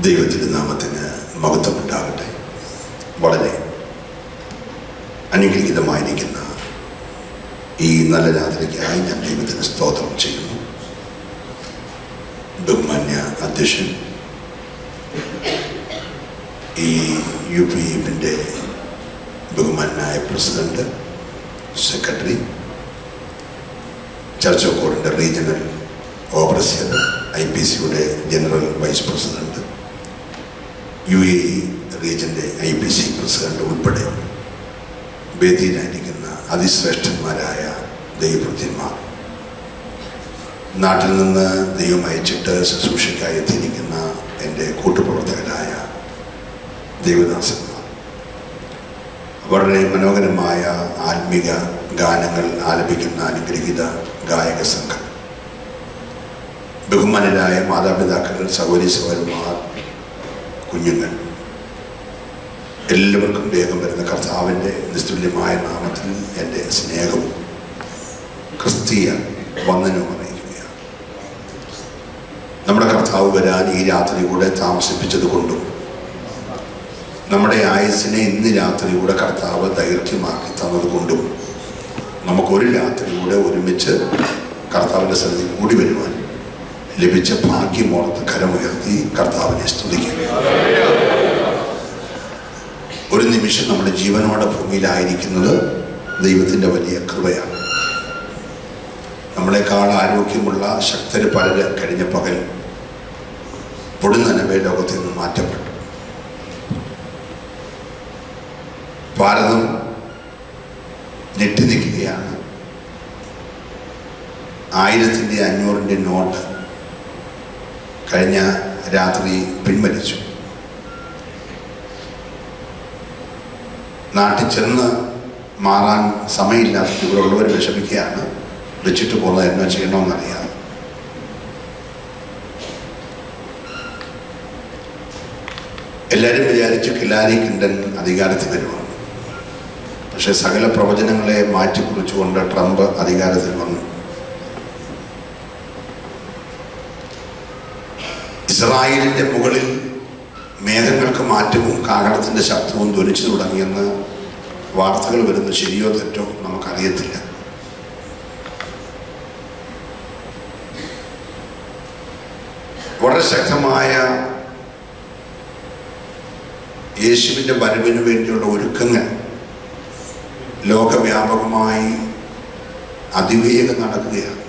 ദൈവത്തിരുനാമത്തിന് മഹത്വമുണ്ടാകട്ടെ. വളരെ അനുഗ്രഹീതമായിരിക്കുന്ന ഈ നല്ല രാത്രിക്കായി ഞാൻ ദൈവത്തിന് സ്തോത്രം ചെയ്യുന്നു. ബഹുമാന്യ അധ്യക്ഷൻ, ഈ UPEFിൻ്റെ ബഹുമാനായ പ്രസിഡന്റ്, സെക്രട്ടറി, ചർച്ച് ഓഫ് ഗോഡിൻ്റെ റീജിയണൽ ഓവർസിയർ, IPCയുടെ ജനറൽ വൈസ് പ്രസിഡന്റ്, UAE റീജിയൻ്റെ IPC പ്രസിഡന്റ് ഉൾപ്പെടെ വേദിയിലായിരിക്കുന്ന അതിശ്രേഷ്ഠന്മാരായ ദൈവഭൃത്യന്മാർ, നാട്ടിൽ നിന്ന് ദൈവം അയച്ചിട്ട് ശുശ്രൂഷയ്ക്കായി എത്തിയിരിക്കുന്ന എൻ്റെ കൂട്ടുപ്രവർത്തകരായ ദൈവദാസന്മാർ, വളരെ മനോഹരമായ ആത്മീക ഗാനങ്ങൾ ആലപിക്കുന്ന അനുഗ്രഹീത ഗായക സംഘം, ബഹുമാനരായ മാതാപിതാക്കൾ, സഹോദരി സഹോദരന്മാർ, കുഞ്ഞുങ്ങൾ, എല്ലാവർക്കും വേഗം വരുന്ന കർത്താവിൻ്റെ നിസ്തുല്യമായ നാമത്തിൽ എൻ്റെ സ്നേഹവും ക്രിസ്തീയ വന്ദനവും അറിയിക്കുകയാണ്. നമ്മുടെ കർത്താവ് വരാൻ ഈ രാത്രി കൂടെ താമസിപ്പിച്ചത് കൊണ്ടും നമ്മുടെ ആയുസ്സിനെ ഇന്ന് രാത്രി കൂടെ കർത്താവ് ദൈർഘ്യമാക്കി തന്നതുകൊണ്ടും നമുക്കൊരു രാത്രി കൂടെ ഒരുമിച്ച് കർത്താവിൻ്റെ സന്നിധി കൂടി വരുവാൻ ലഭിച്ച ഭാഗ്യമോർത്ത് കരമുയർത്തി കർത്താവിനെ സ്തുതിക്കുക. ഒരു നിമിഷം നമ്മുടെ ജീവനോടെ ഭൂമിയിലായിരിക്കുന്നത് ദൈവത്തിൻ്റെ വലിയ കൃപയാണ്. നമ്മളെക്കാൾ ആരോഗ്യമുള്ള ശക്തര് പലര് കഴിഞ്ഞ പകൽ പൊടുന്നനവേ ലോകത്തിൽ നിന്ന് മാറ്റപ്പെട്ടു. ഭാരതം ഞെട്ടി നിൽക്കുകയാണ്. 1000-ൻ്റെ 500-ൻ്റെ നോട്ട് കഴിഞ്ഞ രാത്രി പിൻവലിച്ചു. നാട്ടിൽ ചെന്ന് മാറാൻ സമയമില്ലാത്ത ഇവിടെ ഉള്ളവർ വിഷമിക്കുകയാണ്. വെച്ചിട്ട് പോകുന്നത് എന്നോ ചെയ്യണമെന്നറിയാം. എല്ലാവരും വിചാരിച്ചു ഹിലാരി ക്ലിൻ്റൺ അധികാരത്തിൽ വരുവാണ്. പക്ഷെ സകല പ്രവചനങ്ങളെ മാറ്റിക്കുറിച്ചുകൊണ്ട് ട്രംപ് അധികാരത്തിൽ വന്നു. ഇസ്രായേലിൻ്റെ മുകളിൽ മേഘങ്ങൾക്ക് മാറ്റവും കാഹളത്തിൻ്റെ ശബ്ദവും ധ്വനിച്ചു തുടങ്ങിയെന്ന് വാർത്തകൾ വരുന്നു. ശരിയോ തെറ്റോ നമുക്കറിയത്തില്ല. വളരെ ശക്തമായ യേശുവിൻ്റെ വരവിന് വേണ്ടിയുള്ള ഒരുക്കങ്ങൾ ലോകവ്യാപകമായി അതിവേഗം നടക്കുകയാണ്.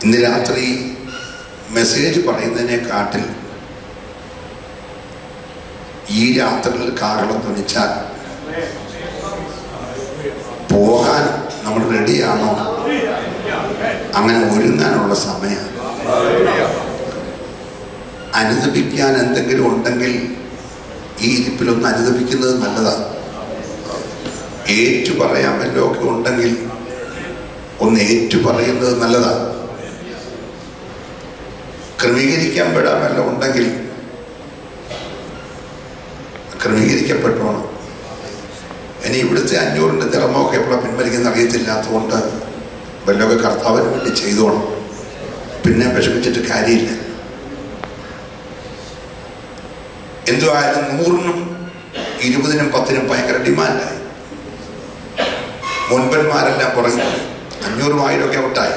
ഇന്ന് രാത്രി മെസ്സേജ് പറയുന്നതിനെക്കാട്ടിൽ ഈ രാത്രിയിൽ കാഹളം ധ്വനിച്ചാൽ പോകാൻ നമ്മൾ റെഡിയാണോ? അങ്ങനെ ഒരുങ്ങാനുള്ള സമയം. അനുദപിക്കാൻ എന്തെങ്കിലും ഉണ്ടെങ്കിൽ ഈ ഇരിപ്പിലൊന്ന് അനുദപിക്കുന്നത് നല്ലതാണ്. ഏറ്റു പറയാൻ വല്ലതൊക്കെ ഉണ്ടെങ്കിൽ ഒന്ന് ഏറ്റു പറയുന്നത് നല്ലതാണ്. ക്രമീകരിക്കാൻ പെടാൻ വല്ലതും ഉണ്ടെങ്കിൽ ക്രമീകരിക്കപ്പെട്ടോണം. ഇനി ഇവിടുത്തെ 500-ൻ്റെ തിറമൊക്കെ എപ്പോഴാണ് പിൻവലിക്കുന്ന അറിയത്തില്ലാത്തതുകൊണ്ട് വല്ലതൊക്കെ കർത്താവിന് വേണ്ടി ചെയ്തോണം. പിന്നെ വിഷമിച്ചിട്ട് കാര്യമില്ല. എന്തുവായാലും 100-നും 20-നും 10-നും ഭയങ്കര ഡിമാൻഡായി. മുൻപന്മാരെല്ലാം പുറകിൽ 500-1000 ഔട്ടായി.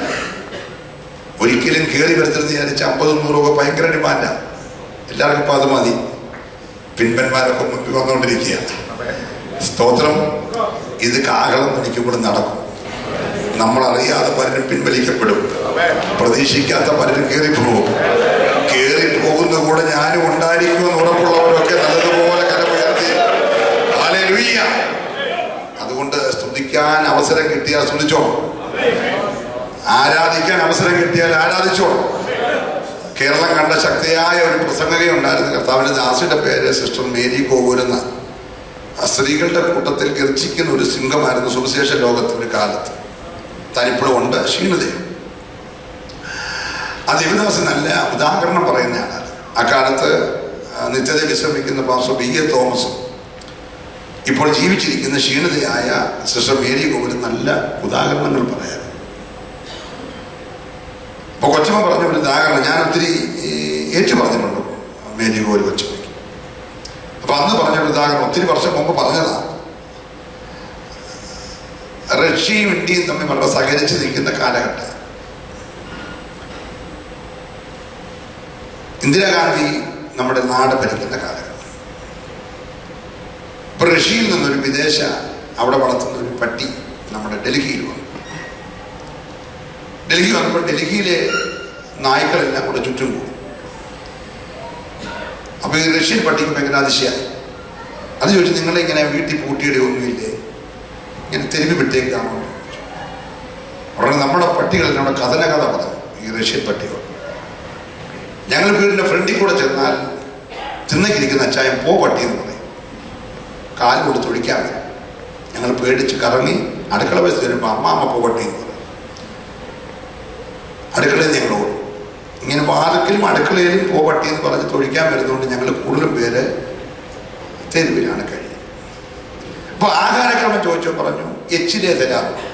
ഒരിക്കലും കയറി വരുത്തരുത് വിചാരിച്ച 50-100 ഭയങ്കര ഡിമാൻഡാണ്. എല്ലാവർക്കും ഇപ്പം അത് മതി. പിൻപന്മാരൊക്കെ മുൻപിൽ വന്നുകൊണ്ടിരിക്കുക. സ്തോത്രം. ഇത് കാഹളം ധ്വനിക്കുമ്പോൾ നടക്കും. നമ്മളറിയാതെ പലരും പിൻവലിക്കപ്പെടും. പ്രതീക്ഷിക്കാത്ത പലരും കയറിപ്പോകും. കയറിപ്പോകുന്ന കൂടെ ഞാനും ഉണ്ടായിരിക്കുമെന്ന് ഉറപ്പുള്ളവരൊക്കെ നല്ലതുപോലെ കരമുയർത്തി ഹല്ലേലൂയ. അതുകൊണ്ട് സ്തുതിക്കാൻ അവസരം കിട്ടിയാൽ സ്തുതിച്ചോണം. ആരാധിക്കാൻ അവസരം കിട്ടിയാൽ ആരാധിച്ചോണം. കേരളം കണ്ട ശക്തിയായ ഒരു പ്രസംഗകയുണ്ടായിരുന്നു. കർത്താവിൻ്റെ ദാസിയുടെ പേര് സിസ്റ്റർ മേരി കോവൂരെന്ന. സ്ത്രീകളുടെ കൂട്ടത്തിൽ ഗർജിക്കുന്ന ഒരു സിംഹമായിരുന്നു സുവിശേഷ ലോകത്തിൻ്റെ കാലത്ത്. തനിപ്പോഴും ഉണ്ട്, ക്ഷീണതയും. ആ ദേവദാസൻ നല്ല ഉദാഹരണം പറയുന്നതാണ്. അക്കാലത്ത് നിത്യത വിശ്രമിക്കുന്ന പാസ്റ്റർ B.A. തോമസും ഇപ്പോൾ ജീവിച്ചിരിക്കുന്ന ക്ഷീണിതയായ സിസ്റ്റർ മേരി കോവൂരും നല്ല ഉദാഹരണങ്ങൾ പറയാം. അപ്പോൾ കൊച്ചമ്മ പറഞ്ഞ ഒരു ഉദാഹരണം ഞാൻ ഒത്തിരി ഏറ്റു പറഞ്ഞിട്ടുണ്ട് മേരി ഗോരി കൊച്ചുമ്മയ്ക്ക്. അപ്പം അന്ന് പറഞ്ഞൊരു ഉദാഹരണം ഒത്തിരി വർഷം മുമ്പ് പറഞ്ഞതാണ്. റഷ്യയും ഇന്ത്യയും തമ്മിൽ വളരെ സഹകരിച്ച് നിൽക്കുന്ന കാലഘട്ടം. ഇന്ദിരാഗാന്ധി നമ്മുടെ നാട് ഭരിക്കുന്ന കാലഘട്ടം. ഇപ്പൊ റഷ്യയിൽ നിന്നൊരു വിദേശ അവിടെ വളർത്തുന്ന ഒരു പട്ടി നമ്മുടെ ഡൽഹിയിൽ വന്നു. ഡൽഹി വന്നപ്പോൾ ഡൽഹിയിലെ നായ്ക്കളെല്ലാം കൂടെ ചുറ്റും കൂടി. അപ്പൊ ഈ റഷ്യൻ പട്ടിക്ക് ഭയങ്കര അതിശയായി. അത് ചോദിച്ചു, നിങ്ങളിങ്ങനെ വീട്ടിൽ പൂട്ടിയിടുകയൊന്നുമില്ലേ, ഇങ്ങനെ തെരുവ് വിട്ടേക്കാണോ? ഉടനെ നമ്മുടെ പട്ടികളെല്ലാം അവിടെ കഥ പറഞ്ഞു. ഈ റഷ്യൻ പട്ടികൾ ഞങ്ങൾ വീടിൻ്റെ ഫ്രണ്ടിൽ കൂടെ ചെന്നാൽ തിന്നക്കിരിക്കുന്ന അച്ചായം പോ പട്ടി എന്ന് പറയും. കാല് കൊടുത്ത് ഒഴിക്കാൻ വരും. ഞങ്ങൾ പേടിച്ച് കറങ്ങി അടുക്കള വശത്ത് വരുമ്പോൾ അമ്മാമ്മ പോ പട്ടി എന്ന് പറയും. അടുക്കളയിൽ ഞങ്ങൾ ഓടും. ഇങ്ങനെ വാതിക്കലും അടുക്കളയിലും പോ പട്ടി എന്ന് പറഞ്ഞ് തൊഴിക്കാൻ വരുന്നതുകൊണ്ട് ഞങ്ങൾ കൂടുതലും പേര് തെരുവിലാണ് കഴിയുന്നത്. അപ്പോൾ ആഹാരക്രമം ചോദിച്ചോ പറഞ്ഞു, എച്ചിലേ തരാറുള്ളൂ.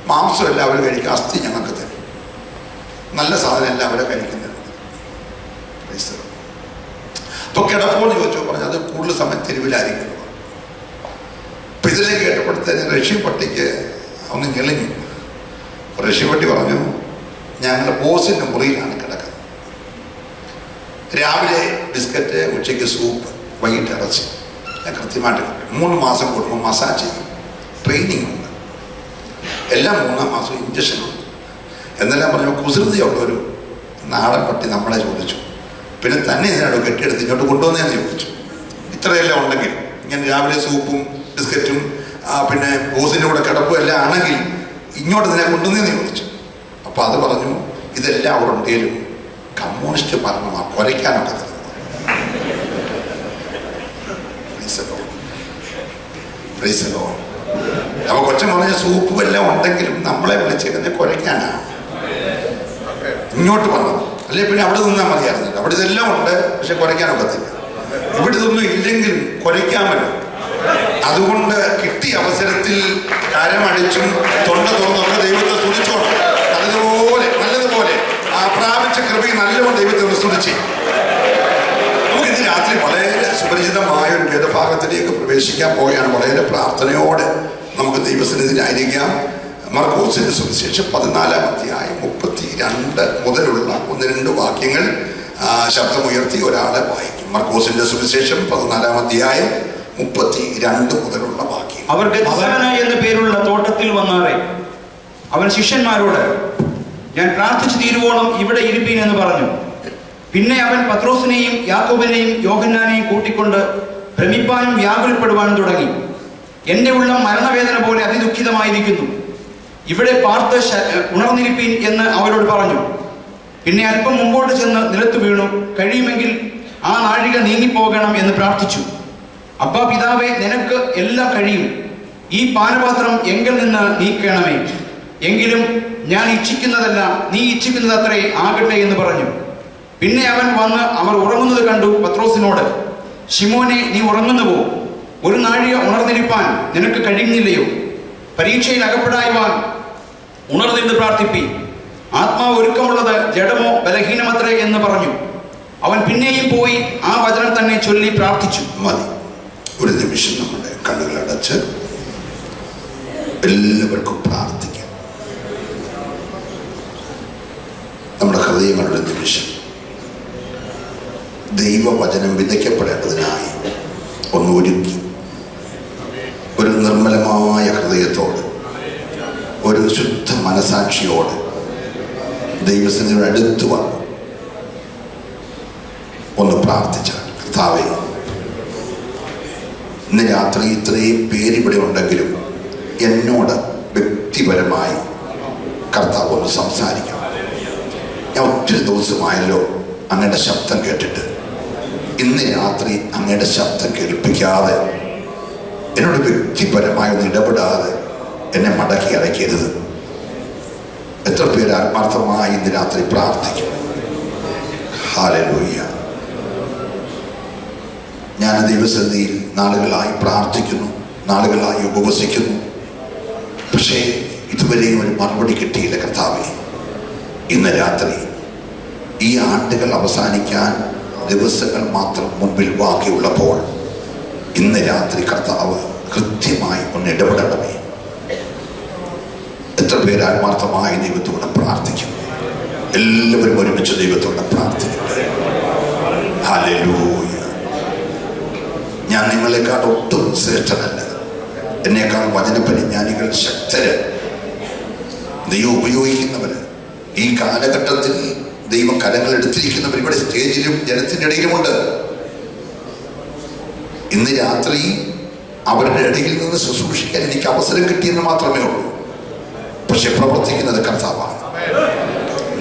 മാംസം എല്ലാം അവർ കഴിക്കും, അസ്ഥി ഞങ്ങൾക്ക് തരും. നല്ല സാധനം എല്ലാം അവരെ കഴിക്കുന്നുണ്ട്. അപ്പോൾ കിടപ്പോന്ന് ചോദിച്ചോ പറഞ്ഞു, അത് കൂടുതൽ സമയം തെരുവിലായിരിക്കും. അപ്പം ഇതിലേക്ക് കേട്ടപ്പെടുത്തതിന് റഷ്യൻ പട്ടിക്ക് ഒന്ന് ഞെളിഞ്ഞു. റഷ്യൻ പട്ടി പറഞ്ഞു, ഞങ്ങളുടെ ബോസിൻ്റെ മുറിയിലാണ് കിടക്കുന്നത്. രാവിലെ ബിസ്ക്കറ്റ്, ഉച്ചയ്ക്ക് സൂപ്പ്, വൈകിട്ട് ഇറച്ചി. ഞാൻ കൃത്യമായിട്ട് 3 മാസം കൂടുമ്പോൾ മസാജ് ചെയ്യും. ട്രെയിനിങ് ഉണ്ട്. എല്ലാം 3-ാം മാസം ഇഞ്ചക്ഷനുണ്ട്. എന്നെല്ലാം പറഞ്ഞപ്പോൾ കുസൃതിയുള്ളൊരു നാടൻ പട്ടി നമ്മളെ ചോദിച്ചു, പിന്നെ തന്നെ ഇതിനോട് കെട്ടിയെടുത്ത് ഇങ്ങോട്ട് കൊണ്ടുവന്നതെന്ന് ചോദിച്ചു. ഇത്രയെല്ലാം ഉണ്ടെങ്കിൽ, ഇങ്ങനെ രാവിലെ സൂപ്പും ബിസ്ക്കറ്റും പിന്നെ ബോസിൻ്റെ കൂടെ കിടപ്പും എല്ലാം ആണെങ്കിൽ ഇങ്ങോട്ട് ഇതിനെ കൊണ്ടുവന്നതെന്ന് ചോദിച്ചു. അപ്പോൾ അത് പറഞ്ഞു, ഇതെല്ലാം അവിടെ ഉണ്ടെങ്കിലും കമ്മ്യൂണിസ്റ്റ് ഭരണമാണ്, കുറയ്ക്കാനൊക്കെ തരുന്നത്. അപ്പൊ കൊച്ചൻ പറഞ്ഞ സൂപ്പും എല്ലാം ഉണ്ടെങ്കിലും നമ്മളെ വിളിച്ചേക്കുന്നത് കുറയ്ക്കാനാണ് ഇങ്ങോട്ട് പറഞ്ഞത്. അല്ലെ പിന്നെ അവിടെ നിന്നാൽ മതിയായിരുന്നില്ല. അവിടെ ഇതെല്ലാം ഉണ്ട്, പക്ഷെ കുറയ്ക്കാനൊക്കത്തില്ല. ഇവിടെ ഇതൊന്നും ഇല്ലെങ്കിലും കുറയ്ക്കാമല്ലോ. അതുകൊണ്ട് കിട്ടിയ അവസരത്തിൽ കരമടിച്ചും തൊണ്ട തുറന്നൊക്കെ ദൈവത്തെ സ്തുതിച്ചോണം. നല്ലതുപോലെ ആ പ്രാപിച്ച കൃപയും നല്ലപോലെ ദൈവത്തെ സ്തുതിച്ച് നമുക്ക് ഇന്ന് രാത്രി വളരെ സുപരിചിതമായ ഒരു വേദഭാഗത്തിലേക്ക് പ്രവേശിക്കാൻ പോവുകയാണ്. വളരെ പ്രാർത്ഥനയോടെ നമുക്ക് ദൈവസന്നിധിയിലായിരിക്കാം. മർക്കോസിന്റെ സുവിശേഷം 14-ാം അധ്യായം 32 മുതലുള്ള 1-2 വാക്യങ്ങൾ ശബ്ദമുയർത്തി ഒരാളെ വായിക്കും. മർക്കോസിന്റെ സുവിശേഷം 14-ാം അധ്യായം 32 മുതലുള്ള വാക്യം. അവർ ഗെത്സമനായി എന്ന പേരുള്ള തോട്ടത്തിൽ വന്നാറേ അവൻ ശിഷ്യന്മാരോട്, ഞാൻ പ്രാർത്ഥിച്ചു തീരുവോളം ഇവിടെ ഇരിപ്പീൻ എന്ന് പറഞ്ഞു. പിന്നെ അവൻ പത്രോസിനെയും യാക്കോബിനെയും യോഹന്നാനെയും കൂട്ടിക്കൊണ്ട് ഭ്രമിപ്പാനും വ്യാകുലപ്പെടുവാനും തുടങ്ങി. എന്റെ ഉള്ളം മരണവേദന പോലെ അതിദുഃഖിതമായിരിക്കുന്നു, ഇവിടെ പാർത്ത് ഉണർന്നിരിപ്പീൻ എന്ന് അവരോട് പറഞ്ഞു. പിന്നെ അല്പം മുമ്പോട്ട് ചെന്ന് നിലത്ത് വീണു, കഴിയുമെങ്കിൽ ആ നാഴിക നീങ്ങിപ്പോകണം എന്ന് പ്രാർത്ഥിച്ചു. അബ്ബാ പിതാവേ, നിനക്ക് എല്ലാം കഴിയും, ഈ പാനപാത്രം എങ്കിൽ നിന്ന് നീക്കണമേ. എങ്കിലും ഞാൻ ഇച്ഛിക്കുന്നതല്ല, നീ ഇച്ഛിക്കുന്നത് അത്രേ ആകട്ടെ എന്ന് പറഞ്ഞു. പിന്നെ അവൻ വന്ന് അവർ ഉറങ്ങുന്നത് കണ്ടു പത്രോസിനോട്, ശിമോനെ, നീ ഉറങ്ങുന്നുവോ? ഒരു നാഴിക ഉണർന്നിരിപ്പാൻ നിനക്ക് കഴിയുന്നില്ലയോ? പരീക്ഷയിൽ അകപ്പെടായുവാൻ ഉണർന്നിരുന്ന് പ്രാർത്ഥിപ്പി. ആത്മാവ് ഒരുക്കമുള്ളത് ജഡമോ ബലഹീനമത്രേ എന്ന് പറഞ്ഞു. അവൻ പിന്നെയും പോയി ആ വചനം തന്നെ ചൊല്ലി പ്രാർത്ഥിച്ചു. മതി. ഒരു നിമിഷം നമ്മുടെ കണ്ണുകൾ അടച്ച് എല്ലാവർക്കും പ്രാർത്ഥിക്കാം. നമ്മുടെ ഹൃദയങ്ങളുടെ നിമിഷം ദൈവവചനം വിതയ്ക്കപ്പെടേണ്ടതിനായി ഒന്ന് ഒരുക്കി, ഒരു നിർമ്മലമായ ഹൃദയത്തോട്, ഒരു ശുദ്ധ മനസാക്ഷിയോട് ദൈവസന്നിധിയുടെ അടുത്ത് വന്ന് ഒന്ന് പ്രാർത്ഥിച്ചാൽ, കർത്താവേ, ഇന്ന് രാത്രി ഇത്രയും പേരിവിടെ ഉണ്ടെങ്കിലും എന്നോട് വ്യക്തിപരമായി കർത്താവ് ഒന്ന് സംസാരിക്കണം. ഞാൻ ഒത്തിരി ദിവസമായല്ലോ അങ്ങയുടെ ശബ്ദം കേട്ടിട്ട്. ഇന്ന് രാത്രി അങ്ങയുടെ ശബ്ദം കേൾപ്പിക്കാതെ, എന്നോട് വ്യക്തിപരമായി ഒന്ന് ഇടപെടാതെ എന്നെ മടക്കി അടയ്ക്കരുത്. എത്ര പേര് ആത്മാർത്ഥമായി ഇന്ന് രാത്രി പ്രാർത്ഥിക്കും? ഹല്ലേലൂയ. ഞാൻ ദൈവസന്നിധിയിൽ നാളുകളായി പ്രാർത്ഥിക്കുന്നു, നാളുകളായി ഉപവസിക്കുന്നു, പക്ഷേ ഇതുവരെയും ഒരു മറുപടി കിട്ടിയില്ല. കർത്താവേ, ഇന്ന് രാത്രി ഈ ആണ്ടുകൾ അവസാനിക്കാൻ ദിവസങ്ങൾ മാത്രം മുൻപിൽ ബാക്കിയുള്ളപ്പോൾ ഇന്ന് രാത്രി കർത്താവ് കൃത്യമായി ഒന്ന് ഇടപെടണമേ. എത്ര പേര് ആത്മാർത്ഥമായി ദൈവത്തോട് പ്രാർത്ഥിക്കും? എല്ലാവരും ഒരുമിച്ച് ദൈവത്തോട് പ്രാർത്ഥിക്കട്ടെ. ഹല്ലേലൂയ. ഞാൻ നിങ്ങളെക്കാൾ ഒട്ടും ശ്രേഷ്ഠനല്ല. എന്നേക്കാൾ വചനപരിജ്ഞാനികൾ, ശക്തര്, ദൈവം ഉപയോഗിക്കുന്നവര്, ഈ കാലഘട്ടത്തിൽ ദൈവം കരങ്ങളെടുത്തിരിക്കുന്നവർ ഇവിടെ സ്റ്റേജിലും ജനത്തിൻ്റെ ഇടയിലുമുണ്ട്. ഇന്ന് രാത്രി അവരുടെ ഇടയിൽ നിന്ന് ശുശ്രൂഷിക്കാൻ എനിക്ക് അവസരം കിട്ടിയെന്ന് മാത്രമേ ഉള്ളൂ. പക്ഷെ പ്രവർത്തിക്കുന്നത് കർത്താവാണ്.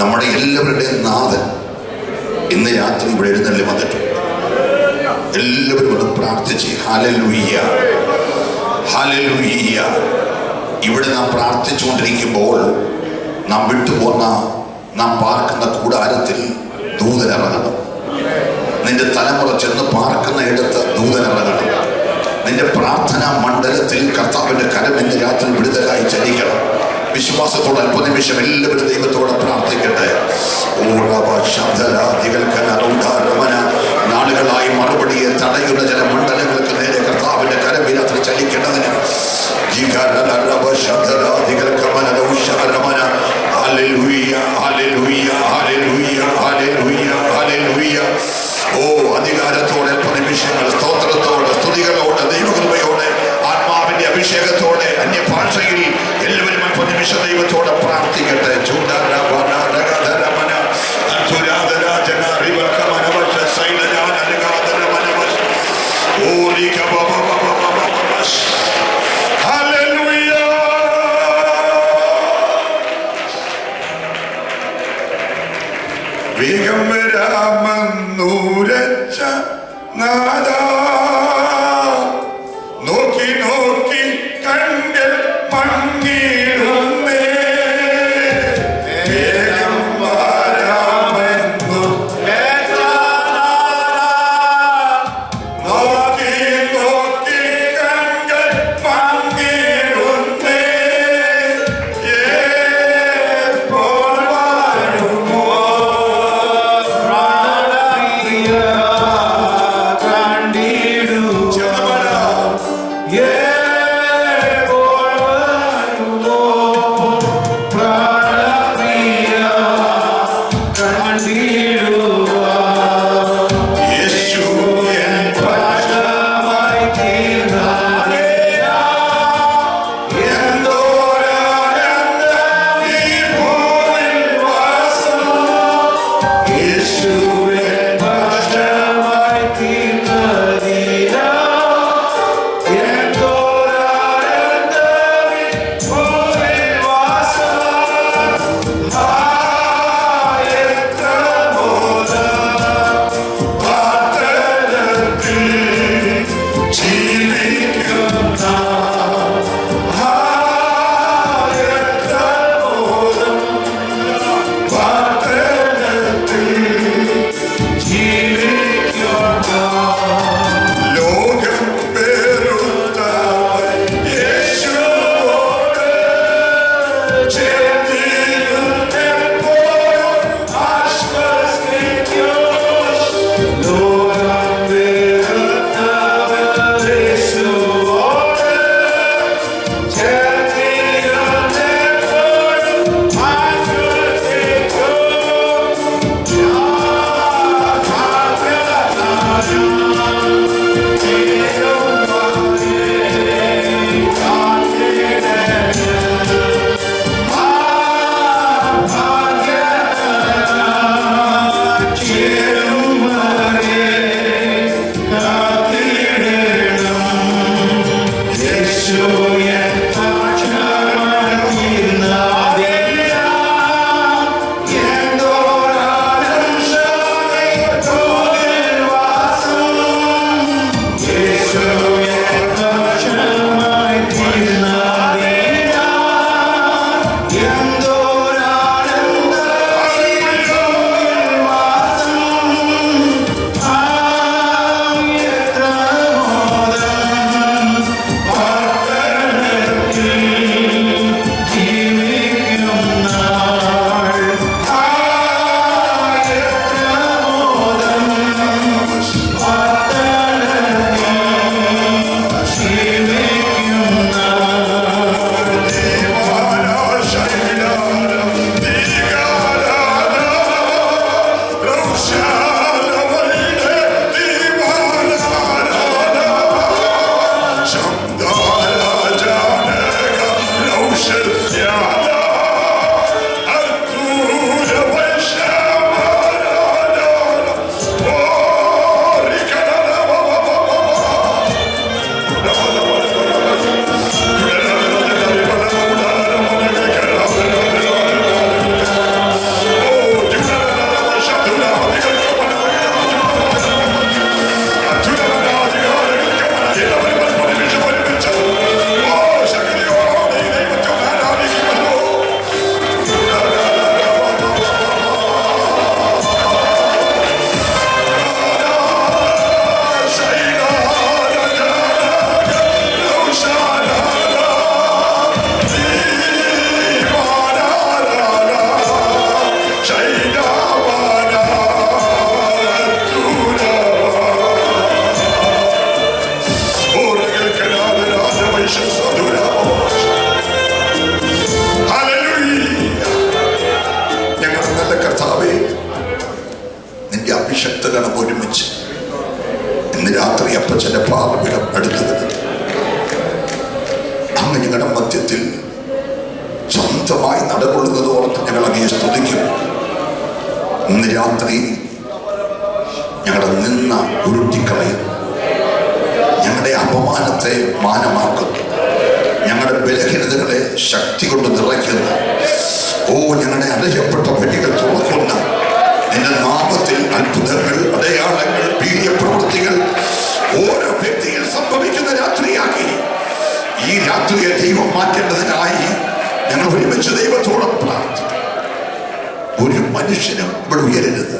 നമ്മുടെ എല്ലാവരുടെയും നാഥൻ ഇന്ന് രാത്രി ഇവിടെ എഴുന്നള്ളി വന്നിട്ടുണ്ട്. എല്ലാവരും ഒന്ന് പ്രാർത്ഥിച്ച് ഹല്ലേലൂയ, ഹല്ലേലൂയ. ഇവിടെ നാം പ്രാർത്ഥിച്ചുകൊണ്ടിരിക്കുമ്പോൾ നാം വിട്ടുപോന്ന, നാം പാർക്കുന്ന കൂടാരത്തിൽ ദൂതനിറങ്ങണം. നിന്റെ തലമുറ ചെന്ന് പാർക്കുന്ന ഇടത്ത് ദൂതനിറങ്ങണം. നിന്റെ പ്രാർത്ഥനാ മണ്ഡലത്തിൽ കർത്താവിന്റെ കരം ഇന്ന് രാത്രി വിടുതലായി ചലിക്കണം. വിശ്വാസത്തോടെ അല്പനിമിഷം എല്ലാവരും ദൈവത്തോടെ പ്രാർത്ഥിക്കട്ടെ. നാളുകളായി മറുപടിയെ തടയുന്ന ചില മണ്ഡലങ്ങൾക്ക് നേരെ കർത്താവിന്റെ കരം രാത്രി ചലിക്കേണ്ടതിന് അധികാരത്തോടെ അല്പനിമിഷങ്ങൾ സ്തോത്രത്തോടെ, സ്തുതികളോടെ, ദൈവകൃപയോടെ, ആത്മാവിന്റെ അഭിഷേകത്തോടെ, അന്യഭാഷയിൽ എല്ലാവരും അല്പനിമിഷം ദൈവത്തോടെ പ്രാർത്ഥിക്കട്ടെ. വേഗം വരാമെന്നുരച്ച നാദാ, നോക്കി നോക്കി കണ്ണിൽ മങ്ങിടുന്നേ. വേഗം വരാമെന്നു നോക്കി നോക്കി കണ്ണിൽ മങ്ങിടുന്നേ. എപ്പോൾ വരുമോ ചൊല്ലണം ഒരുമിച്ച്. ഇന്ന് രാത്രി അപ്പച്ചന്റെ പാർപ്പിടം അടുത്ത് വരുന്നു. അങ്ങ് ഞങ്ങളുടെ മധ്യത്തിൽ സ്വന്തമായി നടകൊള്ളുന്നത് ഓർത്ത് ഞങ്ങൾ അങ്ങയെ സ്തുതിക്കും. ഇന്ന് രാത്രി ഞങ്ങളുടെ നിന്ന ഉരുട്ടിക്കളയും, ഞങ്ങളുടെ അപമാനത്തെ മാനമാക്കുന്നു, ഞങ്ങളുടെ ബലഹീനതകളെ ശക്തി കൊണ്ട് നിറയ്ക്കുന്ന, ഞങ്ങളുടെ അറിയപ്പെട്ട വഴികൾ തുറക്കുന്ന, നിന്റെ നാമത്തിൽ അത്ഭുതങ്ങൾ, അടയാളങ്ങൾ, വീര്യപ്രവൃത്തികൾ ഓരോ വ്യക്തിയിൽ സംഭവിക്കുന്ന രാത്രിയാക്കി ഈ രാത്രിയെ ദൈവം മാറ്റേണ്ടതിനായി ഞങ്ങൾ ഒരുമിച്ച് ദൈവത്തോട് പ്രാർത്ഥിക്കും. ഒരു മനുഷ്യനും ഇവിടെ ഉയരരുത്.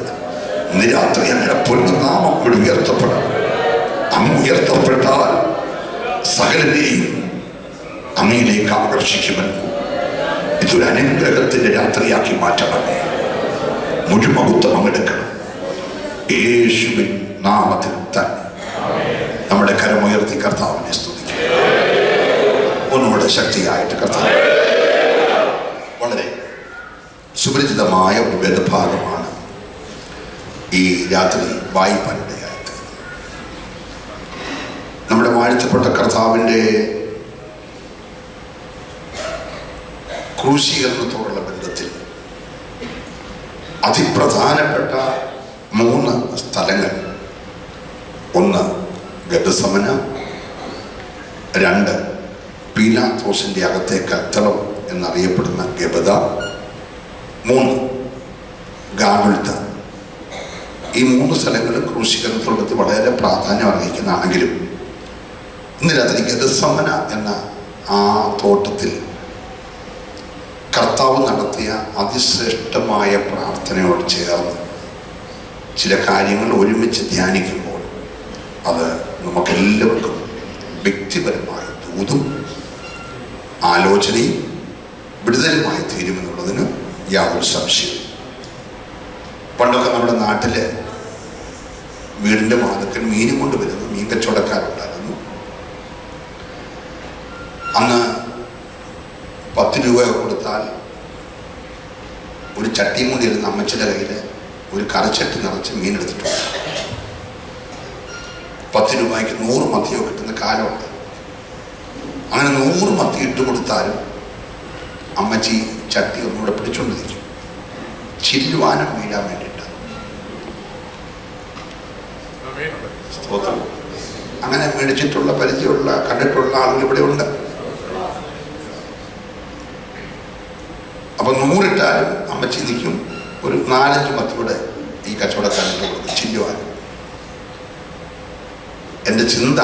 ഇന്ന് രാത്രി അങ്ങനെ പൊന്നുനാമം ഇവിടെ ഉയർത്തപ്പെടണം. അങ്ങ് ഉയർത്തപ്പെട്ടാൽ സകലരെയും അങ്ങയിലേക്ക് ആകർഷിക്കുമെന്ന്. ഇതൊരു അനുഗ്രഹത്തിന്റെ രാത്രിയാക്കി മാറ്റണമേ. മുഴുമകുത്തം അങ്ങെടുക്കണം. യേശുവിൻ നാമത്തിൽ തന്നെ നമ്മുടെ കരമുയർത്തി കർത്താവിനെ സ്തുതിക്കും. ഒന്നുകൂടെ ശക്തിയായിട്ട് കർത്താവ്. വളരെ സുപരിചിതമായ ഒരു വേദഭാഗമാണ് ഈ രാത്രി വായിപ്പാനിടയായിട്ട്. നമ്മുടെ വാഴ്ത്തപ്പെട്ട കർത്താവിൻ്റെ ക്രൂശീകരണത്തോടുള്ള ബന്ധത്തിൽ അതിപ്രധാനപ്പെട്ട 3 സ്ഥലങ്ങൾ. 1 ഗെത്സമന, 2 പീലാത്തോസിന്റെ അകത്തെ കത്തളം എന്നറിയപ്പെടുന്ന ഗബദ, 3 ഗാഗുൽത്ത. ഈ 3 സ്ഥലങ്ങളും ക്രൂശീകരണത്തോടൊത്ത് വളരെ പ്രാധാന്യം അർഹിക്കുന്നതാണെങ്കിലും ഇന്ന് രാത്രി ഗെത്സമന എന്ന ആ തോട്ടത്തിൽ കർത്താവ് നടത്തിയ അതിശ്രേഷ്ഠമായ പ്രാർത്ഥനയോട് ചേർന്ന് ചില കാര്യങ്ങൾ ഒരുമിച്ച് ധ്യാനിക്കുമ്പോൾ അത് നമുക്കെല്ലാവർക്കും വ്യക്തിപരമായ ദൂതും ആലോചനയും വിടുതലുമായി തീരുമെന്നുള്ളതിന് യാതൊരു സംശയവും. പണ്ടൊക്കെ നമ്മുടെ നാട്ടില് വീടിൻ്റെ വാതിക്കൽ മീനും കൊണ്ടുവരുന്ന മീൻ കച്ചവടക്കാരുണ്ടായിരുന്നു. അന്ന് 10 രൂപ കൊടുത്താൽ ഒരു ചട്ടിയും കൂടി ഇരുന്ന് അമ്മച്ചിയുടെ കയ്യിൽ ഒരു കറച്ചട്ടി നിറച്ച് മീൻ എടുത്തിട്ടുണ്ട്. 10 രൂപയ്ക്ക് 100 മത്തിയോ കിട്ടുന്ന കാലമുണ്ട്. അങ്ങനെ 100 മത്തി ഇട്ട് കൊടുത്താലും അമ്മച്ചി ചട്ടി ഒന്നുകൂടെ പിടിച്ചുകൊണ്ടിരിക്കും, ചില്ലുവാനം വീഴാൻ വേണ്ടിയിട്ട്. അങ്ങനെ മേടിച്ചിട്ടുള്ള പരിചയമുള്ള കണ്ടിട്ടുള്ള ആളുകൾ ഇവിടെ ഉണ്ട്. അപ്പൊ 100 ഇട്ടാലും അമ്മച്ചി നിൽക്കും, ഒരു 4-5 മത്തിയുടെ ഈ കച്ചവടക്കാരിട്ട് കൊടുക്കും ചില്ലുവാൻ. എൻ്റെ ചിന്ത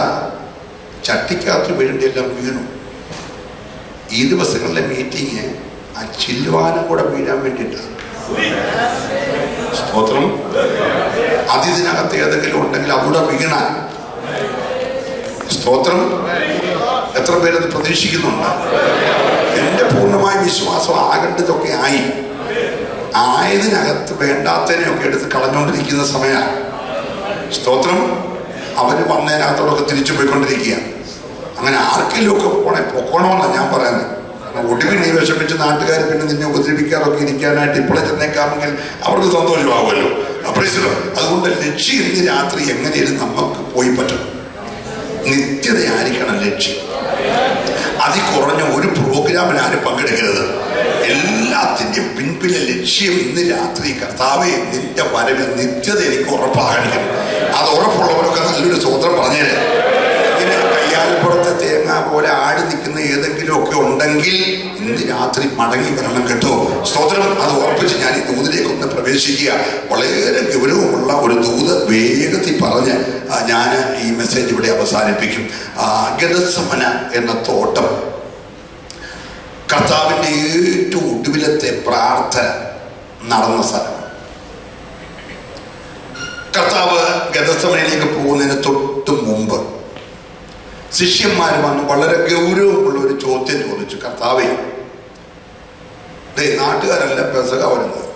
ചട്ടിക്കകത്ത് വീഴേണ്ടെല്ലാം വീണു. ഈ ദിവസങ്ങളിലെ മീറ്റിങ് ആ ചില്ലുവാനും കൂടെ വീഴാൻ വേണ്ടിയിട്ടാണ്. സ്തോത്രം. അതിനകത്ത് ഏതെങ്കിലും ഉണ്ടെങ്കിൽ അവിടെ വീണാൻ. സ്തോത്രം. എത്ര പേരത് പ്രതീക്ഷിക്കുന്നുണ്ട്? എൻ്റെ പൂർണ്ണമായ വിശ്വാസം ആകേണ്ടതൊക്കെ ആയതിനകത്ത് വേണ്ടാത്തതിനെയൊക്കെ എടുത്ത് കളഞ്ഞുകൊണ്ടിരിക്കുന്ന സമയമാണ്. സ്തോത്രം. അവര് വന്നതിനകത്തോടൊക്കെ തിരിച്ചു പോയിക്കൊണ്ടിരിക്കുക. അങ്ങനെ ആർക്കെങ്കിലും ഒക്കെ പൊക്കണമെന്നാണ് ഞാൻ പറയുന്നത്. കാരണം ഒടുവിൽ നീ വിഷമിച്ച് നാട്ടുകാർ പിന്നെ നിന്നെ ഉപദ്രവിക്കാറൊക്കെ ഇരിക്കാനായിട്ട് ഇപ്പോഴേ ചെന്നേക്കാമെങ്കിൽ അവർക്ക് സന്തോഷമാകുമല്ലോ. അതുകൊണ്ട് ലക്ഷ്യം ഇന്ന് രാത്രി എങ്ങനെയും നമുക്ക് പോയി പറ്റണം. നിത്യതയായിരിക്കണം ലക്ഷ്യം. കുറഞ്ഞ ഒരു പ്രോഗ്രാമിൽ ആരും പങ്കെടുക്കരുത്. എല്ലാത്തിൻ്റെയും പിൻപിലെ ലക്ഷ്യം ഇന്ന് രാത്രി കർത്താവേ നിന്റെ വരവിൽ നിത്യത എനിക്ക് ഉറപ്പാകണം. അത് ഉറപ്പുള്ളവരൊക്കെ നല്ലൊരു സ്തോത്രം പറഞ്ഞേരെ. ഇങ്ങനെ കയ്യാലപ്പുറത്തെ തേങ്ങ പോലെ ആടി നിൽക്കുന്ന ഏതെങ്കിലും ഒക്കെ ഉണ്ടെങ്കിൽ ഇന്ന് രാത്രി മടങ്ങി വരണം കേട്ടോ. സ്തോത്രം. അത് ഉറപ്പിച്ച് ഞാൻ ഈ ദൂതിലേക്കൊന്ന് പ്രവേശിക്കുക. വളരെ ഗൗരവമുള്ള ഒരു ദൂത് വേഗത്തിൽ പറഞ്ഞ് ഞാൻ ഈ മെസ്സേജ് ഇവിടെ അവസാനിപ്പിക്കും. ഗെത്സമന എന്ന തോട്ടം കർത്താവിൻ്റെ ഏറ്റവും ഒടുവിലത്തെ പ്രാർത്ഥന നടന്ന സ്ഥലം. കർത്താവ് ഗെത്സമനയിലേക്ക് പോകുന്നതിന് തൊട്ട് മുമ്പ് ശിഷ്യന്മാർ വന്ന് വളരെ ഗൗരവമുള്ള ഒരു ചോദ്യം ചോദിച്ചു. കർത്താവേ, നാട്ടുകാരല്ല പെസഹ വരുന്നത്,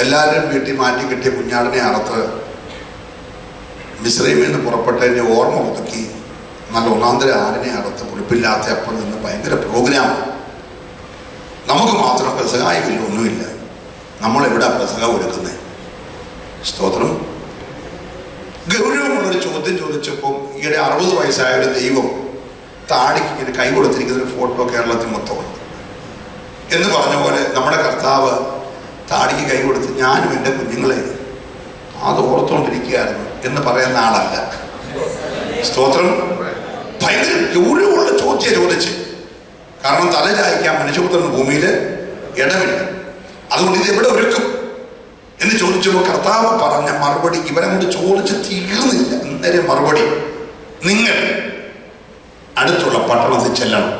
എല്ലാവരും വീട്ടിൽ മാറ്റി കിട്ടിയ കുഞ്ഞാടിനെ അറുത്ത് മിസ്രൈമിൽ നിന്ന് പുറപ്പെട്ടതിൻ്റെ ഓർമ്മ പുതുക്കി നല്ല ഒന്നാന്തര ആടിനെ അറുത്ത് പുളിപ്പില്ലാത്ത അപ്പം നിന്ന് ഭയങ്കര പ്രോഗ്രാമാണ്. നമുക്ക് മാത്രം പെസഹായില്ല, ഒന്നുമില്ല. നമ്മളെവിടെ പെസഹ ഒരുക്കുന്നത്? സ്തോത്രം. ചോദ്യം ചോദിച്ചപ്പോൾ ഈയിടെ 60 വയസ്സായ ഒരു ദൈവം താടിക്ക് ഇങ്ങനെ കൈ കൊടുത്തിരിക്കുന്ന ഒരു ഫോട്ടോ കേരളത്തിൽ മൊത്തമുണ്ട് എന്ന് പറഞ്ഞ പോലെ നമ്മുടെ കർത്താവ് താടിക്ക് കൈ കൊടുത്ത് ഞാനും എൻ്റെ കുഞ്ഞുങ്ങളെ അത് ഓർത്തുകൊണ്ടിരിക്കുകയായിരുന്നു എന്ന് പറയുന്ന ആളല്ല. സ്തോത്രം. ഭയങ്കര ഗൗരവമുള്ള ചോദ്യം ചോദിച്ച്, കാരണം തല ചായ്ക്കാൻ മനുഷ്യപുത്രന് ഭൂമിയിൽ ഇടമില്ല, അതുകൊണ്ട് ഇത് എവിടെ ഒരുക്കും എന്ന് ചോദിച്ചപ്പോൾ കർത്താവ് പറഞ്ഞ മറുപടി ഇവരെ കൊണ്ട് ചോദിച്ച് തീർന്നില്ല. അന്നേരം മറുപടി, നിങ്ങൾ അടുത്തുള്ള പട്ടണത്തിൽ ചെല്ലണം.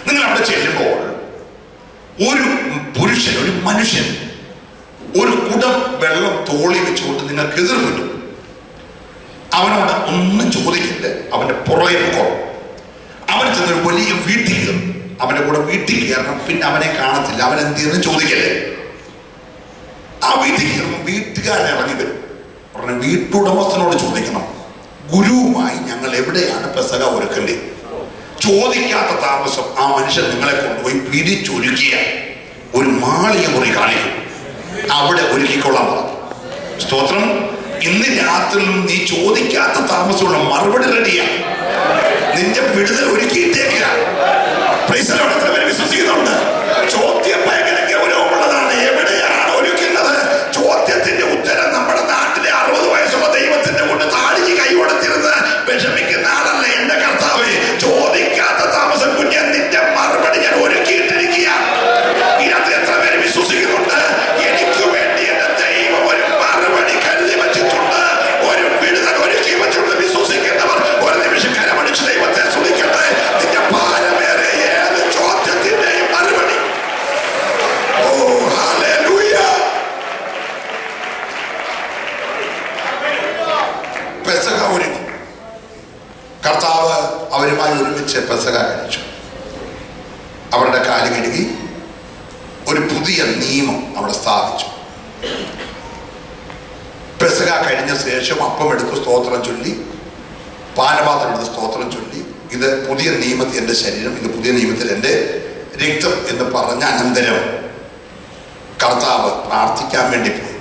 നിങ്ങൾ അവിടെ ചെല്ലുമ്പോൾ ഒരു പുരുഷൻ, ഒരു മനുഷ്യൻ ഒരു കുടം വെള്ളം തോളി വെച്ചുകൊണ്ട് നിങ്ങൾക്ക് എതിർപ്പെട്ടു. അവനോട് ഒന്നും ചോദിക്കില്ല, അവന്റെ പുറകെ പോകും. അവൻ ചെന്നൊരു വലിയ വീട്ടിൽ കയറും, അവന്റെ കൂടെ വീട്ടിൽ കയറണം, പിന്നെ അവനെ കാണത്തില്ല, അവൻ എന്ത് ചെയ്യുന്നു ചോദിക്കല്ലേ. ആ വീട്ടിൽ കയറുമ്പോൾ വീട്ടുകാരൻ ഇറങ്ങി വരും. ഉടനെ വീട്ടുടമസ്ഥനോട് ചോദിക്കണം, ഗുരുവുമായി ഞങ്ങൾ എവിടെയാണ് പെസക ഒരുക്കേണ്ടത്? ചോദിക്കാത്ത താമസം ആ മനുഷ്യൻ നിങ്ങളെ കൊണ്ടുപോയി പിരിച്ചൊരുക്കിയ ഒരു മാളിക മുറി കാണിക്കും, അവിടെ ഒരുക്കിക്കൊള്ളാൻ പറഞ്ഞു. സ്തോത്രം. ഇന്ന് രാത്രിയിലും നീ ചോദിക്കാത്ത താമസമുള്ള മറുപടി റെഡിയാണ്. നിന്റെ വിടുതൽ ഒരുക്കിയിട്ടേക്കുക. വിശ്വസിക്കുന്നുണ്ട്. ചോദ്യം ഭയങ്കര ഗൗരവമുള്ളതാണ്. എവിടെയാണ് ഒരുക്കുന്നത്? ചോദ്യത്തിന്റെ ഉത്തരം നമ്മുടെ നാട്ടിലെ 60 വയസ്സുള്ള ദൈവത്തിന്റെ കൊണ്ട് താടിക്ക് കൈ കൊടുത്തിരുന്ന് വിഷമിക്കുന്ന ആളല്ല എന്റെ കർത്താവ്. ചോദിക്കാത്ത താമസം കുഞ്ഞൻ നിന്റെ മറുപടി ഞാൻ ഒരുക്കിയിട്ടിരിക്കുക. ഇതിനകത്ത് എത്ര പേര് വിശ്വസിക്കുന്നുണ്ട്? എനിക്ക് വേണ്ടി എന്റെ ദൈവം ഒരു മറുപടി കരുതി വെച്ചിട്ടുണ്ട്, ഒരു വിടുതൽ ഒരുക്കി വെച്ചിട്ടുണ്ട്. വിശ്വസിക്കുന്നവർ ഒരു നിമിഷം കരമടിച്ച് ദൈവത്തെ സ്തുതിക്കട്ടെ. നിന്റെ ഭാരമേറെ ഏത് ചോദ്യത്തിന്റെയും മറുപടി. ഓ ഹല്ലേലൂയ. പെസഹ ഒരുങ്ങി. കർത്താവ് അവരുമായി ഒരുമിച്ച് പെസഹ കഴിച്ചു. അവരുടെ കാല് കഴുകി ഒരു പുതിയ നിയമം അവിടെ സ്ഥാപിച്ചു. പെസഹ കഴിഞ്ഞ ശേഷം അപ്പം എടുത്ത് സ്തോത്രം ചൊല്ലി, പാനപാത്രം എടുത്ത് സ്തോത്രം ചൊല്ലി, ഇത് പുതിയ നിയമത്തിൽ എൻ്റെ ശരീരം, ഇത് പുതിയ നിയമത്തിൽ എൻ്റെ രക്തം എന്ന് പറഞ്ഞ അനന്തരം കർത്താവ് പ്രാർത്ഥിക്കാൻ വേണ്ടി പോയി.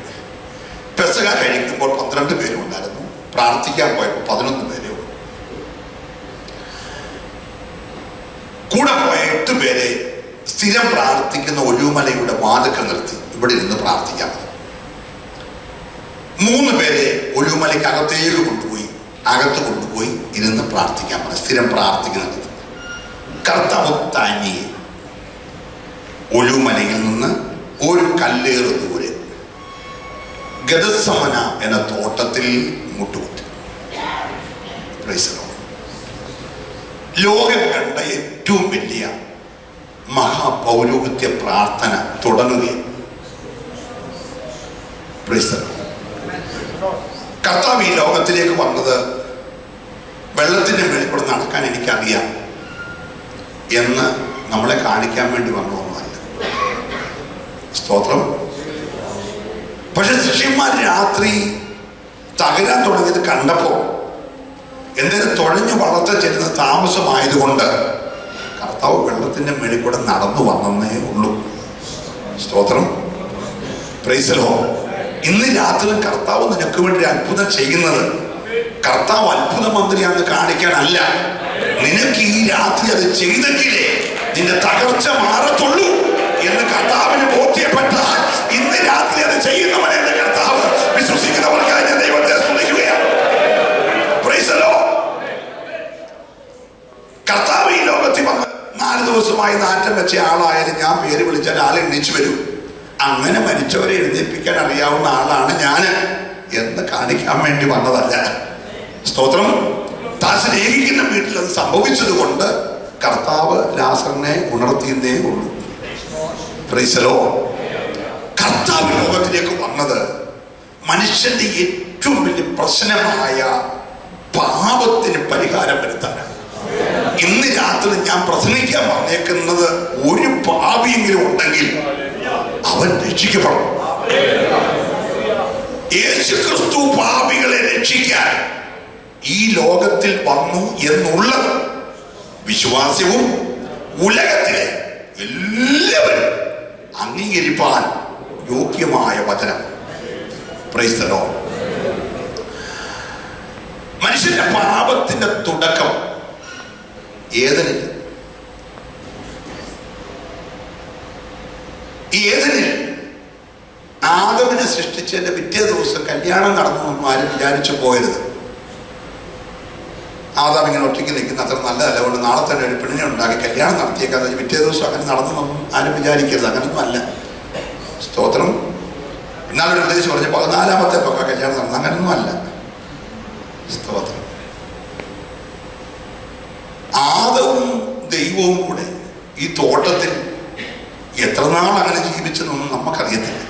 പെസഹ കഴിക്കുമ്പോൾ 12 പേരും ഉണ്ടായിരുന്നു, പ്രാർത്ഥിക്കാൻ പോയപ്പോൾ 11 പേരേ ഉള്ളൂ. കൂടെ പോയ 8 പേരെ സ്ഥിരം പ്രാർത്ഥിക്കുന്ന ഒഴുമലയുടെ വാതിൽക്കൽ നിർത്തി ഇവിടെ ഇരുന്ന് പ്രാർത്ഥിക്കാൻ പറഞ്ഞു. 3 പേരെ ഒഴുമലയ്ക്ക് അകത്തേക്ക് കൊണ്ടുപോയി ഇരുന്ന് പ്രാർത്ഥിക്കാൻ പറഞ്ഞു. സ്ഥിരം പ്രാർത്ഥിക്കുന്നത്. കർത്താവ് തനിയെ ഒഴുമലയിൽ നിന്ന് ഒരു കല്ലേറ് ദൂരെ ഗദസമന എന്ന തോട്ടത്തിൽ മുട്ടുകുത്തി. ലോകം കണ്ട ഏറ്റവും വലിയ മഹാപൗരോഹിത്യ പ്രാർത്ഥന തുടങ്ങുകയും. കർത്താവ് ഈ ലോകത്തിലേക്ക് വന്നത് വെള്ളത്തിന്റെ മേളിൽ കൂടെ നടക്കാൻ എനിക്കറിയാം എന്ന് നമ്മളെ കാണിക്കാൻ വേണ്ടി വന്നതൊന്നുമല്ല. സ്തോത്രം. പക്ഷെ ശിഷ്യന്മാർ രാത്രി തകരാൻ തുടങ്ങിയത് കണ്ടപ്പോ എന്തായാലും തുഴഞ്ഞു വള്ളത്തെ ചെല്ലുന്ന താമസമായതുകൊണ്ട് കർത്താവ് വെള്ളത്തിന്റെ മേളിൽ കൂടെ നടന്നു വന്നേ ഉള്ളൂ. സ്തോത്രം. Price the Lord. ഇന്ന് രാത്രി കർത്താവ് നിനക്ക് വേണ്ടി അത്ഭുതം ചെയ്യുന്നത് കർത്താവ് അത്ഭുത മന്ത്രിയാണെന്ന് കാണിക്കാനല്ല. നിനക്ക് ഈ രാത്രി അത് ചെയ്തെങ്കിലേ നിന്റെ തകർച്ച മാറത്തുള്ളൂ എന്ന് കർത്താവിന് ബോധ്യപ്പെട്ടാൽ ഇന്ന് രാത്രി അത് ചെയ്യുന്നവനെ എന്റെ കർത്താവ് വിശ്വസിക്കുന്നവർക്കായി ഞാൻ ദൈവത്തെ സ്തുതിക്കുകയാണ്. Price the Lord. കർത്താവ് ഈ ലോകത്തിൽ വന്ന് 4 ദിവസമായി നാറ്റം വെച്ച ആളായാലും ഞാൻ പേര് വിളിച്ചാൽ ആൾ എണ്ണിച്ചു വരും. അങ്ങനെ മരിച്ചവരെ എഴുന്നേൽപ്പിക്കാൻ അറിയാവുന്ന ആളാണ് ഞാൻ എന്ന് കാണിക്കാൻ വേണ്ടി വന്നതല്ല. സ്തോത്രം. താൻ സ്നേഹിക്കുന്ന വീട്ടിൽ അത് സംഭവിച്ചത് കൊണ്ട് കർത്താവ് ലാസറിനെ ഉണർത്തിയെന്നേ ഉള്ളൂ. Price the Lord. കർത്താവ് ലോകത്തിലേക്ക് വന്നത് മനുഷ്യന്റെ ഏറ്റവും വലിയ പ്രശ്നമായ പാപത്തിന് പരിഹാരം വരുത്താനാണ്. ഇന്ന് രാത്രി ഞാൻ പ്രസംഗിക്കാൻ വന്നേക്കുന്നത് ഒരു പാപിയെങ്കിലും ഉണ്ടെങ്കിൽ അവൻ രക്ഷിക്കപ്പെടും. യേശു ക്രിസ്തു പാപികളെ രക്ഷിക്കാൻ ഈ ലോകത്തിൽ വന്നു എന്നുള്ള വിശ്വാസവും ഉലകത്തിലെ എല്ലാവരും അംഗീകരിപ്പാൻ യോഗ്യമായ വചനം. Price the Lord. മനുഷ്യന്റെ പാപത്തിന്റെ തുടക്കം ഏദനിൽ. ആദമിനെ സൃഷ്ടിച്ചതിന്റെ പിറ്റേ ദിവസം കല്യാണം നടന്നു ആരും വിചാരിച്ചു പോയരുത്. ആദാം ഇങ്ങനെ ഒറ്റയ്ക്ക് നിൽക്കുന്ന അത്ര നല്ലതല്ല, അതുകൊണ്ട് നാളെ തന്നെ ഒരു പെണ്ണിനെ ഉണ്ടാക്കി കല്യാണം നടത്തിയേക്കാതെ പിറ്റേ ദിവസം അങ്ങനെ നടന്നൊന്നും ആരും വിചാരിക്കരുത്. അങ്ങനൊന്നും അല്ല. സ്തോത്രം. എന്നാലൊരു ഉദ്ദേശിച്ച് പറഞ്ഞ് 14-ാമത്തെ പക്ക കല്യാണം നടന്നു. അങ്ങനൊന്നും അല്ല. സ്തോത്രം. ആദവും ദൈവവും കൂടെ ഈ തോട്ടത്തിൽ എത്ര നാൾ അങ്ങനെ ജീവിച്ചെന്നൊന്നും നമുക്കറിയത്തില്ല.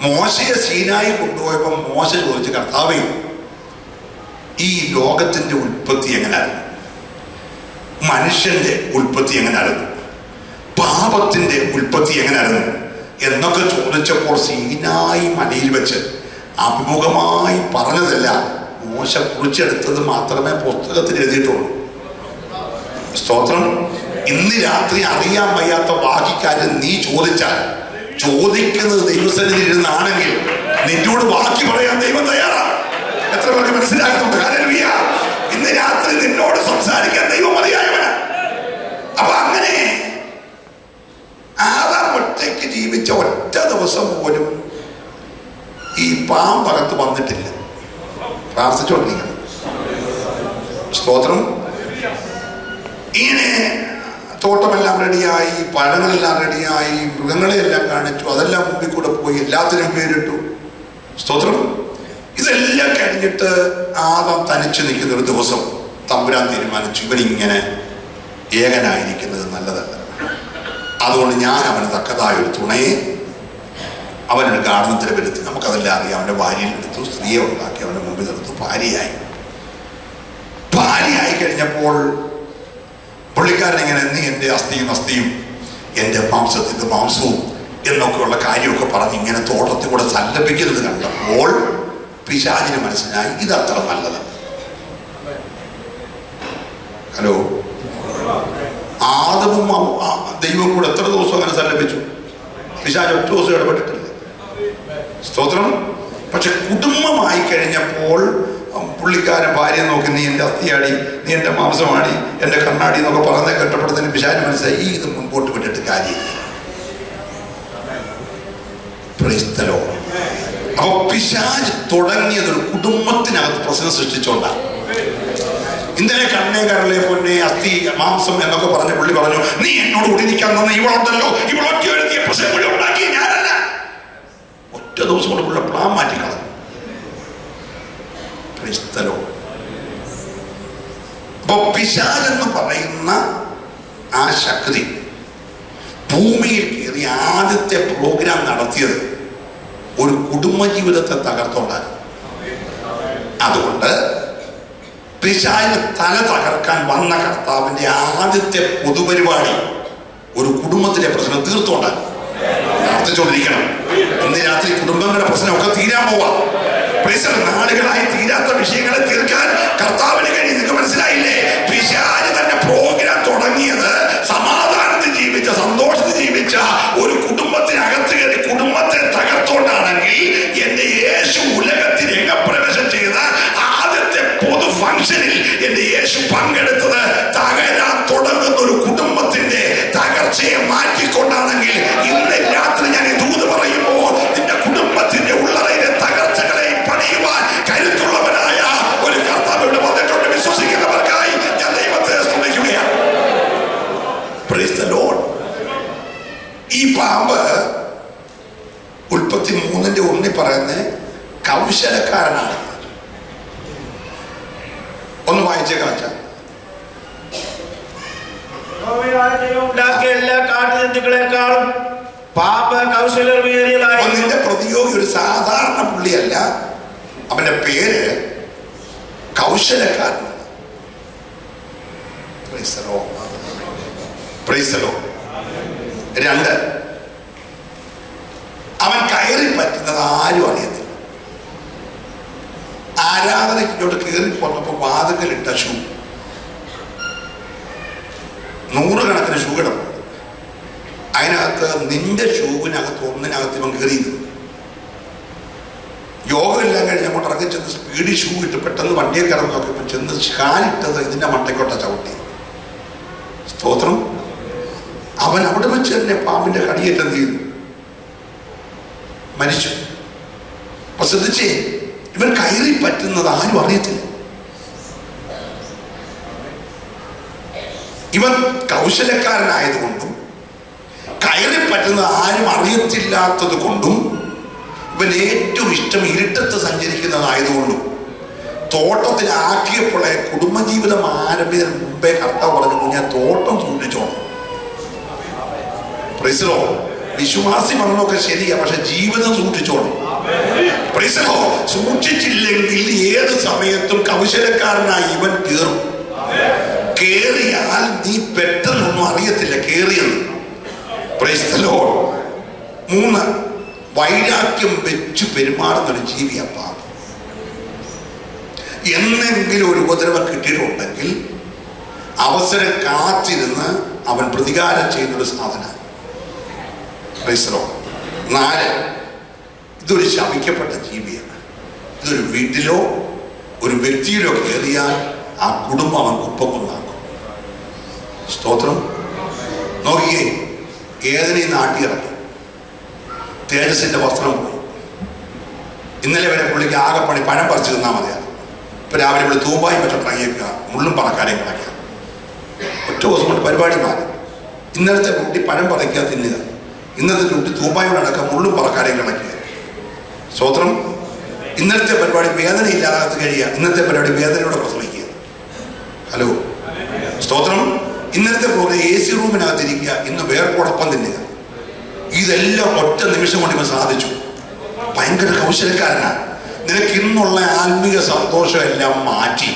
മോശയെ സീനായി കൊണ്ടുപോയപ്പോൾ മോശ ചോദിച്ചു, കർത്താവേ, ഈ ലോകത്തിന്റെ ഉൽപ്പത്തി എങ്ങനെയായിരുന്നു? മനുഷ്യന്റെ ഉൽപ്പത്തി എങ്ങനെയായിരുന്നു? പാപത്തിന്റെ ഉൽപ്പത്തി എങ്ങനെയായിരുന്നു എന്നൊക്കെ ചോദിച്ചപ്പോൾ സീനായി മലയിൽ വെച്ച് അഭിമുഖമായി പറഞ്ഞതല്ല, മോശ കുറിച്ചെടുത്തത് മാത്രമേ പുസ്തകത്തിൽ എഴുതിയിട്ടുള്ളൂ. സ്തോത്രം. ഇന്ന് രാത്രി അറിയാൻ വയ്യാത്ത ബാക്കിക്കാര്യം നീ ചോദിച്ചാൽ, ചോദിക്കുന്നത് ദൈവസന്നിധിയിൽ ഇരുന്നാണെങ്കിൽ നിന്നോട് ബാക്കി പറയാൻ ദൈവം തയ്യാറാണ്. എത്ര പേർക്ക് മനസ്സിലാക്കുന്നുണ്ട്? ഹല്ലേലൂയ. ഇന്ന് രാത്രി നിന്നോട് സംസാരിക്കാൻ ദൈവം മതിയായവനാ. അപ്പൊ അങ്ങനെ ആദാം ഒറ്റയ്ക്ക് ജീവിച്ച ഒറ്റ ദിവസം പോലും ഈ പാമ്പകത്ത് വന്നിട്ടില്ല. പ്രാർത്ഥിച്ചോണ്ടിരിക്കണം. സ്തോത്രം. ഇങ്ങനെ തോട്ടമെല്ലാം റെഡിയായി, പഴങ്ങളെല്ലാം റെഡിയായി, മൃഗങ്ങളെയെല്ലാം കാണിച്ചു, അതെല്ലാം മുമ്പിൽ കൂടെ പോയി, എല്ലാത്തിനും പേരിട്ടു. സ്തോത്രം. ഇതെല്ലാം കഴിഞ്ഞിട്ട് ആദാം തനിച്ച് നിൽക്കുന്ന ഒരു ദിവസം തമ്പുരാൻ തീരുമാനിച്ചു, ഇവനിങ്ങനെ ഏകനായിരിക്കുന്നത് നല്ലതല്ല. അതുകൊണ്ട് ഞാൻ അവന് തക്കതായ ഒരു തുണയെ അവനൊരു ഗാർഡനത്തിൽ വരുത്തി. നമുക്കതെല്ലാം അറിയാം. അവൻ്റെ ഭാര്യയിലെടുത്തു, സ്ത്രീയെ ഉണ്ടാക്കി അവൻ്റെ മുമ്പിൽ നിർത്തും. ഭാര്യയായി കഴിഞ്ഞപ്പോൾ പുള്ളിക്കാരൻ ഇങ്ങനെ, നീ എൻ്റെ അസ്ഥിയും അസ്ഥിയും എൻ്റെ മാംസത്തിൻ്റെ മാംസവും എന്നൊക്കെയുള്ള കാര്യമൊക്കെ പറഞ്ഞ് ഇങ്ങനെ തോട്ടത്തിൽ കൂടെ സല്ലപിക്കുന്നത് കണ്ടപ്പോൾ പിശാചിന് മനസ്സിലായി ഇതത്ര നല്ലതാണ്. ഹലോ. ആദവും ദൈവം കൂടെ എത്ര ദിവസം അങ്ങനെ സല്ലപിച്ചു? പിശാച് ഒറ്റ ദിവസം ഇടപെട്ടിട്ടില്ല. സ്തോത്രം. പക്ഷെ കുടുംബമായി കഴിഞ്ഞപ്പോൾ പുള്ളിക്കാരൻ ഭാര്യയെ നോക്കി, നീ എൻ്റെ അസ്ഥിയാടി, നീ എൻ്റെ മാംസമാടി, എൻ്റെ കണ്ണാടി എന്നൊക്കെ പറഞ്ഞ് കേട്ടപ്പെടുന്നതിന് പിശാചിന് മനസ്സിലായി ഇത് മുമ്പോട്ട് വിട്ടിട്ട് കാര്യമില്ല. Price the Lord. അപ്പൊ പിശാച് തുടങ്ങിയത് ഒരു കുടുംബത്തിനകത്ത് പ്രശ്നം സൃഷ്ടിച്ചോണ്ടാണ്. ഇന്നലെ കണ്ണേ കരളെ പൊന്നെ അസ്ഥി മാംസം എന്നൊക്കെ പറഞ്ഞ പുള്ളി പറഞ്ഞു, നീ എന്നോട് കൂടി നിൽക്കാൻ തന്ന ഇവളുണ്ടല്ലോ, ഇവളൊറ്റ എഴുതിയ പ്രശ്നം പുള്ളി ഉണ്ടാക്കി, ഞാനല്ല. ഒറ്റ ദിവസം കൊണ്ട് പുള്ള പ്ലാൻ മാറ്റിക്കളഞ്ഞു. Praise the Lord. അപ്പൊ പിശാച് എന്ന് പറയുന്ന ആ ശക്തി ഭൂമിയിൽ കയറി ആദ്യത്തെ പ്രോഗ്രാം നടത്തിയത് ഒരു കുടുംബജീവിതത്തെ തകർത്തോണ്ടാണ്. അതുകൊണ്ട് പിശാചിന് തല തകർക്കാൻ വന്ന കർത്താവിന്റെ ആദ്യത്തെ പൊതുപരിപാടി ഒരു കുടുംബത്തിലെ പ്രശ്നം തീർത്തോണ്ടാണ്. പ്രാർത്ഥിച്ചുകൊണ്ടിരിക്കണം. ഇന്ന് രാത്രി കുടുംബങ്ങളുടെ പ്രശ്നമൊക്കെ തീരാൻ പോവാം. നാളുകളായി തീരാത്ത വിഷയങ്ങളെ തീർക്കാൻ കർത്താവിന് കഴിയും. നിങ്ങൾക്ക് മനസ്സിലായില്ലേ? പിശാച് തന്നെ പ്രോഗ്രാം തുടങ്ങിയത് സമാധാനത്തിൽ ജീവിച്ച, സന്തോഷത്തിൽ ജീവിച്ച ഒരു കുടുംബത്തിനകത്ത് കയറി കുടുംബത്തെ തകർത്തോണ്ടാണെങ്കിൽ എന്റെ യേശു ഉലകത്തിൽ രംഗപ്രവേശം ചെയ്ത ആദ്യത്തെ പൊതു ഫംഗ്ഷനിൽ എന്റെ യേശു പങ്കെടുത്തത് തകരാൻ തുടങ്ങുന്ന ഒരു കുടുംബത്തിന്റെ തകർച്ചയെ മാറ്റിക്കൊണ്ടാണെങ്കിൽ ഇന്ന് രാത്രി ഞാൻ ഈ ദൂത് പറയുമ്പോൾ നിന്റെ കുടുംബത്തിന്റെ ഉള്ളറയിലെ തകർച്ചകളെ പണിയുവാൻ കരുത്തുള്ളവനായ ഒരു കർത്താവ് ഇവിടെ വന്നിട്ടുണ്ട്. വിശ്വസിക്കുന്നവർക്കായി ഞാൻ ദൈവത്തെ സ്തുതിക്കുകയാണ്. Price the Lord. ഈ പാമ്പ് ഉൽപ്പത്തി 3:1 പറയുന്ന കൗശലക്കാരനാണ്. ഒന്ന് വായിച്ചേക്കാം വെച്ചാൽ, എല്ലാ കാട്ടുജന്തുക്കളെക്കാളും പാപ കൗശലമേറിയതായി. നിന്റെ പ്രതിയോഗി ഒരു സാധാരണ പുള്ളിയല്ല. അവന്റെ പേര് കൗശലക്കാരൻ. Praise the Lord. Praise the Lord. 2, അവൻ കയറി പറ്റുന്നത് ആരും അറിയത്തില്ല. ആരാധനയ്ക്ക് ഇങ്ങോട്ട് കയറി പോന്നപ്പോ വാതിക്കലിട്ട ഷൂ, 100 കണക്കിന് ഷൂ കിടപ്പുണ്ട്. അതിനകത്ത് നിന്റെ ഷൂവിനകത്ത് ഒന്നിനകത്ത് ഇവൻ കയറിയിരുന്നു. യോഗം എല്ലാം കഴിഞ്ഞ് അങ്ങോട്ട് ഇറങ്ങി ചെന്ന് സ്പീഡിൽ ഷൂ ഇട്ട് പെട്ടെന്ന് വണ്ടിയെ കയറാൻ നോക്കിയപ്പോൾ ചെന്ന് കാലിട്ടത് ഇതിൻ്റെ മണ്ടയ്ക്കൊട്ട ചവിട്ടി. സ്തോത്രം. അവൻ അവിടെ വെച്ച് തന്നെ പാമ്പിന്റെ കടിയേറ്റ് എന്ത് ചെയ്തു? മരിച്ചു. അപ്പൊ ശ്രദ്ധിച്ചേ, ഇവൻ കയറി പറ്റുന്നത് ആരും അറിയത്തില്ല. ഇവൻ കൗശലക്കാരനായതുകൊണ്ടും കയറി പറ്റുന്നത് ആരും അറിയത്തില്ലാത്തത് കൊണ്ടും ഇവൻ ഏറ്റവും ഇഷ്ടം ഇരുട്ടത്ത് സഞ്ചരിക്കുന്നതായതുകൊണ്ടും തോട്ടത്തിലാക്കിയപ്പോഴേ കുടുംബജീവിതം ആരംഭിക്കുന്നതിന് മുമ്പേ കർത്താവ് പറഞ്ഞു, ഞാൻ തോട്ടം സൂക്ഷിച്ചോണം. പ്രൈസലോ. വിശ്വാസി പറഞ്ഞൊക്കെ ശരിയാ, പക്ഷെ ജീവിതം സൂക്ഷിച്ചോണം. പ്രൈസലോ. സൂക്ഷിച്ചില്ലെങ്കിൽ ഏത് സമയത്തും കൗശലക്കാരനായി ഇവൻ കേറും. കേറിയാൽ നീ പെട്ടെന്നൊന്നും അറിയത്തില്ല കേറിയെന്ന്. പ്രൈസലോ. 3, വൈരാഗ്യം വെച്ച് പെരുമാറുന്നൊരു ജീവിയാ പാപം. എന്നെങ്കിലും ഒരു ഉപദ്രവം കിട്ടിയിട്ടുണ്ടെങ്കിൽ അവസരം കാത്തിരുന്ന് അവൻ പ്രതികാരം ചെയ്യുന്നൊരു സാധനം. 4, ഇതൊരു ശപിക്കപ്പെട്ട ജീവിയാണ്. ഇതൊരു വീട്ടിലോ ഒരു വ്യക്തിയിലോ കയറിയാൽ ആ കുടുംബം അവൻ കുപ്പക്കൊന്നാക്കും. സ്തോത്രം. നോക്കിയേ, ഏതിനെ നാട്ടിയിറങ്ങി, തേജസ്സിന്റെ വസ്ത്രം പോയി. ഇന്നലെ വരെ പുള്ളിക്ക് ആകെ പണി പഴം പറിച്ചു തിന്നാൽ മതിയാണ്. ഇപ്പൊ രാവിലെ ഇവിടെ തൂമ്പായി പറ്റിറങ്ങിയേക്കുക, മുള്ളും പറക്കാരെയും കിടക്കുക. ഒറ്റ ദിവസം കൊണ്ട് പരിപാടി മാറി. ഇന്നലത്തെ കുട്ടി പഴം പറിക്കുക തിന്നുക, ഇന്നത്തെ കുട്ടി തൂമ്പായോട് അടക്കം മുള്ളും പറക്കാരെയും കിടക്കുക. സ്തോത്രം. ഇന്നലത്തെ പരിപാടി വേദന ഇല്ലാതെ കഴിയുക, ഇന്നത്തെ പരിപാടി വേദനയോടെ പ്രസവിക്കുക. ഹലോ. സ്തോത്രം. ഇന്നലത്തെ പ്രോഗ്രാം AC റൂമിനകത്തിരിക്കുക, ഇന്ന് വേർപ്പോടൊപ്പം തിന്നുക. ഇതെല്ലാം ഒറ്റ നിമിഷം കൊണ്ട് ഇവൻ സാധിച്ചു. ഭയങ്കര കൗശലക്കാരനാണ്. നിനക്ക് ഇന്നുള്ള ആത്മീയ സന്തോഷം എല്ലാം മാറ്റി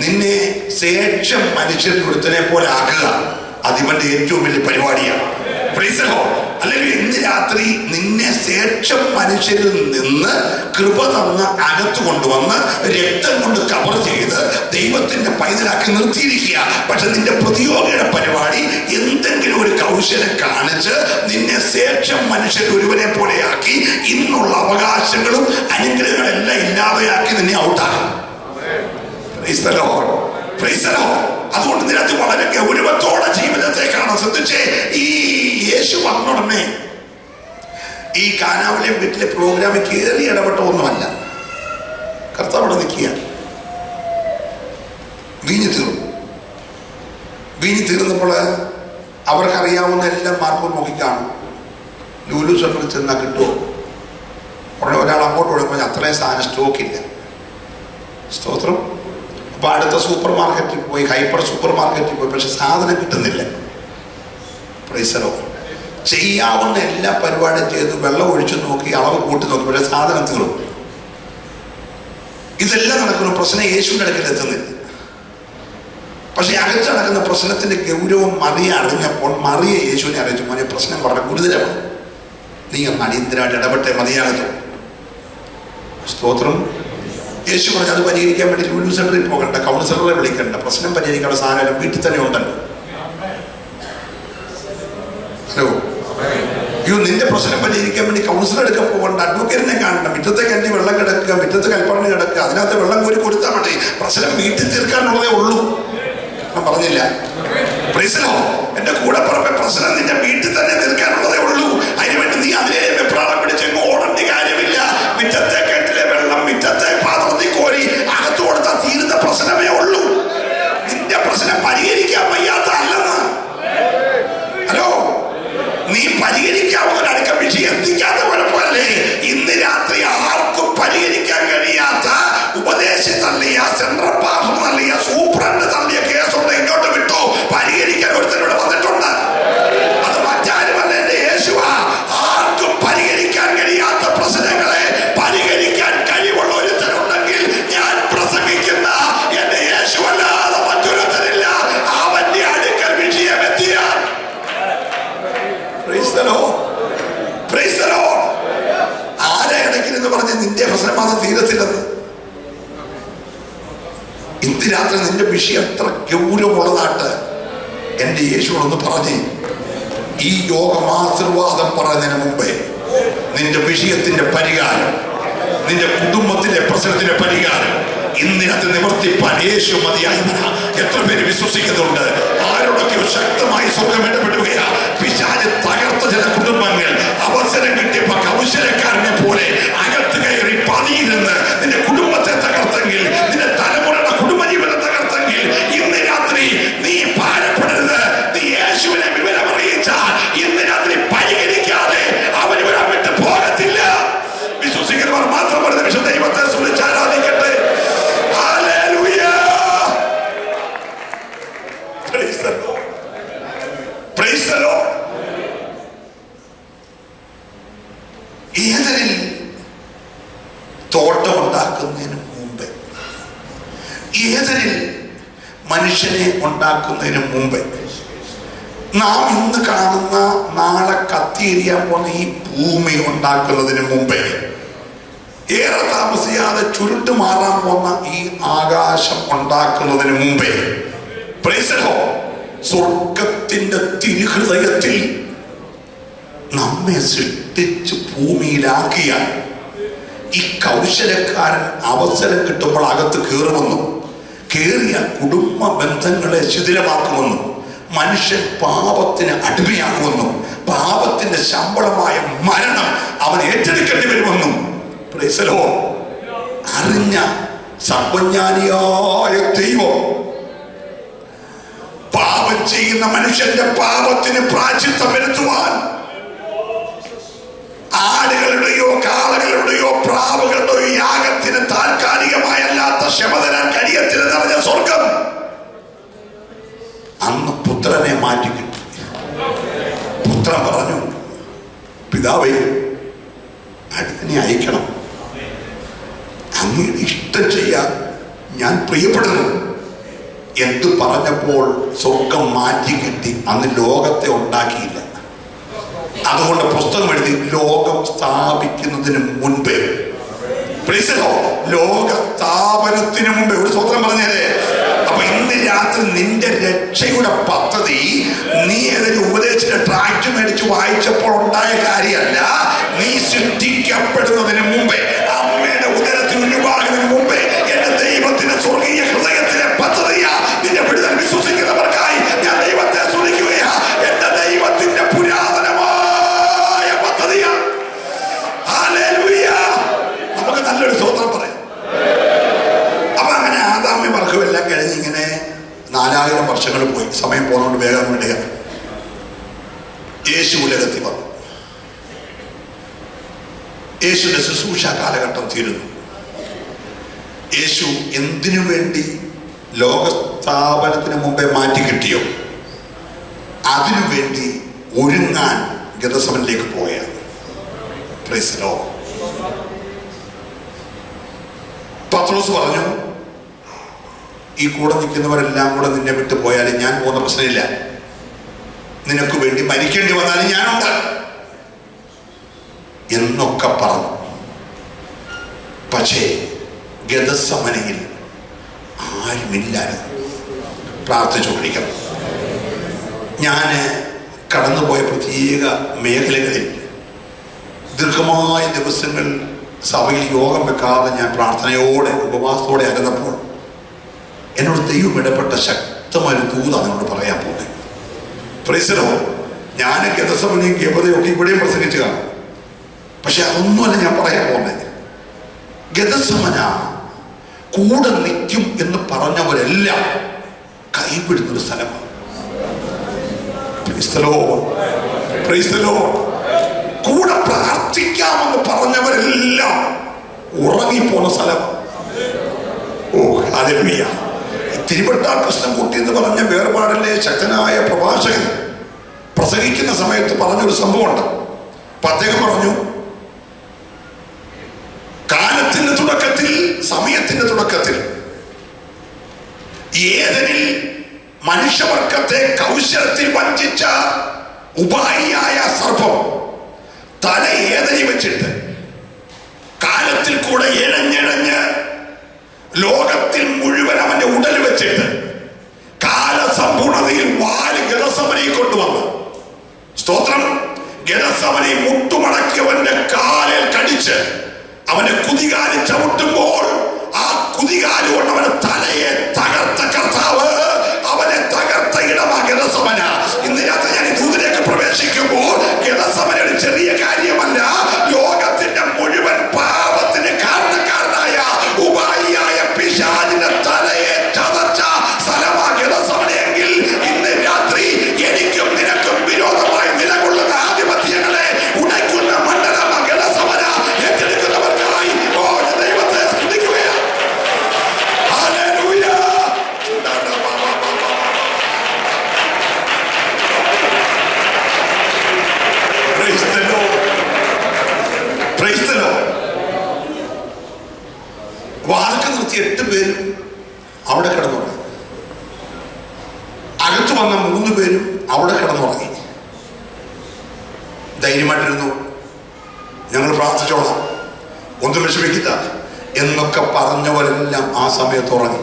നിന്നെ ശേഷം മനുഷ്യരിൽ ഒരുത്തനെ പോലെ ആക്കുക. അതിവന്റെ ഏറ്റവും വലിയ പരിപാടിയാണ്. അല്ലെങ്കിൽ ഇന്ന് രാത്രി നിന്നെ ശേഷം മനുഷ്യരിൽ നിന്ന് കൃപ തന്ന് അകത്ത് കൊണ്ടുവന്ന് രക്തം കൊണ്ട് കവർ ചെയ്ത് ദൈവത്തിന്റെ പൈതലാക്കി നിർത്തിയിരിക്കുക. പക്ഷെ നിന്റെ പ്രതിയോഗിയുടെ പരിപാടി എന്തെങ്കിലും ഒരു കൗശലം കാണിച്ച് നിന്നെ ശേഷം മനുഷ്യർ ഒരുവനെ പോലെയാക്കി ഇന്നുള്ള അവകാശങ്ങളും അനുഗ്രഹങ്ങളെല്ലാം ഇല്ലാതെയാക്കി നിന്നെ ഔട്ടാക്കും. അതുകൊണ്ട് നിനക്ക് വളരെ ഗൗരവത്തോടെ ജീവിതത്തെ കാണാൻ ശ്രദ്ധിച്ചേ. ഈ യേശു വന്നുടനെ ഈ കാനാവിലെ വീട്ടിലെ പ്രോഗ്രാമിൽ കയറി ഇടപെട്ട ഒന്നുമല്ല. കർത്താവ് അവിടെ നിൽക്കുക. വീഞ്ഞു തീർന്നപ്പോൾ അവർക്കറിയാവുന്ന എല്ലാം മാർക്കും നോക്കിക്കാണും. ലൂലു സെന്ററിൽ ചെന്നാൽ കിട്ടുമോ? ഉടനെ ഒരാൾ അങ്ങോട്ട് കൊടുക്കുമ്പോൾ അത്രയും സാധനം സ്റ്റോക്കില്ല. സ്തോത്രം. അപ്പൊ അടുത്ത സൂപ്പർ മാർക്കറ്റിൽ പോയി, ഹൈപ്പർ സൂപ്പർ മാർക്കറ്റിൽ പോയി, പക്ഷെ സാധനം കിട്ടുന്നില്ല. പ്രൈസലോ. ചെയ്യാവുന്ന എല്ലാ പരിപാടിയും ചെയ്ത് വെള്ളം ഒഴിച്ചു നോക്കി, അളവ് കൂട്ടി നോക്കി, പക്ഷെ സാധനം തീർന്നു. ഇതെല്ലാം നടക്കുന്ന പ്രശ്നം യേശുവിൻ്റെ അടുക്കൽ എത്തുന്നില്ല. പക്ഷെ അകത്ത് നടക്കുന്ന പ്രശ്നത്തിന്റെ ഗൗരവം മറിയ അറിഞ്ഞപ്പോൾ മറിയ യേശുവിനെ അറിയിച്ചു, മോനെ പ്രശ്നം വളരെ ഗുരുതരമാണ്, നീ ഒന്ന് അടിയന്തരമായിട്ട് ഇടപെട്ടേ മതിയാകത്തു. സ്തോത്രം. യേശു പറഞ്ഞു അത് പരിഹരിക്കാൻ വേണ്ടി ലൂലു സെന്ററിൽ പോകണ്ട, കൗൺസിലറെ വിളിക്കണ്ട, പ്രശ്നം പരിഹരിക്കാനുള്ള സാധനം വീട്ടിൽ തന്നെ ഉണ്ടല്ലോ. ഹലോ. നിന്റെ പ്രശ്നം പരിഹരിക്കാൻ വേണ്ടി കൗൺസിലർ എടുക്കാൻ പോകണ്ട, അഡ്വക്കേറ്റിനെ കാണണ്ട, മുറ്റത്തെ കണ്ടി വെള്ളം കിടക്കുക, മുറ്റത്ത് കൽപ്പറഞ്ഞ് കിടക്കുക, അതിനകത്ത് വെള്ളം കോരി കൊടുത്താൽ മതി. പ്രശ്നം വീട്ടിൽ തീർക്കാനുള്ളതേ ഉള്ളൂ. പറഞ്ഞില്ല. എന്റെ കൂടെ പറഞ്ഞ പ്രശ്നം നിന്റെ വീട്ടിൽ തന്നെ തീർക്കാനുള്ളതേ ഉള്ളൂ. അതിനുവേണ്ടി നീ അതിനെ വെപ്രാളം പിടിച്ചെങ്ങ് ഓടേണ്ട കാര്യമില്ല. മുറ്റത്തെ കെട്ടിലെ വെള്ളം മുറ്റത്തെ പാത്രത്തിൽ കോരി അകത്ത് കൊടുത്താൽ തീരുന്ന പ്രശ്നമേ ഉള്ളൂ. നിന്റെ പ്രശ്നം പരിഹരിക്കാൻ വയ്യാത്ത അല്ലെന്ന്. ഹലോ. നീ പരിഹരിക്കാവുന്ന അടുക്ക വിഷയം എത്തിക്കാത്ത കുഴപ്പമല്ലേ? ഇന്ന് രാത്രി ആർക്കും പരിഹരിക്കാൻ കഴിയാത്ത ഉപദേശം തള്ളിയ, സെൻട്രൽ പാസ്റ്റർ തള്ളിയ, സൂപ്രണ്ട് തള്ളിയ കേസുണ്ട്, ഇങ്ങോട്ട് വിട്ടു. പരിഹരിക്കാൻ ഒരുത്തരോട് വന്നിട്ടുണ്ട്. അത് മറ്റാരുമല്ല, എന്റെ യേശുവാ. ആർക്കും പരിഹരിക്കാൻ കഴിയാത്ത പ്രശ്നങ്ങളെ പരിഹരിക്കാൻ കഴിവുള്ള ഒരുത്തരുണ്ടെങ്കിൽ ഞാൻ പ്രസംഗിക്കുന്ന എന്റെ യേശുവല്ലാതെ മറ്റൊരുത്തരില്ല. അവന്റെ അടുക്കൽ വിഷയം എത്തിയാൽ ആരെ ഇടയ്ക്കിലെന്ന് പറഞ്ഞ് നിന്റെ പ്രശ്നമാണെന്ന് തീരത്തില്ലെന്ന്. ഇന്ന് രാത്രി നിന്റെ വിഷയം എത്ര ഗൗരവമുള്ളതായിട്ട് എന്റെ യേശുവോടൊന്ന് പറഞ്ഞേ. ഈ യോഗം ആശീർവാദം പറയുന്നതിന് മുമ്പേ നിന്റെ വിഷയത്തിന്റെ പരിഹാരം നിന്റെ കുടുംബത്തിലെ പ്രശ്നത്തിന്റെ പരിഹാരം ഇന്നിനകത്ത് നിവർത്തിപ്പാൻ യേശു മതിയായവനാ. എത്ര പേര് വിശ്വസിക്കുന്നുണ്ട്? ആരോടൊക്കെയോ ശക്തമായി സ്വർഗം ഇടപെടുകയാ. പിശാച് തകർത്ത ചില കുടുംബങ്ങൾ അവസരം കിട്ടിയപ്പോ കൗശലക്കാരനെ പോലെ അകത്ത് കയറി പതിയിരുന്ന് നിന്റെ കുടുംബത്തെ തകർത്തെങ്കിൽ, നിന്റെ തലമുറയുടെ കുടുംബജീവിതം തകർത്തെങ്കിൽ, ഇന്ന് രാത്രി നീ ഭാരപ്പെടരുത്. നീ യേശുവിനെ വിവരം അറിയിച്ചാൽ ഇന്ന് രാത്രി പരിഹരിക്കാതെ അവൻ ഇവിടെ വിട്ട് പോകത്തില്ല. വിശ്വസിക്കുന്നവർ മാത്രം ഒരു നിമിഷം ദൈവത്തെ സ്തുതിച്ച് ആരാധിക്കട്ടെ. Hallelujah. Praise the Lord. Praise the Lord. ഏതനിൽ തോട്ടം ഉണ്ടാക്കുന്നതിന് മുമ്പ്, ഏതനിൽ മനുഷ്യനെ ഉണ്ടാക്കുന്നതിന് മുമ്പ്, നാം ഇന്ന് കാണുന്ന നാളെ കത്തിയെരിയാൻ പോകുന്ന ഈ ഭൂമി ഉണ്ടാക്കുന്നതിന് മുമ്പേ, ഏറെ താമസിയാതെ ചുരുട്ട് മാറാൻ പോകുന്ന ഈ ആകാശം ഉണ്ടാക്കുന്നതിന് മുമ്പേ, സ്വർഗത്തിന്റെ തിരുഹൃദയത്തിൽ നമ്മെ സൃഷ്ടിച്ച് ഭൂമിയിലാക്കിയ ഈ കൗശലക്കാരൻ അവസരം കിട്ടുമ്പോൾ അകത്ത് കയറുമെന്നും, കേറിയ കുടുംബ ബന്ധങ്ങളെ ശിഥിലമാക്കുമെന്നും, മനുഷ്യൻ പാപത്തിന് അടിമയാകുമെന്നും, പാപത്തിന്റെ ശമ്പളമായ മരണം അവൻ ഏറ്റെടുക്കേണ്ടി വരുമെന്നും അറിഞ്ഞ സർവജ്ഞാനിയായ ദൈവം പാപം ചെയ്യുന്ന മനുഷ്യന്റെ പാപത്തിന് പ്രായശ്ചിത്തം വരുത്തുവാൻ ആടുകളുടെയോ കാളകളുടെയോ പ്രാവുകളുടെയോ യാഗത്തിന് താൽക്കാലികമായല്ലാത്ത ക്ഷമ തരാൻ കഴിയത്തില്ല നിറഞ്ഞ സ്വർഗം അന്ന് പുത്രനെ മാറ്റി കിട്ടി. പുത്രൻ പറഞ്ഞു, പിതാവേ, അടുത്തിനെ അയക്കണം, അങ്ങയുടെ ഇഷ്ടം ചെയ്യാൻ ഞാൻ പ്രിയപ്പെടുന്നു എന്ത് പറഞ്ഞപ്പോൾ സ്വർഗം മാറ്റി കിട്ടി. അന്ന് ലോകത്തെ ഉണ്ടാക്കിയില്ല. അതുകൊണ്ട് പുസ്തകം എഴുതി, ലോകം സ്ഥാപിക്കുന്നതിന് മുൻപേ, ലോക സ്ഥാപനത്തിന് മുമ്പേ. ഒരു സ്വത്രം പറഞ്ഞേ. അപ്പൊ ഇന്ന് രാത്രി നിന്റെ രക്ഷയുടെ പദ്ധതി നീ ഏതൊരു ഉപദേശിച്ച ട്രാക്ട് മേടിച്ച് വായിച്ചപ്പോൾ ഉണ്ടായ കാര്യമല്ല. നീ സൃഷ്ടിക്കപ്പെടുന്നതിന് മുമ്പേ, അമ്മയുടെ ഉദരത്തിൽ ഉരുവാകുന്നതിന് മുമ്പേ എന്റെ ദൈവത്തിന്റെ സ്വർഗീയ ഹൃദയത്തിലെ പദ്ധതിയാ. നിന്റെ വിടുതൽ വിശ്വസിക്കുന്നവർക്കായി ഞാൻ ദൈവത്തെ സ്തുതിക്കുകയാ. എന്റെ ദൈവത്തിന്റെ പുരാതനമായ പദ്ധതിയാ. ഹല്ലേലൂയ. നമുക്ക് നല്ലൊരു സ്തോത്രം പറയാം. അപ്പൊ അങ്ങനെ ആദാമി വർഗമെല്ലാം കഴിഞ്ഞ് ഇങ്ങനെ 4000 വർഷങ്ങൾ പോയി. സമയം പോകുന്നതുകൊണ്ട് വേഗം വിടുക. യേശു ഉലകത്തിൽ വന്നു. യേശുവിന്റെ ശുശ്രൂഷ കാലഘട്ടം തീരുന്നു. യേശു എന്തിനു വേണ്ടി ലോകസ്ഥാപനത്തിന് മുമ്പേ മാറ്റി കിട്ടിയോ അതിനുവേണ്ടി ഒരുങ്ങാൻ ഗെത്സമനിലേക്ക് പോവുകയാണ്. Price the Lord. പത്രോസ് പറഞ്ഞു, ഈ കൂടെ നിൽക്കുന്നവരെല്ലാം കൂടെ നിന്നെ വിട്ടു പോയാലും ഞാൻ പോകുന്ന പ്രശ്നമില്ല. നിനക്ക് വേണ്ടി മരിക്കേണ്ടി വന്നാലും ഞാനുണ്ട് എന്നൊക്കെ പറഞ്ഞു. പക്ഷേ ഗെത്സമനയിൽ ആരുമില്ലായിരുന്നു. പ്രാർത്ഥിച്ചുകൊണ്ടിരിക്കണം. ഞാൻ കടന്നുപോയ പ്രത്യേക മേഖലകളിൽ ദീർഘമായ ദിവസങ്ങൾ സഭയിൽ യോഗം വെക്കാതെ ഞാൻ പ്രാർത്ഥനയോടെ ഉപവാസത്തോടെ അകന്നപ്പോൾ എന്നോട് ദൈവം ഇടപെട്ട ശക്തമായൊരു ദൂതാണ് എന്നോട് പറയാൻ പോകുന്നത്. Price the Lord. ഞാൻ ഗെത്സമനയും ഗെബതയും ഒക്കെ ഇവിടെയും പ്രസംഗിച്ചു കാണും. പക്ഷെ അതൊന്നുമല്ല ഞാൻ പറയാൻ പോകുന്നത്. ഗെത്സമന കൂടെ നിൽക്കും എന്ന് പറഞ്ഞവരെല്ലാം കൈവിടുന്നൊരു സ്ഥലമാണ്. Price the Lord. Praise the Lord. കൂടെ പ്രാർത്ഥിക്കാമെന്ന് പറഞ്ഞവരെല്ലാം ഉറങ്ങിപ്പോന്ന സ്ഥലമാണ്. ഓ ഹല്ലേലൂയ. തിരുവട്ട കൃഷ്ണൻകുട്ടി എന്ന് പറഞ്ഞ വേർപാടിലെ ശക്തനായ പ്രഭാഷകൻ പ്രസംഗിക്കുന്ന സമയത്ത് പറഞ്ഞൊരു സംഭവമുണ്ട്. അപ്പൊ അദ്ദേഹം പറഞ്ഞു, കാലത്തിന്റെ തുടക്കത്തിൽ, സമയത്തിന്റെ തുടക്കത്തിൽ ഏദനിൽ മനുഷ്യവർഗത്തെ കൗശലത്തിൽ വഞ്ചിച്ച ഉപായിയായ സർപ്പം തല ഏദനിൽ വെച്ചിട്ട് കാലത്തിൽ കൂടെ ഇഴഞ്ഞിഴഞ്ഞ് ലോകത്തിൽ മുഴുവൻ അവന്റെ ഉടൽ വെച്ചിട്ട് കാലസമ്പൂർണതയിൽ വാല് ഗെത്സമനയിൽ കൊണ്ടുവന്നു. സ്തോത്രം. ഗെത്സമനയിൽ മുട്ടുമടക്കിയവന്റെ കാലിൽ കടിച്ച് അവന്റെ കുതികാലിൽ ചവിട്ടുമ്പോൾ ആ കുതികാല് കൊണ്ട് അവന്റെ തലയെ തകർത്ത കർത്താവ് അവനെ തകർത്ത ഇടമാ ഗെത്സമന. ഇന്ന് രാത്രി ഞാൻ ഈ ദൂതിലേക്ക് പ്രവേശിക്കുമ്പോൾ ഗെത്സമന ഒരു ചെറിയ കാര്യമല്ല. ലോകത്തിന്റെ മുഴുവൻ പാപത്തിന് കാരണക്കാരനായ ഉപായിയായ പിശാചിന്റെ തലയെ ചതച്ച സ്ഥലമാ ഗെത്സമനയെങ്കിൽ ഇന്ന് രാത്രി എനിക്കും നിനക്കും വിരോധമായി നിലകൊള്ളുന്ന ആധിപത്യങ്ങളെ ഉടയ്ക്കുന്ന മണ്ഡലമാ ഗെത്സമന. ഏറ്റെടുക്കുന്നവർക്കായി ദൈവത്തെ സ്തുതിക്കുകയാണ്. Hallelujah. Praise the Lord. Praise the Lord. വാക്ക് നിർത്തി 8 പേരും അവിടെ കിടന്നുറങ്ങി. അകത്ത് വന്ന 3 പേരും അവിടെ കിടന്നുറങ്ങി. ധൈര്യമായിട്ടിരുന്നു. ഞങ്ങൾ പ്രാർത്ഥിച്ചോളാം, ഒന്നും വിഷമിക്കില്ല എന്നൊക്കെ പറഞ്ഞവരെല്ലാം ആ സമയത്ത് ഉറങ്ങി.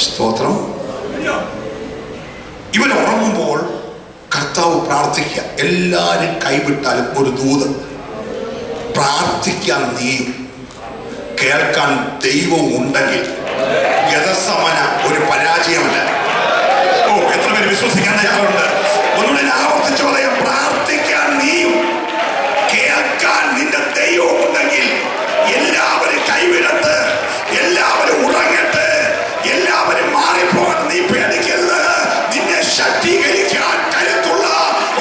സ്തോത്രം. ഇവൻ ഉറങ്ങുമ്പോൾ കർത്താവ് പ്രാർത്ഥിക്കുക. എല്ലാരും കൈവിട്ടാലും ഒരു ദൂത് പ്രാർത്ഥിക്കാൻ നീ കേൾക്കാൻ ദൈവം ഉണ്ടെങ്കിൽ ഗെത്സമന ഒരു പരാജയമല്ല. എത്ര പേര് വിശ്വസിക്കാൻ തയ്യാറുണ്ട്? ഒന്നുകൂടെ ആവർത്തിച്ച് പറയാം, പ്രാർത്ഥിക്കാൻ നീയും കേൾക്കാൻ നിന്റെ ദൈവം ഉണ്ടെങ്കിൽ എല്ലാവരും കൈവിടത്ത്, എല്ലാവരും ഉറങ്ങട്ട്, എല്ലാവരും മാറിപ്പോകാൻ നീ പേടിക്കരുത്. നിന്നെ ശക്തീകരിക്കാൻ കരുത്തുള്ള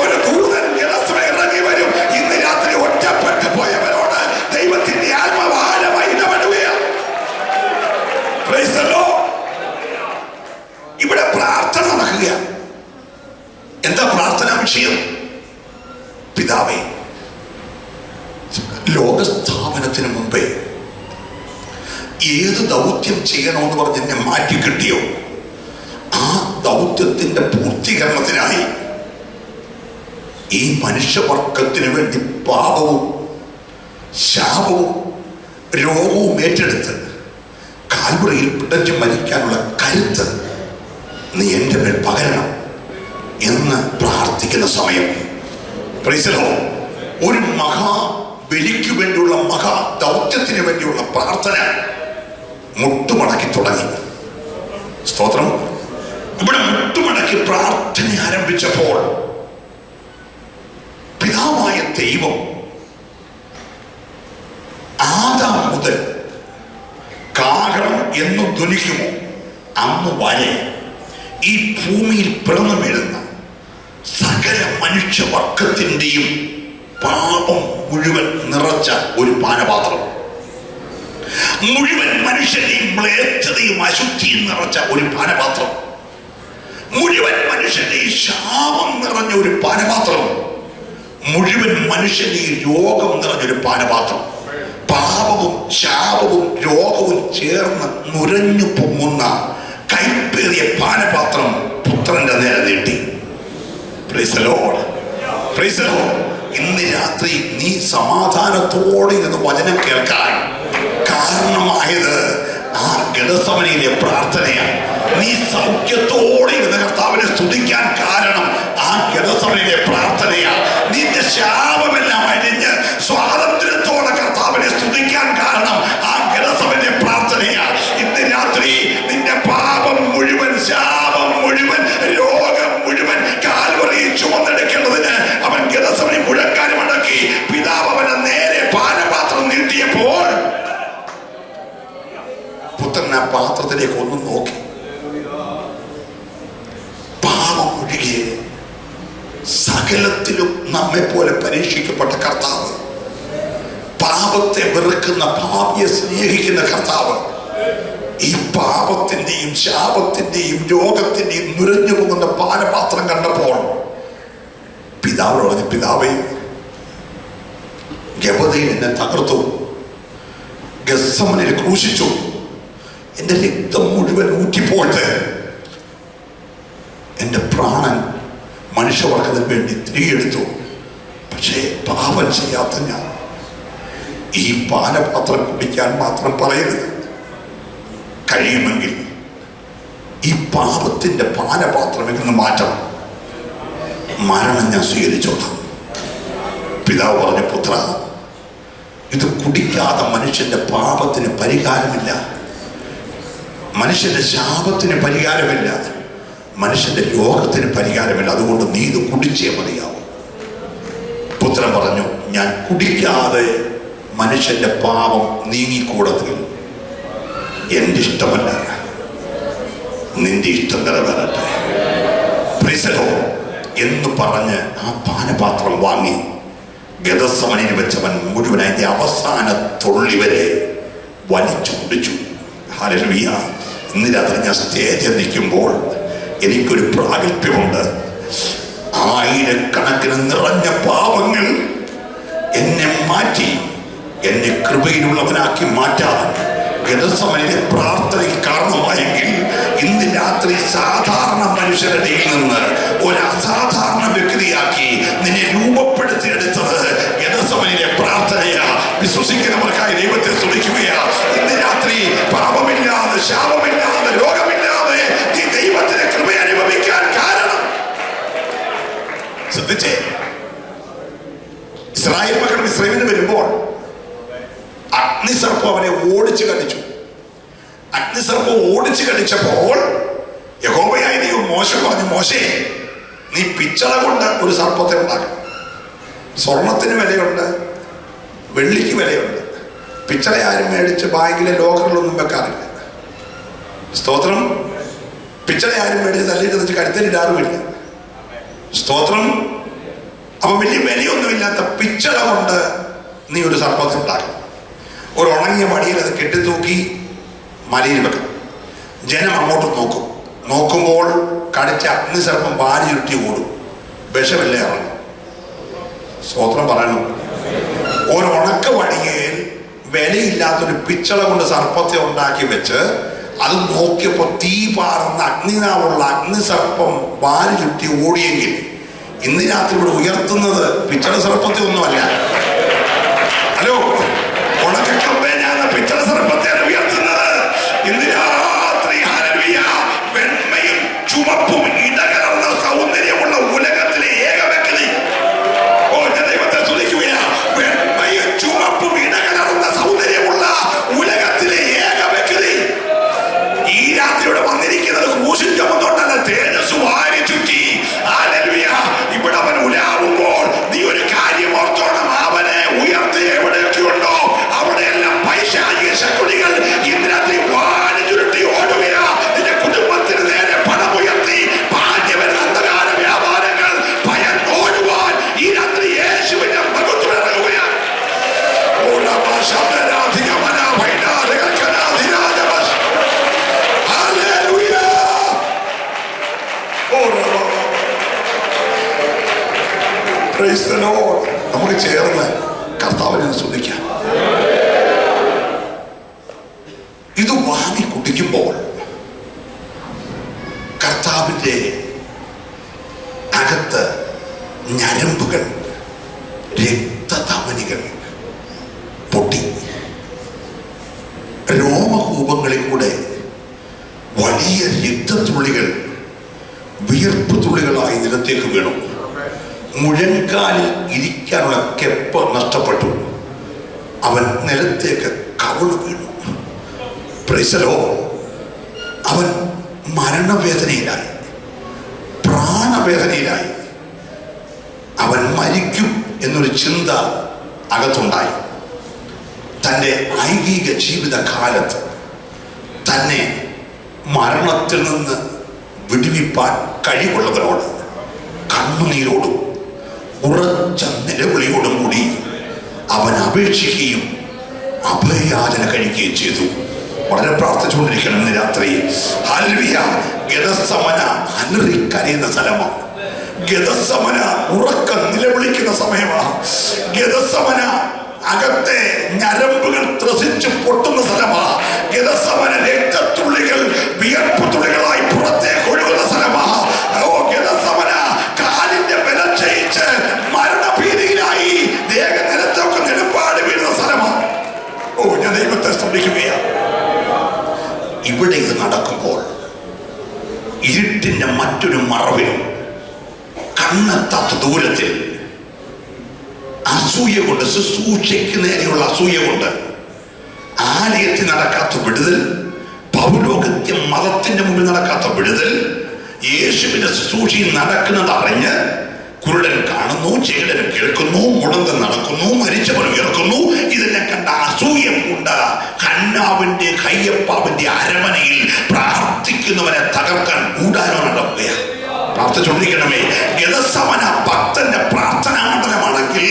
ഒരു ദൂതൻ ഗെത്സമന ഇറങ്ങി വരും. ഇന്ന് രാത്രി ഒറ്റപ്പെട്ടു പോയവരോട് ദൈവത്തിന്റെ ആത്മവാരമായി ഇടപെടുകയാണ്. Praise the Lord. ഇവിടെ പ്രാർത്ഥന നടക്കുകയാണ്. എന്താ പ്രാർത്ഥനാ വിഷയം? പിതാവേ, ലോകസ്ഥാപനത്തിന് മുമ്പേ ഏത് ദൗത്യം ചെയ്യണമെന്ന് പറഞ്ഞ് എന്നെ മാറ്റി കിട്ടിയോ ആ ദൗത്യത്തിന്റെ പൂർത്തീകരണത്തിനായി ഈ മനുഷ്യവർഗത്തിന് വേണ്ടി പാപവും ശാപവും രോഗവും ഏറ്റെടുത്ത് കാൽവറിയിൽ പിടഞ്ഞു മരിക്കാനുള്ള കരുത്ത് നീ എൻ്റെ മേൽ പകരണം എന്ന് പ്രാർത്ഥിക്കുന്ന സമയം, പ്രൈസ് ദി ലോർഡ്, ഒരു മഹാ ബലിക്ക് വേണ്ടിയുള്ള മഹാ ദൗത്യത്തിന് വേണ്ടിയുള്ള പ്രാർത്ഥന മുട്ടുമടക്കി തുടങ്ങി. സ്തോത്രം. ഇവിടെ മുട്ടുമടക്കി പ്രാർത്ഥന ആരംഭിച്ചപ്പോൾ പിതാവായ ദൈവം ആദാം മുതൽ കാഹളം എന്ന് ധ്വനിക്കുമോ അന്ന് വരെ ഈ ഭൂമിയിൽ പിറന്നു വീഴുന്ന സകല മനുഷ്യവർഗത്തിൻ്റെയും പാപം മുഴുവൻ നിറച്ച ഒരു പാനപാത്രം, മുഴുവൻ മനുഷ്യനെയും മ്ലേച്ഛതയും അശുദ്ധിയും നിറച്ച ഒരു പാനപാത്രം, മുഴുവൻ മനുഷ്യനെയും ശാപം നിറഞ്ഞ ഒരു പാനപാത്രം, മുഴുവൻ മനുഷ്യനെയും രോഗം നിറഞ്ഞൊരു പാനപാത്രം, പാപവും ശാപവും രോഗവും ചേർന്ന് നുരഞ്ഞു പൊങ്ങുന്ന കൈപ്പേറിയ പാനപാത്രം പുത്രന്റെ നേരെ നീട്ടി. Price the Lord. Praise the Lord. ഇന്ന് രാത്രി നീ സമാധാനത്തോടെ ഇരുന്ന് വചനം കേൾക്കാൻ കാരണമായത് ആ ഗെത്സമനയിലെ പ്രാർത്ഥനയാണ്. നീ സൗഖ്യത്തോടെ ഇരുന്ന് കർത്താവിനെ സ്തുതിക്കാൻ കാരണം ആ ഗെത്സമനയിലെ പ്രാർത്ഥനയാണ്. നിന്റെ ശാപമെല്ലാം അഴിഞ്ഞ് സ്വാതന്ത്ര്യത്തോടെ കർത്താവിനെ സ്തുതിക്കാൻ കാരണം ആ ഗെത്സമനയിലെ പ്രാർത്ഥനയാണ്. ഇന്ന് രാത്രി നിന്റെ പാപം മുഴുവൻ, ശാപം മുഴുവൻ, രോഗം മുഴുവൻ കാൽവറിയിൽ ചുമന്നെടുക്കേണ്ടതിന് അവൻ ഗെത്സമനയിൽ മുഴങ്കാലും അടക്കി പിതാവ് അവന്റെ നേരെ പാനപാത്രം നീട്ടിയപ്പോൾ പുത്രൻ ആ പാത്രത്തിലേക്ക് ഒന്നും നോക്കി. പാപം ഒഴികെ സകലത്തിലും നമ്മെ പോലെ പരീക്ഷിക്കപ്പെട്ട കർത്താവ്, പാപത്തെ വെറുക്കുന്ന, പാപിയെ സ്നേഹിക്കുന്ന കർത്താവ്, ഈ പാപത്തിന്റെയും ശാപത്തിന്റെയും രോഗത്തിന്റെയും നുരഞ്ഞു പോകുന്ന പാനപാത്രം കണ്ടപ്പോൾ പിതാവ് പറഞ്ഞു, പിതാവേ, ഗബതയിൽ എന്നെ തകർത്തു, ഗെത്സമനയിൽ ക്രൂശിച്ചു, എന്റെ രക്തം മുഴുവൻ ഊറ്റിപ്പോയിട്ട് എന്റെ പ്രാണൻ മനുഷ്യവർഗത്തിന് വേണ്ടി തിരികെടുത്തു. പക്ഷേ പാപം ചെയ്യാത്ത ഞാൻ ഈ പാനപാത്രം കുടിക്കാൻ മാത്രം പറയരുത്. കഴിയുമെങ്കിൽ ഈ പാപത്തിന്റെ പാനപാത്രം എന്ന് മാറ്റണം. മരണം ഞാൻ സ്വീകരിച്ചോളാം. പിതാവ് പറഞ്ഞു, പുത്ര, ഇത് കുടിക്കാതെ മനുഷ്യന്റെ പാപത്തിന് പരിഹാരമില്ല, മനുഷ്യന്റെ ശാപത്തിന് പരിഹാരമില്ല, മനുഷ്യന്റെ രോഗത്തിന് പരിഹാരമില്ല. അതുകൊണ്ട് നീ ഇത് കുടിച്ചേ മതിയാവും. പുത്രൻ പറഞ്ഞു, ഞാൻ കുടിക്കാതെ മനുഷ്യന്റെ പാപം നീങ്ങിക്കൂടത്തിൽ. എൻ്റെ ഇഷ്ടമല്ല, നിന്റെ ഇഷ്ടം നിറവേറട്ടെ എന്ന് പറഞ്ഞ് ആ പാനപാത്രം വാങ്ങി ഗദസമനിൽ വെച്ചവൻ മുഴുവൻ അതിന്റെ അവസാന തുള്ളി വരെ വലിച്ചു കുടിച്ചു. ഹല്ലേലൂയ. ഇന്ന് രാത്രി ഞാൻ സ്റ്റേജിൽ നിൽക്കുമ്പോൾ എനിക്കൊരു പ്രാഗൽഭ്യമുണ്ട്. ആയിരക്കണക്കിന് നിറഞ്ഞ പാപങ്ങൾ എന്നെ മാറ്റി എന്നെ കൃപയിലുള്ളവനാക്കി മാറ്റാൻ ഗദസമനിലെ പ്രാർത്ഥനയ്ക്ക് കാരണമായെങ്കിൽ ഇന്ന് രാത്രി സാധാരണ മനുഷ്യരുടെ നിന്ന് ഒരു അസാധാരണ വ്യക്തിയാക്കി നിന്നെ രൂപപ്പെടുത്തിയെടുത്തത് ഗദസമനിലെ പ്രാർത്ഥനയാ. വിശ്വസിക്കുന്നവർക്കായി ദൈവത്തെ സ്തുതിക്കുകയാ. ഇന്ന് രാത്രി പാപമില്ലാതെ, ശാപമില്ലാതെ, രോഗമില്ലാതെ ഈ ദൈവത്തിന്റെ കൃപ അനുഭവിക്കാൻ കാരണം ശ്രദ്ധിച്ചേ. ഇസ്രായേൽ മക്കൾ മിസ്രയീമിൽ വരുമ്പോൾ അഗ്നിസർപ്പം അവനെ ഓടിച്ചു കടിച്ചു. അഗ്നിസർപ്പം ഓടിച്ചു കടിച്ചപ്പോൾ യഹോവയായ ദൈവം മോശ പറഞ്ഞു, മോശേ, നീ പിച്ചള കൊണ്ട് ഒരു സർപ്പത്തെ ഉണ്ടാക്കണം. സ്വർണത്തിന് വിലയുണ്ട്, വെള്ളിക്ക് വിലയുണ്ട്. പിച്ചള ആരും മേടിച്ച് ബാങ്കിലെ ലോക്കറിലൊന്നും വെക്കാറില്ല. സ്തോത്രം. പിച്ചള ആരും മേടിച്ച് തല്ലിട്ട് കരുത്തലിടാറുമില്ല. സ്തോത്രം. അപ്പൊ വലിയ വിലയൊന്നുമില്ലാത്ത പിച്ചള കൊണ്ട് നീ ഒരു സർപ്പത്തെ ഉണ്ടാക്കണം. ഒരു ഉണങ്ങിയ വടിയിൽ അത് കെട്ടിത്തൂക്കി മലയിൽ വെക്കണം. ജനം അങ്ങോട്ട് നോക്കും. നോക്കുമ്പോൾ കടിച്ച അഗ്നിസർപ്പം വാരി ചുരുട്ടി ഓടും. വിഷമില്ല ഇറങ്ങും. സ്തോത്രം പറയണം. ഒരു ഉണക്ക വടിയിൽ വിലയില്ലാത്തൊരു പിച്ചള കൊണ്ട് സർപ്പത്തെ ഉണ്ടാക്കി വെച്ച് അത് നോക്കിയപ്പോ തീ പാറുന്ന അഗ്നിനാവുള്ള അഗ്നിസർപ്പം വാരി ചുരുട്ടി ഓടിയെങ്കിൽ ഇന്ന് രാത്രി ഇവിടെ ഉയർത്തുന്നത് പിച്ചള സർപ്പത്തെ ഒന്നുമല്ല. ഹലോ, ഉണക്കമ്പേനാണ് പിച്ചള സർപ്പത്തെയാണ് ഉയർത്തുന്നത്. ഇന്ന് രാത്രി ഹല്ലേലൂയ, വെണ്മയും ചുമപ്പും ഇടകലർന്ന സൗന്ദര്യമുള്ള ഉലകത്തിലെ ഏക വ്യക്തി. ഓ, ഞാൻ ദൈവത്തെ സ്തുതിക്കുകയാ. വെണ്മയും ചുമപ്പും ഇടകലർന്ന സൗന്ദര്യമുള്ള ഉലകത്തിലെ ഏക വ്യക്തി ഈ രാത്രിയോടെ വന്നിരിക്കുന്നത് ക്രൂശിൽ ചുമന്നുകൊണ്ടല്ല, തേജസ് വാരി ചുറ്റി. ഹല്ലേലൂയ. ഇവിടെ അവൻ ഉലാവുമ്പോൾ നീ ഒരു കാര്യം ഓർത്തോണം, അവനെ ഉയർത്തി എവിടെയൊക്കെയുണ്ടോ അവിടെയെല്ലാം പൈശാചിക ശക്തികൾ ഇന്ന് രാത്രി വാരി ചുരുട്ടി ഓടുകയാ. നിന്റെ കുടുംബത്തിന് നേരെ പണം ഉയർത്തി പാഞ്ഞവൻ അന്ധകാര വ്യാപാരങ്ങൾ ഭയന്നോടുവാൻ ഈ രാത്രി യേശുവിന്റെ മഹത്വം ഇറങ്ങുകയാണ്. നമുക്ക് ചേർന്ന് കർത്താവിനെ സ്തുതിക്കാം. ഇത് വാങ്ങി കുടിക്കുമ്പോൾ കർത്താവിന്റെ അകത്ത് ഞരമ്പുകൾ, രക്തധമനികൾ പൊട്ടി. രോമകൂപങ്ങളിൽ കൂടെ വലിയ രക്തത്തുള്ളികൾ വിയർപ്പ് തുള്ളികളായി നിലത്തേക്ക് വീണു. മുഴങ്കാലിൽ ഇരിക്കാനുള്ള കെപ്പ് നഷ്ടപ്പെട്ടു. അവൻ നിലത്തേക്ക് കവിള് വീണു. പ്രൈസലോ. അവൻ മരണവേദനയിലായി, പ്രാണവേദനയിലായി. അവൻ മരിക്കും എന്നൊരു ചിന്ത അകത്തുണ്ടായി. തൻ്റെ ഐഹിക ജീവിതകാലത്ത് തന്നെ മരണത്തിൽ നിന്ന് വിടുവിപ്പാൻ കഴിവുള്ളവരോട് കണ്ണുനീരോടും ഉറച്ച നിലവിളിയോടും കൂടി അവൻ അപേക്ഷിക്കുകയും അഭയയാചന കഴിക്കുകയും ചെയ്തു. വളരെ പ്രാർത്ഥിച്ചുകൊണ്ടിരിക്കണം ഇന്ന് രാത്രി. ഹല്ലേലൂയ. ഗദസമന അലറിക്കരയുന്ന സ്ഥലമാണ്. ഗദസമന ഉറക്കം നിലവിളിക്കുന്ന സമയമാണ്. ഗദസമന അകത്തെ ഞരമ്പുകൾ ത്രസിച്ച് പൊട്ടുന്ന സ്ഥലമാണ്. ഗദസമന രക്തത്തുള്ളികൾ വിയർപ്പ് തുള്ളികളായി പുറത്തേക്ക് ഒഴുകുന്ന സ്ഥലമാണ്. ഓ, ഗദസമന കാലിന്റെ ബലം ക്ഷയിച്ച് മരണഭീതിയിലായി ദേഹ നിലത്തൊക്കെ നെടുമ്പാട് വീഴുന്ന സ്ഥലമാണ്. ഓ, ഞാൻ ദൈവത്തെ സ്തുതിക്കുകയാണ്. ഇവിടെ ഇത് നടക്കുമ്പോൾ ഇരുട്ടിന്റെ മറ്റൊരു മറവിൽ കണ്ണെത്താത്ത ദൂരത്തിൽ അസൂയ കൊണ്ട്, ശുശ്രൂഷയ്ക്ക് നേരെയുള്ള അസൂയ കൊണ്ട് ആലയത്തിൽ നടക്കാത്ത വിടുതൽ, പൗരോഹിത്യ മതത്തിന്റെ മുമ്പിൽ നടക്കാത്ത വിടുതൽ, യേശുവിന്റെ ശുശ്രൂഷയിൽ നടക്കുന്നത് അറിഞ്ഞ് കുരുടൻ കാണുന്നു, ചെകിടൻ കേൾക്കുന്നു, മുടന്തൻ നടക്കുന്നു, മരിച്ചവൻ ഉയർക്കുന്നു. ഇതിനെ കണ്ട അസൂയ കൊണ്ട് ഹന്നാവിന്റെ കയ്യപ്പാവിന്റെ അരമനയിൽ പ്രാർത്ഥിക്കുന്നവനെ തകർക്കാൻ കൂടാനോ നടക്കുകയാണ്. പ്രാർത്ഥിച്ചുകൊണ്ടിരിക്കണമേ. ഗെത്സമന ഭക്തന്റെ പ്രാർത്ഥനാ മണ്ഡലമാണെങ്കിൽ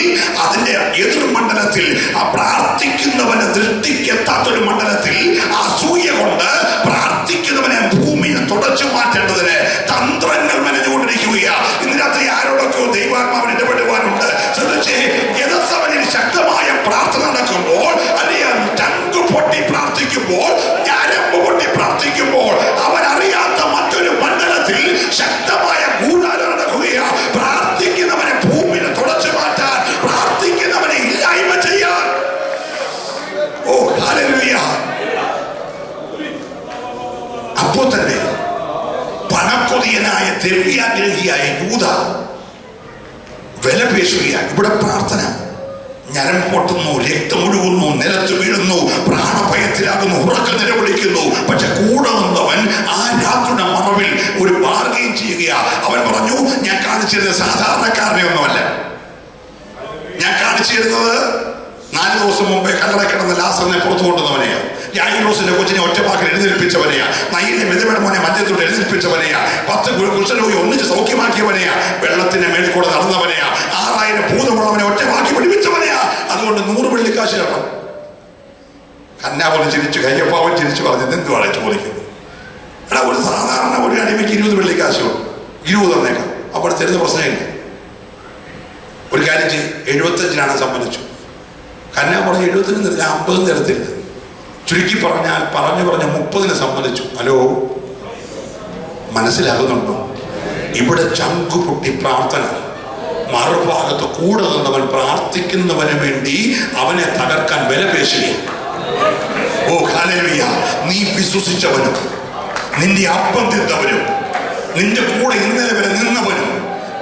അതിന്റെ എതിർമണ്ഡലത്തിൽ ആ പ്രാർത്ഥിക്കുന്നവനെ ദൃഷ്ടിക്കെത്താത്തൊരു മണ്ഡലത്തിൽ അസൂയ കൊണ്ട് പ്രാർത്ഥിക്കുന്നവനെ ഭൂമിയെ തുടച്ചു മാറ്റേണ്ടതിന് തന്ത്രങ്ങൾ മെനഞ്ഞുകൊണ്ടിരിക്കുകയാണ്. ഇന്ന് രാത്രി ആരോടൊക്കെയോ ദൈവാത്മാവിന് ഇടപെടുവാനുണ്ട്. ശ്രദ്ധിച്ചേ, ഗെത്സമനിൽ ശക്തമായ പ്രാർത്ഥന നടക്കുമ്പോൾ, അല്ലെങ്കിൽ ചങ്കു പൊട്ടി പ്രാർത്ഥിക്കുമ്പോൾ, ഞരമ്പ് പൊട്ടി പ്രാർത്ഥിക്കുമ്പോൾ, അവനറിയാത്ത മറ്റൊരു മണ്ഡലത്തിൽ ശക്തമായ ഗൂഢാലോചന നടക്കുകയാണ്. പ്രാർത്ഥിക്കുന്നവനെ ഭൂമിയെ തുടച്ചു മാറ്റാൻ, പ്രാർത്ഥിക്കുന്നവനെ ഇല്ലായ്മ ചെയ്യാൻ. ഓ ഹല്ലേലൂയ. അപ്പോൾ തന്നെ പണക്കൊതിയനായ ദ്രവ്യാഗ്രഹിയായ യൂദ വില പേശുകയാണ്. ഇവിടെ പ്രാർത്ഥന, ഞരം പൊട്ടുന്നു, രക്തമൊഴുകുന്നു, നിലത്ത് വീഴുന്നു, പ്രാണഭയത്തിലാകുന്നു, ഉറക്കം നിലവിളിക്കുന്നു. പക്ഷെ കൂടെ നിന്നവൻ ആ രാത്രിയുടെ മറവിൽ ഒരു ബാർഗെയിൻ ചെയ്യുകയാ. അവൻ പറഞ്ഞു, ഞാൻ കാണിച്ചിരുന്നത് സാധാരണക്കാരനെ ഒന്നുമല്ല, ഞാൻ കാണിച്ചിരുന്നത് 4 ദിവസം മുമ്പേ കല്ലറ കിടന്ന ലാസറിനെ പുറത്തു കൊണ്ടുവന്നവനെയാ, യായിറോസിന്റെ കൊച്ചിനെ ഒറ്റവാക്കിൽ എഴുന്നേൽപ്പിച്ചവനെയാ, നയിലെ വിധവയുടെ മോനെ മദ്യത്തോട് എഴുന്നേൽപ്പിച്ചവനെയാ, 10 കുഷ്ഠരോഗി ഒന്നിച്ച് സൗഖ്യമാക്കിയവനെയാ, വെള്ളത്തിന്റെ മേളിൽ കൂടെ നടന്നവനെയാ, 6000 ഭൂതമുള്ളവനെ ഒറ്റവാക്കി പിടിപ്പിച്ചവനെയാ. അതുകൊണ്ട് 100 വെള്ളിക്കാശ് തരണം. കന്യാപുരം ചിരിച്ചു, കയ്യപ്പാവൻ ചിരിച്ചു പറഞ്ഞത് എന്തുവാണ് ചോദിക്കുന്നത്? എടാ, ഒരു സാധാരണ ഒരു അടിമയ്ക്ക് 20 വെള്ളിക്കാശോ 20 തന്നേക്കാം, അപ്പോൾ തരുന്ന പ്രശ്നമില്ല. ഒരു കാര്യം ചെയ്യും, 75 സമ്മതിച്ചു. കന്യാ പറഞ്ഞ് 70 തരില്ല, 50 തരത്തില്ല. ചുരുക്കി പറഞ്ഞാൽ പറഞ്ഞു 30 സമ്മതിച്ചു. ഹലോ, മനസ്സിലാകുന്നുണ്ടോ? ഇവിടെ ചങ്കുപൊട്ടി പ്രാർത്ഥന, മറുഭാഗത്ത് കൂടെ നിന്നവൻ പ്രാർത്ഥിക്കുന്നവന് വേണ്ടി അവനെ തകർക്കാൻ വില പേശുകയാണ്. ഓ ഹല്ലേലൂയ. നീ വിശ്വസിച്ചവനും നിന്റെ അപ്പം തിന്നവനും നിന്റെ കൂടെ ഇന്നലെ വരെ നിന്നവനും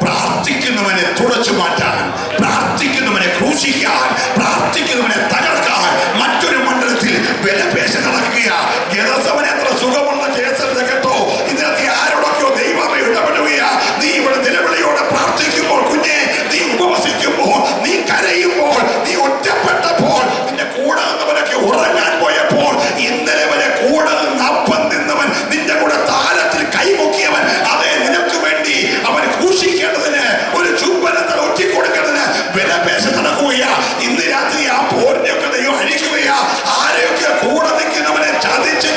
പ്രാർത്ഥിക്കുന്നവനെ തുടച്ചു മാറ്റാൻ, പ്രാർത്ഥിക്കുന്നവനെ ക്രൂശിക്കാൻ, പ്രാർത്ഥിക്കുന്നവനെ തകർക്കാൻ മറ്റൊരു മണ്ഡലത്തിൽ വിലപേശ നടക്കുകയാണ്. ഗെത്സമനെ എത്ര സുഖമുള്ള കേസല്ല കേട്ടോ. ഇതിനകത്ത് ആരോടൊക്കെയോ ദൈവമേ ഇടപെടുകയാ. നീ ഇവിടെ നിലവിളിയോടെ പ്രാർത്ഥിക്കുമ്പോൾ, കുഞ്ഞെ, നീ ഉപവസിക്കുമ്പോൾ, നീ കരയുമ്പോൾ, നീ ഒറ്റപ്പെട്ടപ്പോൾ, നിന്റെ കൂടെ നിന്നവരൊക്കെ ഉറങ്ങാൻ പോയപ്പോൾ, ഇന്നലെ വരെ കൂടെ നിന്ന് അപ്പം നിന്നവൻ, നിന്റെ കൂടെ താരത്തിൽ കൈമുക്കിയവൻ, അതേ നിനക്ക് വേണ്ടി അവൻ ക്രൂശിക്കേണ്ടതിന്, ഒരു ചുംബനത്തിൽ ഒറ്റിക്കൊടുക്കേണ്ടതിന് വിലപേശ നടക്കുകയാ. ഇന്ന് രാത്രി ആ പോരിനെയൊക്കെ ദൈവം അഴിക്കുകയാ. ആരെയൊക്കെ കൂടെ നിൽക്കുന്നവനെ ചതിച്ച്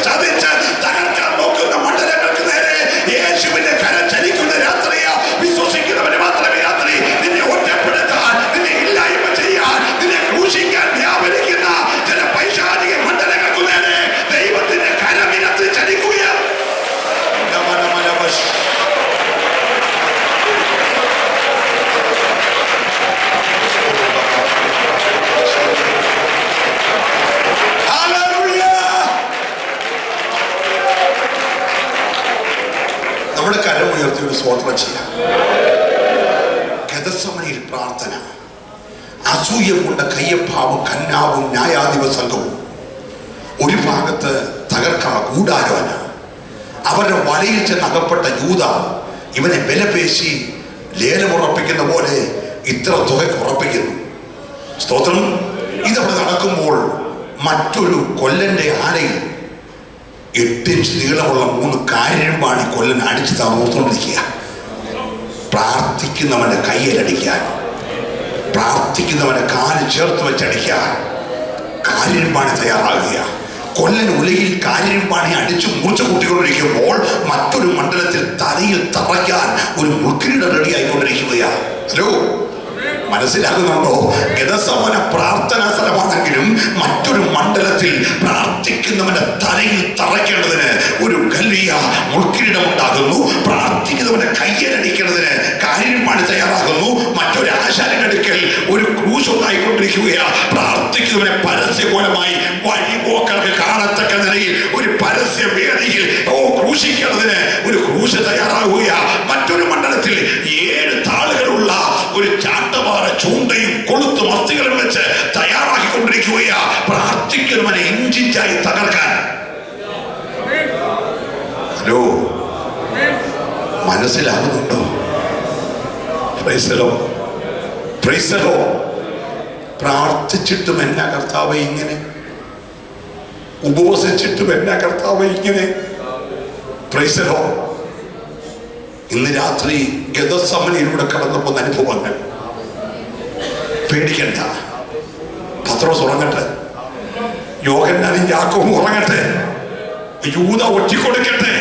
തകർക്കാൻ നോക്കുന്ന മണ്ഡലങ്ങൾക്ക് നേരെ യേശുവിന്റെ കരം ചലിക്കുന്ന രാത്രിയാ. വിശ്വസിക്കുന്നവന് മാത്രമേ രാത്രി നിന്നെ ഒറ്റപ്പെടുത്താൻ, നിന്നെ ഇല്ലായ്മ ചെയ്യാൻ, നിന്നെ ക്രൂശിക്കാൻ വ്യാപരിക്കുന്ന ചില പൈശാചിക മണ്ഡലങ്ങൾക്ക് നേരെ ദൈവത്തിന്റെ കരം ഇനത്തിൽ ചലിക്കുകയാ. നമ്മുടെ കരം ഉയർത്തി ഒരു സ്തോത്രം ചെയ്യാം. ഗെത്സമനിൽ പ്രാർത്ഥന, അസൂയ കൊണ്ട് കയ്യപ്പാവും കന്നാവും ന്യായാധിപ സംഘവും ഒരു ഭാഗത്ത് തകർക്കാനുള്ള ഗൂഢാലോചന. അവരുടെ വലയിൽ ചെന്ന് അകപ്പെട്ട യൂദ ഇവനെ വിലപേശി ലേലമുറപ്പിക്കുന്ന പോലെ ഇത്ര തുകയ്ക്ക് ഉറപ്പിക്കുന്നു. സ്തോത്രം. ഇതവിടെ നടക്കുമ്പോൾ മറ്റൊരു കൊല്ലന്റെ ആലയിൽ 8 ഇഞ്ച് നീളമുള്ള 3 കാരിരുമ്പാണി കൊല്ലൻ അടിച്ച് തകർത്തുകൊണ്ടിരിക്കുക. പ്രാർത്ഥിക്കുന്നവന്റെ കയ്യിലടിക്കാൻ, പ്രാർത്ഥിക്കുന്നവന്റെ കാല് ചേർത്ത് വെച്ചടിക്കാൻ കാരിരുമ്പാണി തയ്യാറാകുക. കൊല്ലൻ ഉലയിൽ കാരിരുമ്പാണി അടിച്ച് മൂർച്ച കൂട്ടിക്കൊണ്ടിരിക്കുമ്പോൾ മറ്റൊരു മണ്ഡലത്തിൽ തലയിൽ തറയ്ക്കാൻ ഒരു മുൾക്കിരീടം റെഡി ആയിക്കൊണ്ടിരിക്കുകയാണ്. ഹലോ, മനസ്സിലാകുന്നുണ്ടോ? ഗെത്സമന പ്രാർത്ഥനാ സ്ഥലമാണെങ്കിലും മറ്റൊരു മണ്ഡലത്തിൽ പ്രാർത്ഥിക്കുന്നവന്റെ തലയിൽ തറയ്ക്കേണ്ടതിന് ഒരു വലിയ മുൾക്കിരീടം ഉണ്ടാകുന്നു. പ്രാർത്ഥിക്കുന്നവന്റെ കയ്യലടിക്കേണ്ടതിന് കാരിരുമ്പാണി തയ്യാറാകുന്നു. മറ്റൊരു ആശാരിനടുക്കൽ ഒരു ക്രൂശ് ഉണ്ടായിക്കൊണ്ടിരിക്കുകയാണ്. പ്രാർത്ഥിക്കുന്നവനെ പരസ്യകോലമായി വഴിപോക്കർക്ക് കാണത്തക്ക നിലയിൽ ഒരു പരസ്യ വേദിയിൽ ക്രൂശിക്കേണ്ടതിന് ഒരു ക്രൂശ് തയ്യാറാകുകയാണ്. മറ്റൊരു മണ്ഡലത്തിൽ 7 താളുകളുള്ള ഒരു ചാട്ടവാറ ചൂണ്ടയും കൊളുത്തും ആഗ്രഹിക്കുന്നവനെ ഇഞ്ചിഞ്ചായി തകർക്കാൻ. ഹലോ, മനസ്സിലാകുന്നുണ്ടോ? Praise the Lord, praise the Lord. പ്രാർത്ഥിച്ചിട്ടും എന്നാ കർത്താവേ ഇങ്ങനെ, ഉപവസിച്ചിട്ടും എന്നാ കർത്താവേ ഇങ്ങനെ. Praise the Lord. ഇന്ന് രാത്രി ഗെത്സമനയിലൂടെ കടന്നു പോകുന്ന അനുഭവങ്ങൾ പേടിക്കണ്ട. പത്രോസ് ഉറങ്ങട്ടെ, യോഹന്നാനും യാക്കോബും ഉറങ്ങട്ടെ, യൂദ ഒറ്റിക്കൊടുക്കട്ടെ.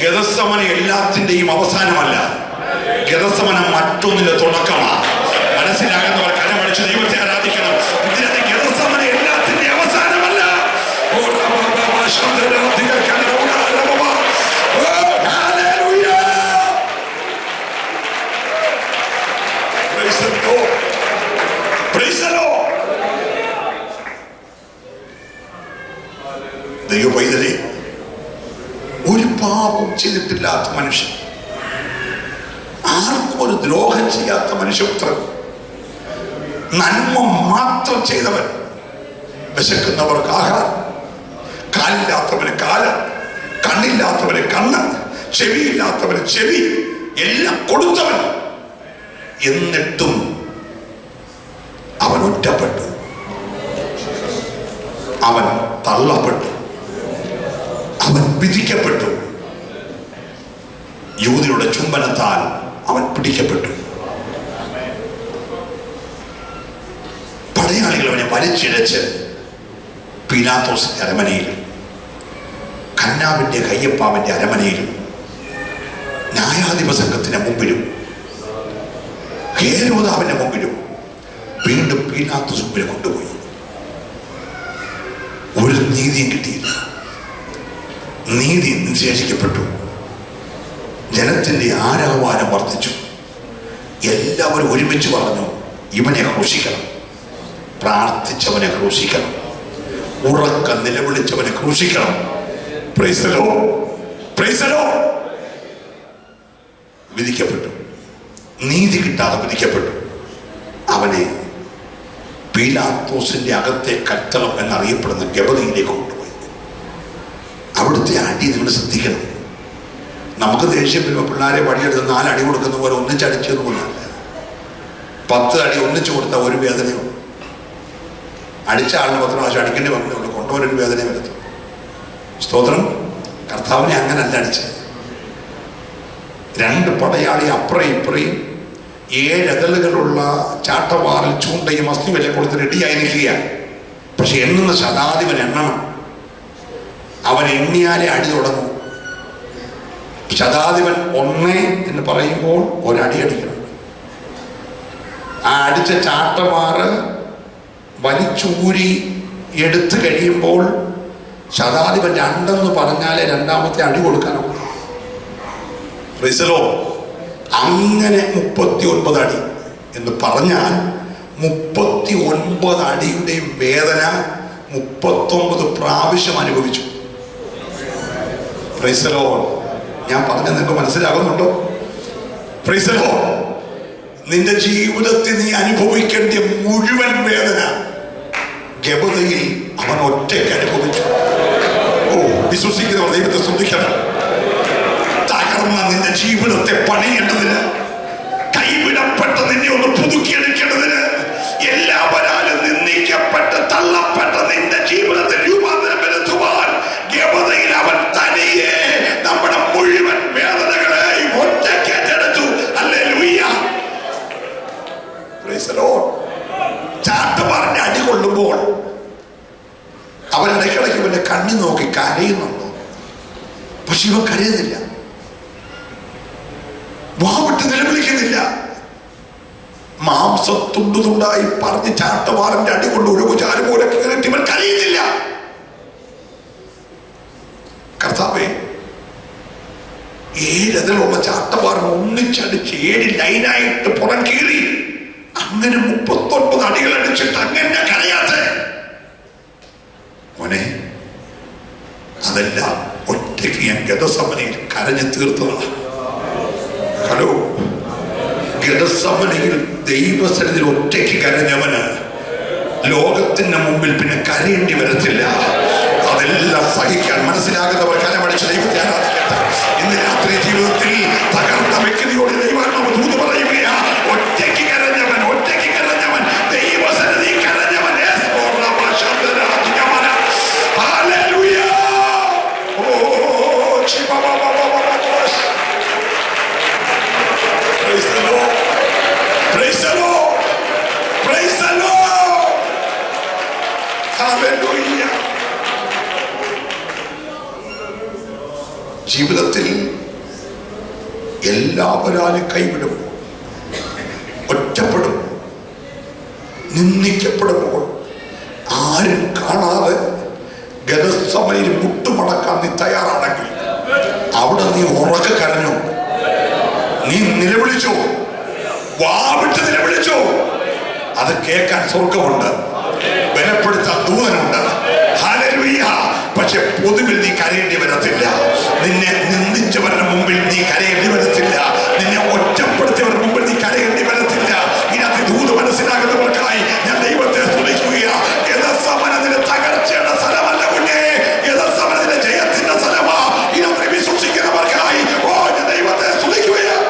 ഗെത്സമന എല്ലാത്തിന്റെയും അവസാനമല്ല, ഗെത്സമന മറ്റൊന്നിന്റെ തുടക്കമാണ്. മനസ്സിലാകുന്നവർ കരമടിച്ച് ദൈവത്തെ ആരാധിക്കണം. ഇതിനകത്ത് ഗെത്സമന എല്ലാത്തിന്റെ അവസാനമല്ല. ദൈവ പൈതലേ, ഒരു പാപം ചെയ്തിട്ടില്ലാത്ത മനുഷ്യൻ, ആർക്കും ഒരു ദ്രോഹം ചെയ്യാത്ത മനുഷ്യപുത്രൻ, നന്മ മാത്രം ചെയ്തവൻ, വിശക്കുന്നവർക്ക് ആഹാരം, കാലില്ലാത്തവന് കാല്, കണ്ണില്ലാത്തവന് കണ്ണ്, ചെവിയില്ലാത്തവന് ചെവി, എല്ലാം കൊടുത്തവൻ. എന്നിട്ടും അവൻ ഒറ്റപ്പെട്ടു, അവൻ തള്ളപ്പെട്ടു, അവൻ വിധിക്കപ്പെട്ടു. യൂദയുടെ ചുംബനത്താൽ അവൻ പിടിക്കപ്പെട്ടു. പടയാളികൾ അവനെ വലിച്ചിഴച്ച് പീലാത്തോസിന്റെ അരമനയിലും കന്നാവിന്റെ കയ്യപ്പാവിന്റെ അരമനയിലും ന്യായാധിപ സംഘത്തിന്റെ മുമ്പിലും ഹേരോദാവിന്റെ മുമ്പിലും വീണ്ടും പീലാത്തോസ് മുമ്പിൽ കൊണ്ടുപോയി. ഒരു നീതിയും കിട്ടിയില്ല. നീതി നിഷേധിക്കപ്പെട്ടു. ജനത്തിന്റെ ആരാവാരം വർദ്ധിച്ചു. എല്ലാവരും ഒരുമിച്ച് പറഞ്ഞു, ഇവനെ ക്രൂശിക്കണം. പ്രാർത്ഥിച്ചവനെ ക്രൂശിക്കണം, ഉറക്ക നിലവിളിച്ചവനെ ക്രൂശിക്കണം. Praise the Lord, praise the Lord. വിധിക്കപ്പെട്ടു, നീതി കിട്ടാതെ വിധിക്കപ്പെട്ടു. അവനെ പീലാത്തോസിന്റെ അകത്തെ കത്തളം എന്നറിയപ്പെടുന്ന ഗബതയിലേക്ക് കൊണ്ടുപോയി. അവിടുത്തെ അടി നിങ്ങൾ ശ്രദ്ധിക്കണം. നമുക്ക് ദേഷ്യം വരുമ്പോൾ പിള്ളേരെ വടിയെടുത്ത് 4 അടി കൊടുക്കുന്ന പോലെ ഒന്നിച്ചടിച്ചത് പോലെയല്ല. 10 അടി ഒന്നിച്ചു കൊടുത്താൽ ഒരു വേദനയോ, അടിച്ച ആളിന് 10 പ്രാവശ്യം അടിക്കേണ്ടി വന്നേ കൊണ്ടുപോലൊരു വേദന വരുത്തും. സ്തോത്രം. കർത്താവിനെ അങ്ങനല്ല അടിച്ചത്. 2 പടയാളി അപ്പുറയും ഇപ്പുറയും 7 എതളുകളുള്ള ചാട്ടവാറിൽ ചൂണ്ടയും അസ്ഥിവെല്ലാം കൊടുത്ത് റെഡിയായി നിൽക്കുകയാണ്. പക്ഷെ എണ്ണുന്ന ശതാധിപൻ എണ്ണണം. അവൻ എണ്ണിയാലേ അടി തുടങ്ങും. ശതാധിപൻ 1 എന്ന് പറയുമ്പോൾ ഒരടി അടിക്കണം. ആ അടിച്ച ചാട്ടവാറ് വലിച്ചൂരി എടുത്തു കഴിയുമ്പോൾ ശതാധിപൻ 2 എന്ന് പറഞ്ഞാലേ 2ാമത്തെ അടി കൊടുക്കാനാവും. അങ്ങനെ 39 അടി എന്ന് പറഞ്ഞാൽ 39 അടിയുടെയും വേദന 39 പ്രാവശ്യം അനുഭവിച്ചു. Price the Lord. ഞാൻ പറഞ്ഞ നിങ്ങൾക്ക് മനസ്സിലാകുന്നുണ്ടോ? Praise the Lord. നിന്റെ ജീവിതത്തിൽ നീ അനുഭവിക്കേണ്ട മുഴുവൻ വേദന ഗബതയിൽ അവൻ ഒറ്റയ്ക്ക് അനുഭവിച്ചു. ഓ, വിശ്വസിക്കുന്നവർ ദൈവത്തെ സ്തുതിക്കണം. തകർന്ന നിന്റെ ജീവിതത്തെ പണിയേണ്ടതിന്, കൈവിടപ്പെട്ട നിന്നെ ഒന്ന് പുതുക്കിയെടുക്കേണ്ടതിന്, എല്ലാവരാലും നിന്ദിക്കപ്പെട്ട് തള്ളപ്പെട്ട നിന്റെ ജീവിതത്തിൽ രൂപാന്തരം വരുത്തുവാൻ ഗബതയിൽ അവൻ തനിയെ നമ്മുടെ മുഴുവൻ വേദനകളെയും ഒറ്റയ്ക്ക് ഏറ്റെടുത്തു. Hallelujah, praise the lord. ചാട്ടവാറിന്റെ അടി കൊള്ളുമ്പോൾ അവൻ ഇടയ്ക്കിടയ്ക്ക് ഇവന്റെ കണ്ണി നോക്കി കരയുന്നുണ്ടോ? പക്ഷെ ഇവൻ കരയുന്നില്ല, വാവിട്ട് നിലവിളിക്കുന്നില്ല. മാംസത്തുണ്ടു തുണ്ടായി പറഞ്ഞ് ചാട്ടവാറിന്റെ അടി കൊണ്ട് ഒഴുകുചാല് പോലെ കീറിട്ട് ഇവൻ കരയുന്നില്ല. കർത്താവേ, 7 അതിലുള്ള ചാട്ടവാറിന് ഒന്നിച്ചടിച്ച് 7 ലൈനായിട്ട് പുറം കീറി. അങ്ങനെ 39 അടികൾ അടിച്ചിട്ട് അങ്ങനെ കരയാതെ മോനെ, അതെല്ലാം ഒറ്റയ്ക്ക് ഞാൻ ഗതസമനയിൽ കരഞ്ഞു തീർത്തതാണ്. ഹലോ, ഗതസമനയിൽ ദൈവസന്നിധിയിൽ ഒറ്റയ്ക്ക് കരഞ്ഞവന് ലോകത്തിന്റെ മുമ്പിൽ പിന്നെ കരയേണ്ടി വരത്തില്ല. അതെല്ലാം സഹിക്കാൻ മനസ്സിലാകുന്നവർ കരമടിച്ച് ദൈവത്തെ ആരാധിക്കട്ടെ. ഇന്ന് രാത്രി ജീവിതത്തിൽ തകർന്ന വ്യക്തിയോട് ദൈവാത്മാവ് ദൂത് പറയുകയാ, ഒറ്റയ്ക്ക് കരഞ്ഞവൻ, ഒറ്റയ്ക്ക് കരഞ്ഞവൻ, ദൈവസന്നിധി കരഞ്ഞവൻ. Praise the Lord. Praise the Lord. Praise the Lord. Hallelujah. ജീവിതത്തിൽ എല്ലാവരും കൈവിടുമ്പോൾ, ഒറ്റപ്പെടുമ്പോൾ, നിന്ദിക്കപ്പെടുമ്പോൾ, ആരും കാണാതെ ഗദസമയിൽ മുട്ടുമടക്കാൻ നീ തയ്യാറാണെങ്കിൽ അവിടെ നീ ഉറക്കെ കരഞ്ഞു, നീ നിലവിളിച്ചോ, വാവിട്ട് നിലവിളിച്ചോ, അത് കേൾക്കാൻ സ്വർഗമുണ്ട്, ബലപ്പെടുത്താൻ ദൂതനുണ്ട്. ഹല്ലേലൂയ. പക്ഷെ പൊതുവിൽ നീ കരയേണ്ടി വരത്തില്ല. നിന്നെ നിന്ദിച്ചവരുടെ മുമ്പിൽ നീ കരയേണ്ടി വരത്തില്ല. നിന്നെ ഒറ്റപ്പെടുത്തിയവരുടെ മുമ്പിൽ നീ കരയേണ്ടി വരത്തില്ല. ഇതിനകത്ത് ദൂത് മനസ്സിലാകുന്നവർക്കായി ഞാൻ ദൈവത്തെ സ്തുതിക്കുകയാണ്. ഗദസമനത്തിന്റെ തകർച്ചയുടെ സ്ഥലമല്ല കുഞ്ഞേ, ഗദസമനത്തിന്റെ ജയത്തിന്റെ സ്ഥലമാ. ഇതിനകത്ത് വിശ്വസിക്കുന്നവർക്കായി ഞാൻ ദൈവത്തെ സ്തുതിക്കുകയാണ്.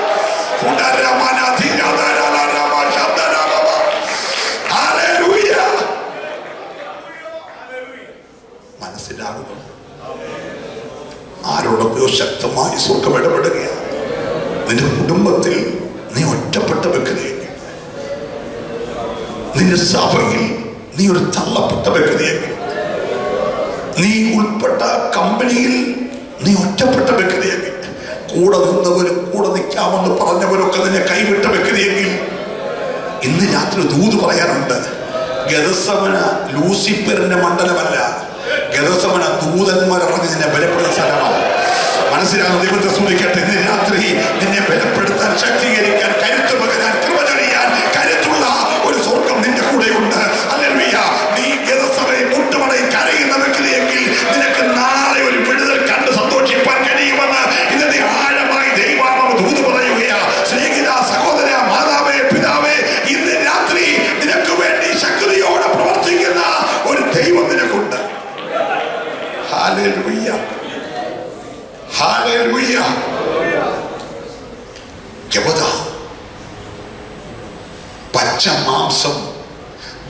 മനസ്സിലാകുന്നു. ആരോടൊക്കെയോ ശക്തമായി സ്വർഗം ഇടപെടുകയാണ്. നിന്റെ കുടുംബത്തിൽ നീ ഒറ്റപ്പെട്ട വ്യക്തിയെങ്കിൽ, നിന്റെ സഭയിൽ നീ ഒരു തള്ളപ്പെട്ട വ്യക്തിയെങ്കിൽ, നീ ഉൾപ്പെട്ട കമ്പനിയിൽ നീ ഒറ്റപ്പെട്ട വ്യക്തിയെങ്കിൽ, കൂടെ നിന്നവരും കൂടെ നിൽക്കാമെന്ന് പറഞ്ഞവരൊക്കെ നിന്നെ കൈവിട്ട വ്യക്തിയെങ്കിൽ, ഇന്ന് രാത്രി ദൂത് പറയാനുണ്ട്. ഗദസമന ലൂസിഫറിന്റെ മണ്ഡലമല്ല, ഗദസമന ദൂതന്മാരിറങ്ങി നിന്നെ ബലപ്പെടുന്ന സ്ഥലമാണ്. മനസ്സിലാകുന്ന ദൈവത്തെ സ്തുതിക്കട്ടെ. ഇന്ന് രാത്രി നിന്നെ ബലപ്പെടുത്താൻ, ശക്തീകരിക്കാൻ, കരുത്ത് പകരാൻ, കൃപ ചൊരിയാൻ കരുത്തുള്ള ഒരു സ്വർഗം നിന്റെ കൂടെയുണ്ട്. ഹല്ലേലൂയ. നീ ഗദസമയിൽ മുട്ടുമടയിൽ കരയുന്ന വ്യക്തിയെങ്കിൽ നിനക്ക് നാളെ ഒരു വിടുതൽ കണ്ട് സന്തോഷിപ്പാൻ കഴിയുമെന്ന് ഇന്നത്തെ ആഴമായി ദൈവാത്മാവ് ദൂത് പറയുകയാ. സ്നേഹിത, സഹോദര, മാതാവേ, പിതാവേ, ഇന്ന് രാത്രി നിനക്ക് വേണ്ടി ശക്തിയോടെ പ്രവർത്തിക്കുന്ന ഒരു ദൈവം നിനക്കുണ്ട്. ഹല്ലേലൂയ. ഹല്ലേലൂയ. പച്ച മാംസം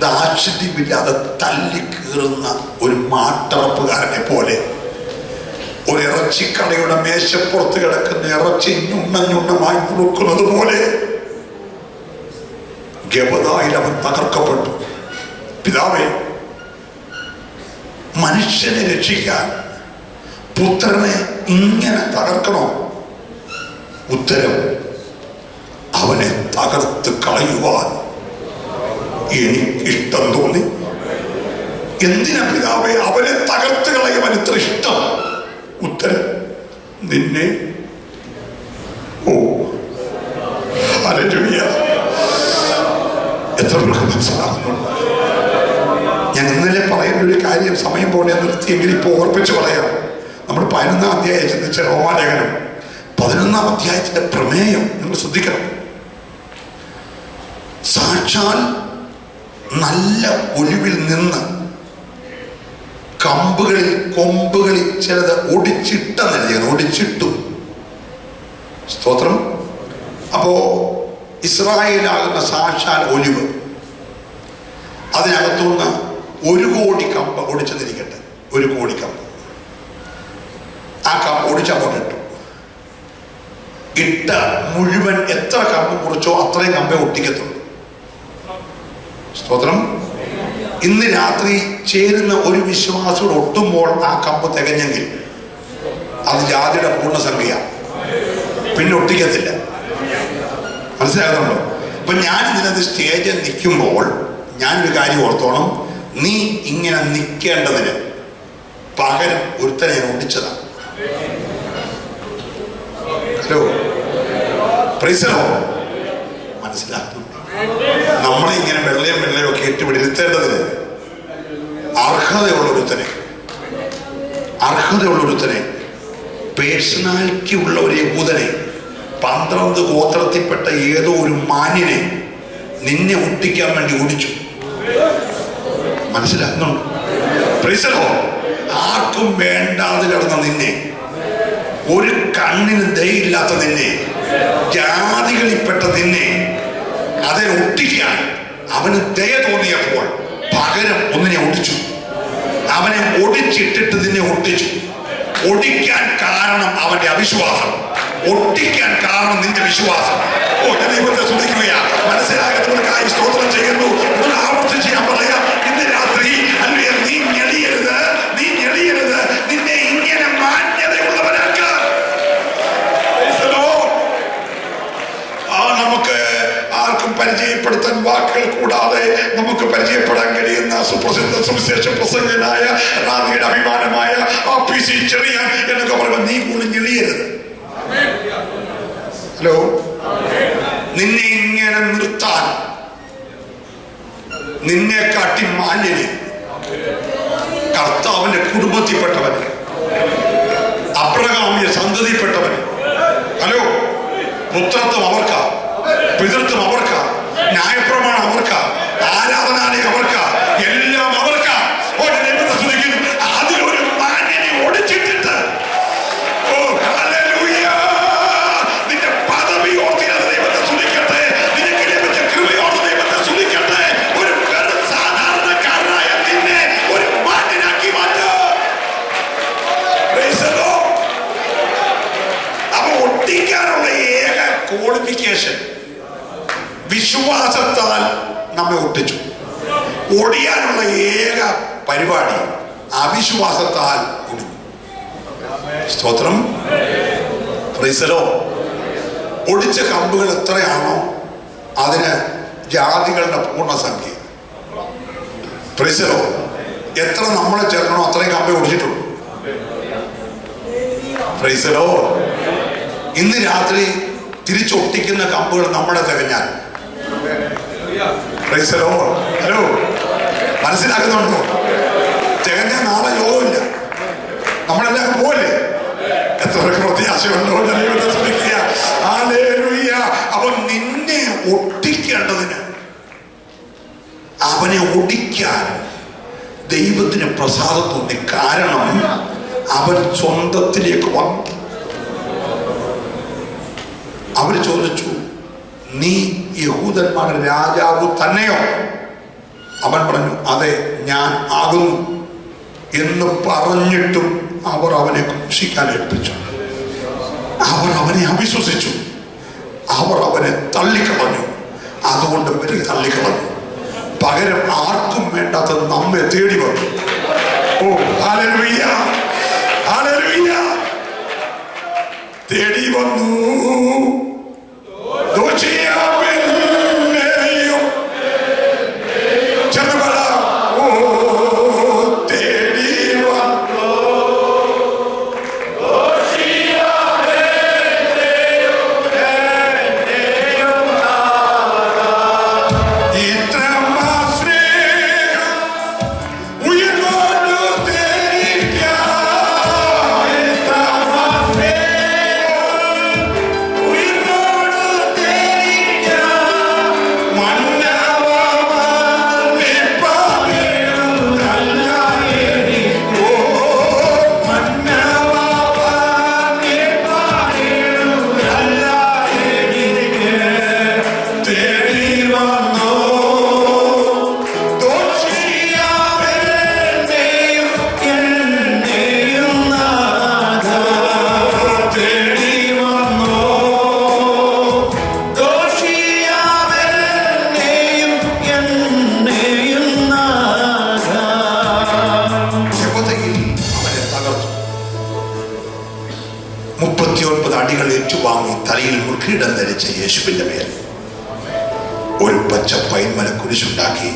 ദാക്ഷിണ്യമില്ലാതെ തല്ലിക്കീറുന്ന ഒരു മാട്ടറപ്പുകാരനെ പോലെ, ഒരു ഇറച്ചിക്കടയുടെ മേശപ്പുറത്ത് കിടക്കുന്ന ഇറച്ചി ഞുണ്ണമായി മുറുക്കുന്നത് പോലെ ഗബദായിൽ അവൻ തകർക്കപ്പെട്ടു. പിതാവേ, മനുഷ്യനെ രക്ഷിക്കാൻ പുത്രനെ ഇങ്ങനെ തകർക്കണോ? ഉത്തരം, അവനെ തകർത്ത് കളയുവാൻ എനിക്കിഷ്ടം തോന്നി. എന്തിനാ പിതാവേ അവനെ തകർത്ത് കളയുവാൻ ഇത്ര ഇഷ്ടം? ഉത്തരം, നിന്നെ. ഹല്ലേലൂയ. എത്ര മനസ്സിലാകുന്നുണ്ട്? ഞാൻ ഇന്നലെ പറയുന്ന ഒരു കാര്യം സമയം പോലെ നിർത്തിയെങ്കിൽ ഇപ്പോൾ ഓർപ്പിച്ച് പറയാം. നമ്മൾ 11-ാം അധ്യായം ചിന്തിച്ച റോമാലേഖനം 11-ാം അധ്യായത്തിന്റെ പ്രമേയം നിങ്ങൾ ശ്രദ്ധിക്കണം. സാക്ഷാൽ നല്ല ഒലിവിൽ നിന്ന് കൊമ്പുകളിൽ ചിലത് ഒടിച്ചിട്ടു. സ്തോത്രം. അപ്പോ ഇസ്രായേലാകുന്ന സാക്ഷാൽ ഒലിവ്, അതിനകത്തുനിന്ന് 1 കോടി കമ്പ് ഒടിച്ചെന്നിരിക്കട്ടെ. 1 കോടി കമ്പ് ആ കമ്പ് ഒടിച്ചങ്ങോട്ടിട്ടു. ഇട്ട മുഴുവൻ എത്ര കമ്പ് മുറിച്ചോ അത്രയും കമ്പേ ഒട്ടിക്കത്തുള്ളൂ. സ്തോത്രം. ഇന്ന് രാത്രി ചേരുന്ന ഒരു വിശ്വാസിയോട് ഒട്ടുമ്പോൾ ആ കമ്പ് തികഞ്ഞെങ്കിൽ അത് ജാതിയുടെ പൂർണ്ണസംഖ്യ, പിന്നെ ഒട്ടിക്കത്തില്ല. മനസ്സിലാകുന്നുണ്ടോ? അപ്പൊ ഞാൻ ഇതിനകത്ത് സ്റ്റേജിൽ നിൽക്കുമ്പോൾ ഞാനൊരു കാര്യം ഓർത്തോണം. നീ ഇങ്ങനെ നിൽക്കേണ്ടതിന് പകരം ഒരുത്തനെ ഞാൻ ഒടിച്ചതാണ്. Hello, praise the lord. മനസ്സിലാക്കുന്നു. നമ്മളെ ഇങ്ങനെ വെള്ളയും ഒക്കെ ഏറ്റുപിടിരുത്തേണ്ടതിന് അർഹതയുള്ളൊരുത്തനെ പേഴ്സണാലിറ്റി ഉള്ള ഒരു യഹൂദനെ, 12 ഗോത്രത്തിൽപ്പെട്ട ഏതോ ഒരു മാന്യനെ നിന്നെ ഒട്ടിക്കാൻ വേണ്ടി ഓടിച്ചു. മനസ്സിലാക്കുന്നുണ്ട്? Price the Lord. ആർക്കും വേണ്ടാതെ കിടന്ന നിന്നെ, ഒരു കണ്ണിന് ദയയില്ലാത്ത നിന്നെ, ജാതികളിൽപ്പെട്ട നിന്നെ അതെ ഒട്ടിക്കാൻ അവന് ദയ തോന്നിയപ്പോൾ പകരം ഒന്നിനെ ഒടിച്ചു. അവനെ ഒടിച്ചിട്ടിട്ട് നിന്നെ ഒട്ടിച്ചു. ഒടിക്കാൻ കാരണം അവന്റെ അവിശ്വാസം, ഒട്ടിക്കാൻ കാരണം നിന്റെ വിശ്വാസം. ഓ, ഞാൻ ദൈവത്തെ സ്തുതിക്കുകയാ. മനസ്സിലാകുന്നവർക്കായി സ്തോത്രം ചെയ്യുന്നു. ആവർത്തിച്ച് ഞാൻ പറയാം, ഇന്ന് രാത്രി അല്ലേ, നീ ഞെളിയരുത്, നീ ഞെളിയരുത്. നിന്നെ ഇങ്ങനെ മാന്യതയുള്ളവരാക്കാൻ നമുക്ക് ആർക്കും പരിചയപ്പെടുത്താൻ വാക്കുകൾ കൂടാതെ നമുക്ക് പരിചയപ്പെടാൻ കഴിയുന്ന സുപ്രസിദ്ധ സുവിശേഷ പ്രസംഗനായ റാന്നിയുടെ അഭിമാനമായ PC ചെറിയാൻ എന്നൊക്കെ പറയുമ്പോൾ നീ കൂടുതൽ ഞെളിയരുത്. ഹലോ, നിന്നെ ഇങ്ങനെ നിർത്താൻ നിന്നെ കാട്ടി മാന്യന് കർത്താവിന്റെ കുടുംബത്തിൽപ്പെട്ടവന്, അബ്രഹാമിന്റെ സന്തതിയിൽപ്പെട്ടവന്. ഹലോ, പുത്രത്വം അവർക്കാ, പിതൃത്വം അവർക്കാ, ന്യായപ്രമാണം അവർക്കാ, ആരാധനാലയം അവർക്കാ, എല്ലാം അവർക്കാ. അതിലൊരു മാന്യനെ ഒടിച്ചിട്ടിട്ട് നിന്റെ പദവി ഓർത്തിയത് ദൈവത്തെ സ്തുതിക്കട്ടെ, നിനക്ക് ലഭിച്ച കൃപയോട് ദൈവത്തെ സ്തുതിക്കട്ടെ. ഒരു സാധാരണക്കാരനായ നിന്നെ ഒരു മാന്യനാക്കി മാറ്റുക. അപ്പൊ ഒട്ടിക്കാനുള്ള ഏക ക്വാളിഫിക്കേഷൻ വിശ്വാസത്താൽ നമ്മെ ഒട്ടിച്ചു. ഒടിയാനുള്ള ഏക പരിപാടി അവിശ്വാസത്താൽ ഒടിഞ്ഞു. സ്തോത്രം. Price the Lord. ഒടിച്ച കമ്പുകൾ എത്രയാണോ അതിന് ജാതികളുടെ പൂർണ്ണസംഖ്യ. Price the Lord. എത്ര നമ്മളെ ചേർക്കണോ അത്രയും കമ്പ് ഒടിച്ചിട്ടുള്ളൂ. Price the Lord. ഇന്ന് രാത്രി തിരിച്ചൊട്ടിക്കുന്ന കമ്പുകൾ നമ്മളെ തികഞ്ഞാൽ, പ്രൈസ് ദി ലോർഡ്. ഹലോ, മനസ്സിലാക്കുന്നുണ്ടോ? തികഞ്ഞാൽ നാളെ യോഗമില്ല, നമ്മളെല്ലാം പോലെ. എത്ര പ്രത്യാശയുണ്ടോ? അപ്പൊ നിന്നെ ഒട്ടിക്കേണ്ടതിന്, അവനെ ഒടിക്കാൻ ദൈവത്തിന് പ്രസാദം തോന്നി. കാരണം അവൻ സ്വന്തത്തിലേക്ക് വന്നു. അവര് ചോദിച്ചു, നീ യഹൂദന്മാരുടെ രാജാവ് തന്നെയോ? അവൻ പറഞ്ഞു, അതെ, ഞാൻ ആകുന്നു എന്ന് പറഞ്ഞിട്ടും അവർ അവനെ ക്രൂശിക്കാൻ ഏൽപ്പിച്ചു. അവർ അവനെ അവിശ്വസിച്ചു, അവർ അവനെ തള്ളിക്കളഞ്ഞു. അതുകൊണ്ട് ഇവരെ തള്ളിക്കളഞ്ഞു. പകരം ആർക്കും വേണ്ടാത്തത് നമ്മെ തേടി വന്നു. ഓ, ഹല്ലേലൂയ, ഹല്ലേലൂയ. തേടി വന്നു. കിരീടം ധരിച്ച യേശുവിന്റെ മേൽ ഒരു പച്ച പൈന്മല കുരിശുണ്ടാക്കി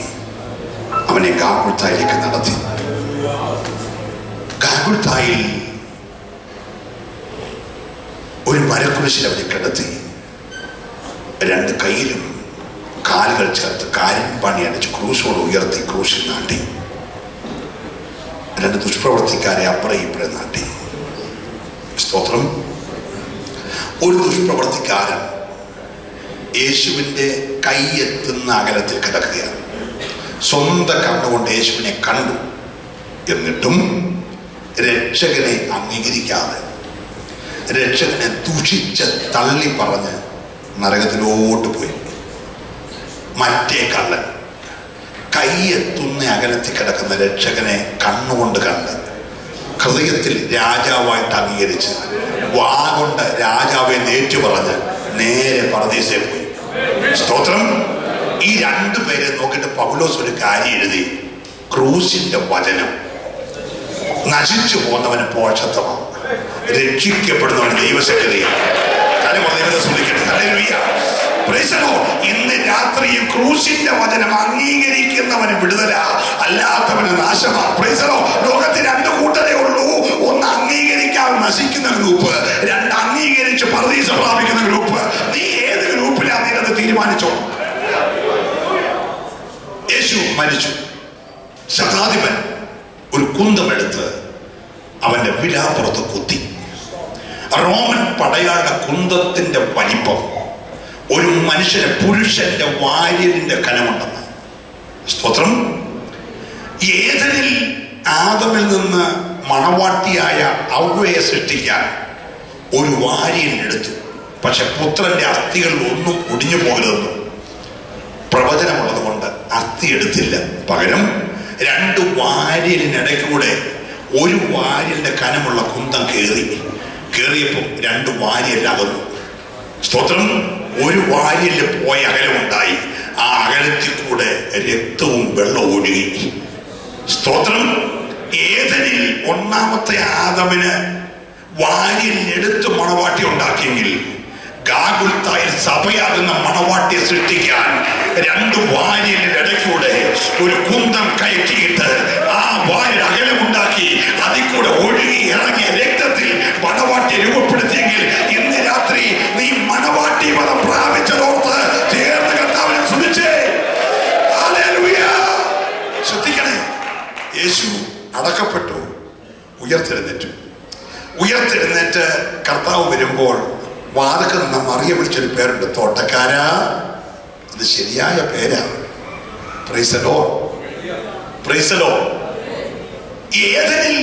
അവനെ ഗാഗുൽത്തായിലേക്ക് നടത്തി. ഗാഗുൽത്തായിൽ ഒരു മരക്കുരിശിൽ അവനെ കിടത്തി. രണ്ട് കൈയിലും കാലുകൾ ചേർത്ത് കാരിൻപാണി അടിച്ച് ക്രൂശോട് ഉയർത്തി ക്രൂശിൽ നാട്ടി. രണ്ട് ദുഷ്പ്രവർത്തിക്കാരെ അപ്പുറം ഇപ്പുറം നാട്ടി. സ്തോത്രം. ഒരു ദുഷ്പ്രവർത്തിക്കാരൻ യേശുവിൻ്റെ കൈയെത്തുന്ന അകലത്തിൽ കിടക്കുകയാണ്. സ്വന്തം കണ്ണുകൊണ്ട് യേശുവിനെ കണ്ടു. എന്നിട്ടും രക്ഷകനെ അംഗീകരിക്കാതെ, രക്ഷകനെ ദുഷിച്ച് തള്ളി പറഞ്ഞ് നരകത്തിലോട്ട് പോയി. മറ്റേ കള്ളൻ കൈയെത്തുന്ന അകലത്തിൽ കിടക്കുന്ന രക്ഷകനെ കണ്ണുകൊണ്ട് കണ്ട് ഹൃദയത്തിൽ രാജാവായിട്ട് അംഗീകരിച്ച് വാ കൊണ്ട് രാജാവെ നേറ്റു പറഞ്ഞ് നേരെ പറുദീസയിൽ പോയി. സ്തോത്രം. ഈ രണ്ടു പേരെ നോക്കിയിട്ട് പൗലോസ് ഒരു കാര്യം എഴുതി: ക്രൂശിന്റെ വചനം നശിച്ചു പോകുന്നവന് പോഷത്വമാണ്, രക്ഷിക്കപ്പെടുന്നവന് ദൈവശക്തിയാണ്. ഇന്ന് രാത്രിയും ക്രൂശിന്റെ വചനം അംഗീകരിക്കുന്നവന് വിടുതല, അല്ലാത്തവന് നാശമാണ്. ലോകത്തിൽ രണ്ട് കൂട്ടരേ ഉള്ളൂ. ഒന്ന് അംഗീകരിക്കാൻ നശിക്കുന്ന ഗ്രൂപ്പ്, രണ്ട് അംഗീകരിച്ച് പറുദീസ പ്രാപിക്കുന്ന ഗ്രൂപ്പ്. നീ ഏത് ഗ്രൂപ്പിലാണ് നീ തീരുമാനിച്ചോ? യേശു മരിച്ചു. ശതാധിപൻ ഒരു കുന്തമെടുത്ത് അവന്റെ വിലാപ്പുറത്ത് കുത്തി. റോമൻ പടയാളുടെ കുന്തത്തിന്റെ വലിപ്പം ഒരു മനുഷ്യനെ, പുരുഷന്റെ വാര്യലിന്റെ കനമുണ്ടെന്ന്. സ്തോത്രം. ഏദനിൽ ആദമിൽ നിന്ന് മണവാട്ടിയായ ഹവ്വയെ സൃഷ്ടിക്കാൻ ഒരു വാര്യലിനെടുത്തു. പക്ഷെ പുത്രന്റെ അസ്ഥികൾ ഒന്നും ഒടിഞ്ഞു പോകരുതെന്ന് പ്രവചനമുള്ളത് കൊണ്ട് അസ്ഥി എടുത്തില്ല. പകരം രണ്ട് വാര്യലിനിടയ്ക്കൂടെ ഒരു വാര്യലിന്റെ കനമുള്ള കുന്തം കയറിയപ്പോൾ രണ്ട് വാര്യലകന്നു. സ്തോത്രം. ഒരു വാര്യലിൽ പോയ അകലമുണ്ടായി. ആ അകലത്തിൽ കൂടെ രക്തവും വെള്ളവും ഒഴുകി. സ്തോത്രം. ഏദനിൽ ഒന്നാമത്തെ ആദമിന് വാര്യലിനെടുത്ത് മണവാട്ടി ഉണ്ടാക്കിയെങ്കിൽ ഗാഗുൽത്തായിൽ സഭയാകുന്ന മണവാട്ടിയെ സൃഷ്ടിക്കാൻ രണ്ട് വാര്യലിന്റെ ഇടയ്ക്കൂടെ ഒരു കുന്തം കയറ്റിയിട്ട് ആ വാര്യൽ അകലമുണ്ടാക്കി അതിൽ കൂടെ ഒഴുകി ഇറങ്ങിയ രക്തത്തിൽ മണവാട്ടിയെ രൂപപ്പെടുത്തിയെങ്കിൽ ഇന്ന് രാത്രി നീ മണവാട്ടി പദം പ്രാപിച്ചതോർത്ത് ചേർന്ന് കർത്താവിനെ സ്തുതിച്ചേ. ശ്രദ്ധിക്കണേ. യേശു അടക്കപ്പെട്ടു, ഉയർത്തെഴുന്നേറ്റ് കർത്താവ് വരുമ്പോൾ വാതിൽക്ക് നിന്ന് മറിയ വിളിച്ചൊരു പേരുണ്ട്, തോട്ടക്കാരാ. അത് ശരിയായ പേരാ. Praise the Lord, praise the lord. ഏദനിൽ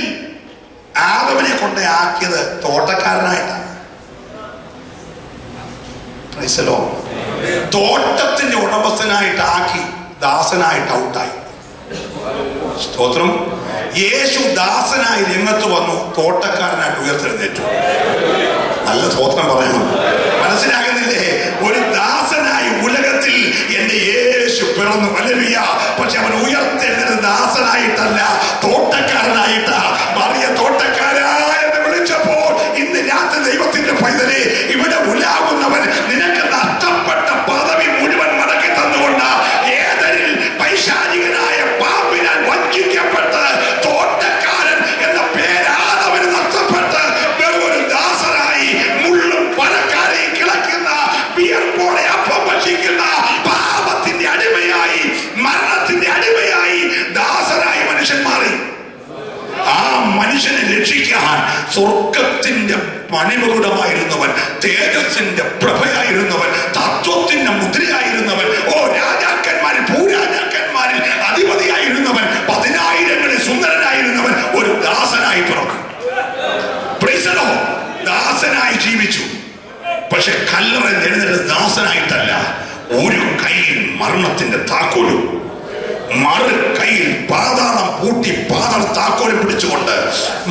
ആദമിനെ കൊണ്ട് ആക്കിയത് തോട്ടക്കാരനായിട്ടാണ്. Price the Lord. തോട്ടത്തിന്റെ ഉടമസ്ഥനായിട്ട് ആക്കി ദാസനായിട്ട് ഔട്ടായി. സ്തോത്രം. യേശു ദാസനായി രംഗത്ത് വന്നു, തോട്ടക്കാരനായിട്ട് ഉയർത്തെഴുന്നേറ്റു. നല്ല സ്തോത്രം പറയണം. മനസ്സിലാകുന്നില്ലേ? ഒരു ദാസനായി ഉലകത്തിൽ എന്റെ യേശു പിറന്നു. ഹല്ലേലൂയ. പക്ഷെ അവൻ ഉയർത്തെഴുന്നത് ദാസനായിട്ടല്ല, തോട്ടക്കാരനായിട്ടാ. മറിയ തോട്ടക്കാരാ എന്ന് വിളിച്ചപ്പോൾ ഇന്ന് രാത്രി ദൈവത്തിന്റെ പൈതലേ, ഇവിടെ ഉലാകുന്നവൻ നിനക്ക് നഷ്ടപ്പെട്ട പദവി മുഴുവൻ മടക്കി തന്നുകൊണ്ട് ഏദനിൽ പൈശാചികനായ പാപിനാൽ വഞ്ചിക്കപ്പെട്ട് തോട്ടക്കാരൻ എന്ന പേരാദവന് നഷ്ടപ്പെട്ട് വെറും ഒരു ദാസനായി മുള്ളും പരക്കാരെയും കിളക്കുന്ന വിയർപ്പോടെ അപ്പം ഭക്ഷിക്കുന്ന പാപത്തിന്റെ അടിമയായി, മരണത്തിന്റെ അടിമയായി, ദാസനായി മനുഷ്യൻ മാറി. ആ മനുഷ്യനെ രക്ഷിക്കാൻ സ്വർഗത്തിന്റെ മണിമകുടമായിരുന്നവൻ, തേജസ്സിന്റെ പ്രഭയായിരുന്നവൻ, തത്വത്തിന്റെ മുദ്രയായിരുന്നവൻ, രാജാക്കന്മാരിൽ ഭൂരാജാക്കന്മാരിൽ അധിപതിയായിരുന്നവൻ, 10,000ങ്ങളിൽ സുന്ദരനായിരുന്നവൻ ഒരു ദാസനായി പിറന്നു. ദാസനായി ജീവിച്ചു. പക്ഷെ കല്ലറ എഴുന്നേറ്റ് ദാസനായിട്ടല്ല, ഒരു കയ്യിൽ മരണത്തിന്റെ താക്കോലും മറു കയ്യിൽ പാതാളം പൂട്ടി പാതാള താക്കോല് പിടിച്ചുകൊണ്ട്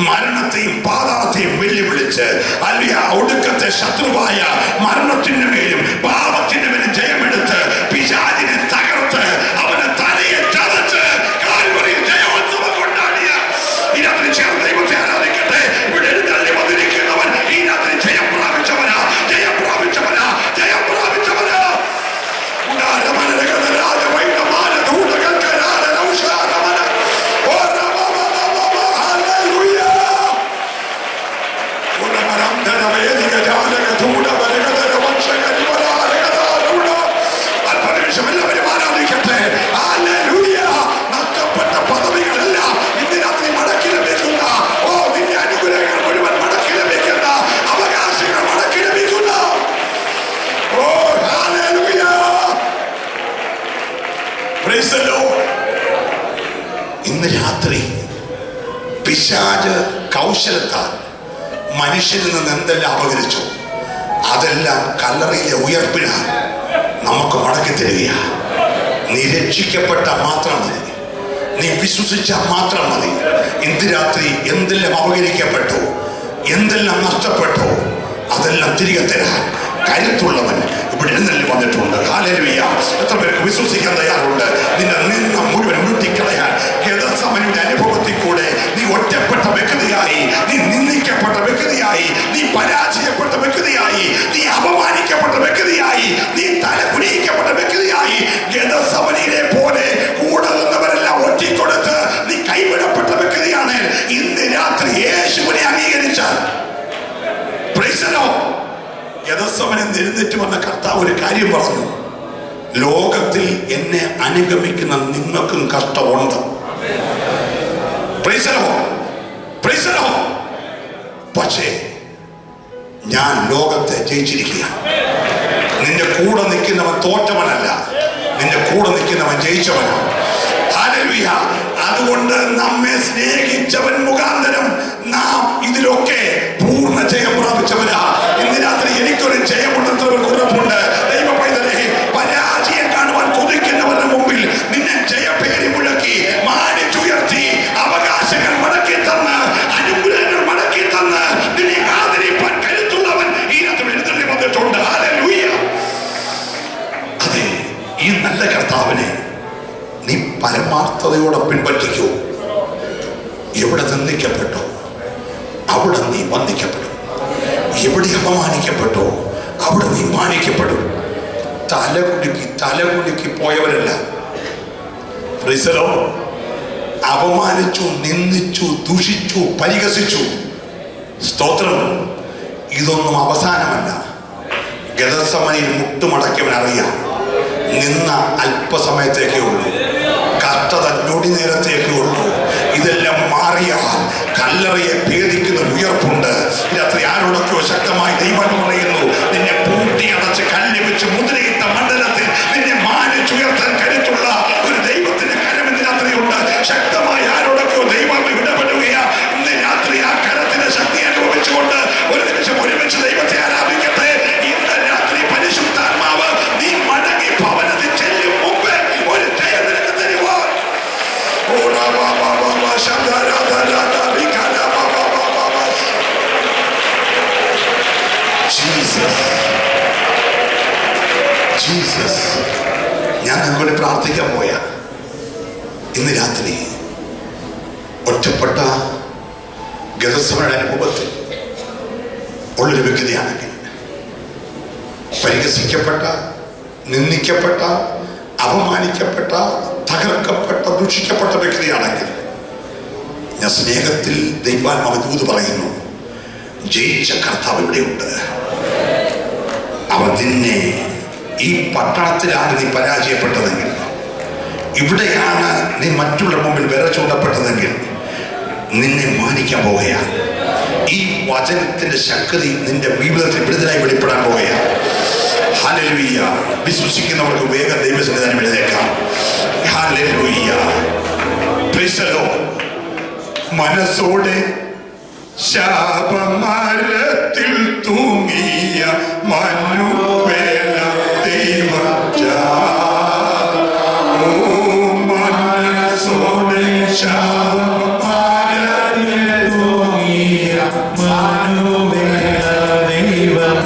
മരണത്തെയും പാതാളത്തെയും വെല്ലുവിളിച്ച് അല്ലെ ഒടുക്കത്തെ ശത്രുവായ മരണത്തിന്റെ മേലും പാപത്തിന്റെ മേലും ജയമെടുത്ത് പിശാചിനെ തകർത്ത് അവനെ തലയെ ചതച്ച് കാൽവരിയിൽ ജയോത്സവം കൊണ്ടാടിയ ഈ രാത്രി ചേർന്ന് ദൈവത്തെ ആരാധിക്കട്ടെ. ഇവിടെ എഴുന്നള്ളി വന്നിരിക്കുന്നവൻ ഈ രാത്രി ജയം പ്രാപിച്ചവനാ, ജയം പ്രാപിച്ചവനാ, ജയം പ്രാപിച്ചവനാ. ൂട കൗശലത്താൽ മനുഷ്യനിൽ നിന്ന് എന്തെല്ലാം അപകരിച്ചു അതെല്ലാം കല്ലറയിലെ ഉയർപ്പിനാൽ നമുക്ക് മടക്കി തരിക. നീ രക്ഷിക്കപ്പെട്ടാൽ മാത്രം മതി, നീ വിശ്വസിച്ചാൽ മാത്രം മതി. ഇന്ന് രാത്രി എന്തെല്ലാം അപകരിക്കപ്പെട്ടു, എന്തെല്ലാം നഷ്ടപ്പെട്ടു, അതെല്ലാം തിരികെ തരാൻ കരുത്തുള്ളവൻ ഇവിടെ എഴുന്നള്ളി വന്നിട്ടുണ്ട്. ഹല്ലേലൂയ. എത്ര പേർക്ക് വിശ്വസിക്കാൻ തയ്യാറുണ്ട്? നിന്നെ നിന്ന മുഴുവൻ മുട്ടിക്കളയാൻ ഗെത്സമനിയുടെ അനുഭവത്തിൽ കൂടെ നീ ഒറ്റപ്പെട്ട വ്യക്തിയായി, നീ നിന്ദിക്കപ്പെട്ട വ്യക്തിയായി, നീ പരാജയപ്പെട്ട വ്യക്തിയായി, നീ അപമാനിക്കപ്പെട്ട വ്യക്തിയായി, നീ തലകുനിക്കപ്പെട്ട വ്യക്തിയായി, ഗെത്സമനിയെ പോലെ കൂടെ നിന്നവരെല്ലാം ഒറ്റിക്കൊടുത്ത് നീ കൈവിടപ്പെട്ട വ്യക്തിയാണ്. ഇന്ന് രാത്രി യേശുവിനെ അംഗീകരിച്ചാൽ ഗെത്സമനിൽ എഴുന്നേറ്റ് വന്ന കർത്താവ് ഒരു കാര്യം പറഞ്ഞു: ലോകത്തിൽ എന്നെ അനുഗമിക്കുന്ന നിങ്ങൾക്കും കഷ്ടമുണ്ട്. പക്ഷേ ഞാൻ ലോകത്തെ ജയിച്ചിരിക്കുക. നിന്റെ കൂടെ നിൽക്കുന്നവൻ തോറ്റവനല്ല, നിന്റെ കൂടെ നിൽക്കുന്നവൻ ജയിച്ചവനാണ്. ഹല്ലേലൂയ. അതുകൊണ്ട് നമ്മെ സ്നേഹിച്ചവൻ മുഖാന്തരം നാം ഇതിലൊക്കെ പൂർണ്ണ ജയം പ്രാപിച്ചവരാ. ഇന്ന് രാത്രി എനിക്കൊരു ജയമുണ്ടെന്നവർക്ക് ഉറപ്പുണ്ട്. ദൈവ പൈതലേ, പരാജയം കാണുവാൻ കൊതിക്കുന്നവരുടെ മുമ്പിൽ നിന്നെ ജയപേരി മുഴക്കി മാനിച്ചുയർത്തി അവകാശങ്ങൾ മടക്കി തന്ന് അനുഗ്രഹങ്ങൾ മടക്കി തന്ന് നിന്നെ ആദരിപ്പാൻ കരുത്തുള്ളവൻ ഈ രാത്രി എഴുന്നള്ളി വന്നിട്ടുണ്ട്. ഹല്ലേലൂയ. അതെ, ഈ നല്ല കർത്താവിനെ നീ പരമാർത്ഥതയോടെ പിൻപറ്റിക്കൂ. എവിടെ നിന്ദിക്കപ്പെട്ടോ അവിടെ നീ വന്ദിക്കപ്പെടും. എവിടെ അപമാനിക്കപ്പെട്ടോ അവിടെ നീ മാനിക്കപ്പെടും. തലകുലുക്കി പോയവരല്ല. അപമാനിച്ചു, നിന്ദിച്ചു, ദൂഷിച്ചു, പരിഹസിച്ചു. സ്തോത്രം. ഇതൊന്നും അവസാനമല്ല. ഗെത്സമനിയിൽ മുട്ടുമടക്കിയവൻ അറിയാം, നിന്ന അല്പസമയത്തേക്കേ ഉള്ളൂ, കഷ്ടത ഞൊടി നേരത്തേക്കേ ഉള്ളൂ. ഇതെല്ലാം മാറിയാൽ കല്ലറയെ ഭേദിക്കുന്ന ഉയർപ്പുണ്ട്. രാത്രി ആരോടൊക്കെയോ ശക്തമായി ദൈവം പറയുന്നു: നിന്നെ പൂട്ടി അടച്ച് കല്ല് വെച്ച് മുദ്രയിട്ട മണ്ഡലത്തിൽ നിന്നെ മാനിച്ചുയർത്താൻ കരുത്തുള്ള ഒരു ദൈവത്തിന്റെ കരം ഇന്ന് രാത്രിയുണ്ട്. ശക്തമായി ആരോടൊക്കെയോ ദൈവം ഇടപെടുകയാ. ഇന്ന് രാത്രി ആ കരത്തിന്റെ ശക്തി അനുഭവിച്ചുകൊണ്ട് ഒരു നിമിഷം ഒരുമിച്ച് ദൈവത്തെ ആരാധിക്കട്ടെ. ഇന്ന് രാത്രി പരിശുദ്ധാത്മാവ് നീ മടങ്ങി ഭവനത്തിൽ ചെല്ലും മുമ്പ് ഒരു ജയം നിനക്ക് തരുവാൻ ജീസസ്. ഞാൻ നിങ്ങളോട് പ്രാർത്ഥിക്കാൻ പോയ ഇന്ന് രാത്രി ഒറ്റപ്പെട്ട ഗെത്സമനിയുടെ അനുഭവത്തിൽ ഉള്ളൊരു വ്യക്തിയാണെങ്കിൽ, പരിഹസിക്കപ്പെട്ട, നിന്ദിക്കപ്പെട്ട, അപമാനിക്കപ്പെട്ട, തകർക്കപ്പെട്ട, ദുഷിക്കപ്പെട്ട വ്യക്തിയാണെങ്കിൽ, ഞാൻ സ്നേഹത്തിൽ ദൈവാത്മാവ് ദൂത് പറയുന്നു: ജയിച്ച കർത്താവ് ഇവിടെയുണ്ട്. അവൻ നിന്നെ ഈ പട്ടണത്തിലാണ് നീ പരാജയപ്പെട്ടതെങ്കിൽ, ഇവിടെയാണ് നീ മറ്റുള്ളവരുടെ മുമ്പിൽ വിര ചൂണ്ടപ്പെട്ടതെങ്കിൽ, നിന്നെ മാനിക്കാൻ പോവുകയാണ്. ഈ വചനത്തിന്റെ ശക്തി നിന്റെ ജീവിതത്തിൽ വിടുതലായി വെളിപ്പെടാൻ പോവുകയാണ്. ഹല്ലേലൂയ. വിശ്വസിക്കുന്നവർക്ക് വേഗം ദൈവസന്നിധാനം എഴുന്നേൽക്കാം. ഹല്ലേലൂയ. Praise the Lord. മനസ്സോടെ ശാപമരത്തിൽ തൂങ്ങിയ മനുവേല ദൈവം മനസ്സോടെ ശാപമരത്തിൽ തൂങ്ങിയ മനുവേല ദൈവം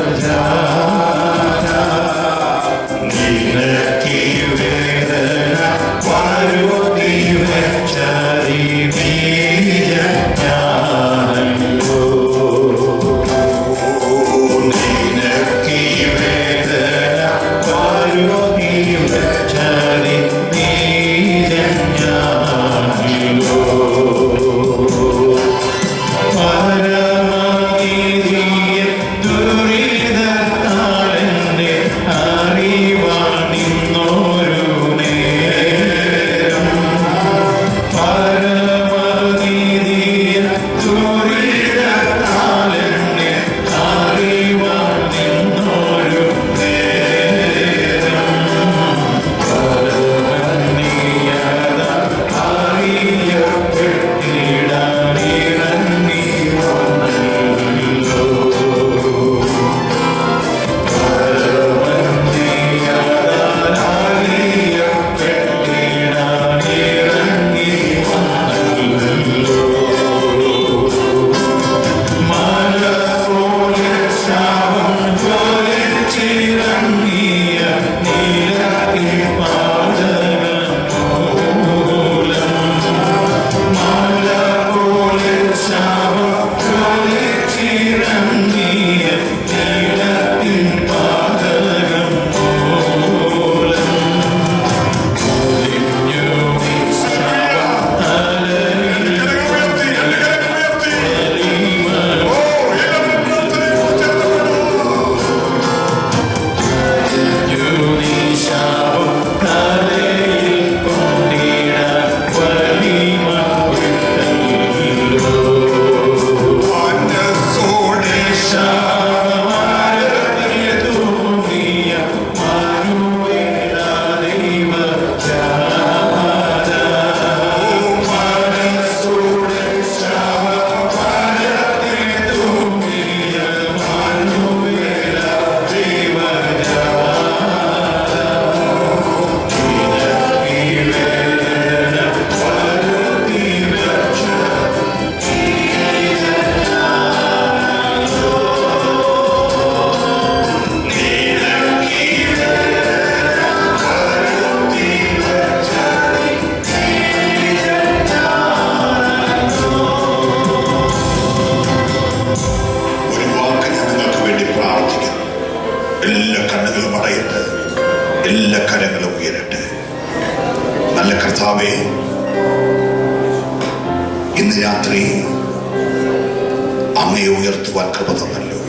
നിനക്ക് വേദന പരുതി വെച്ചറി Chari, എല്ലാ കണ്ണുകളും അടയട്ടെ, എല്ലാ കരങ്ങളും ഉയരട്ടെ. നല്ല കർത്താവേ, ഇന്ന് രാത്രി അങ്ങയെ ഉയർത്തുവാൻ കൃപ തന്നല്ലോ.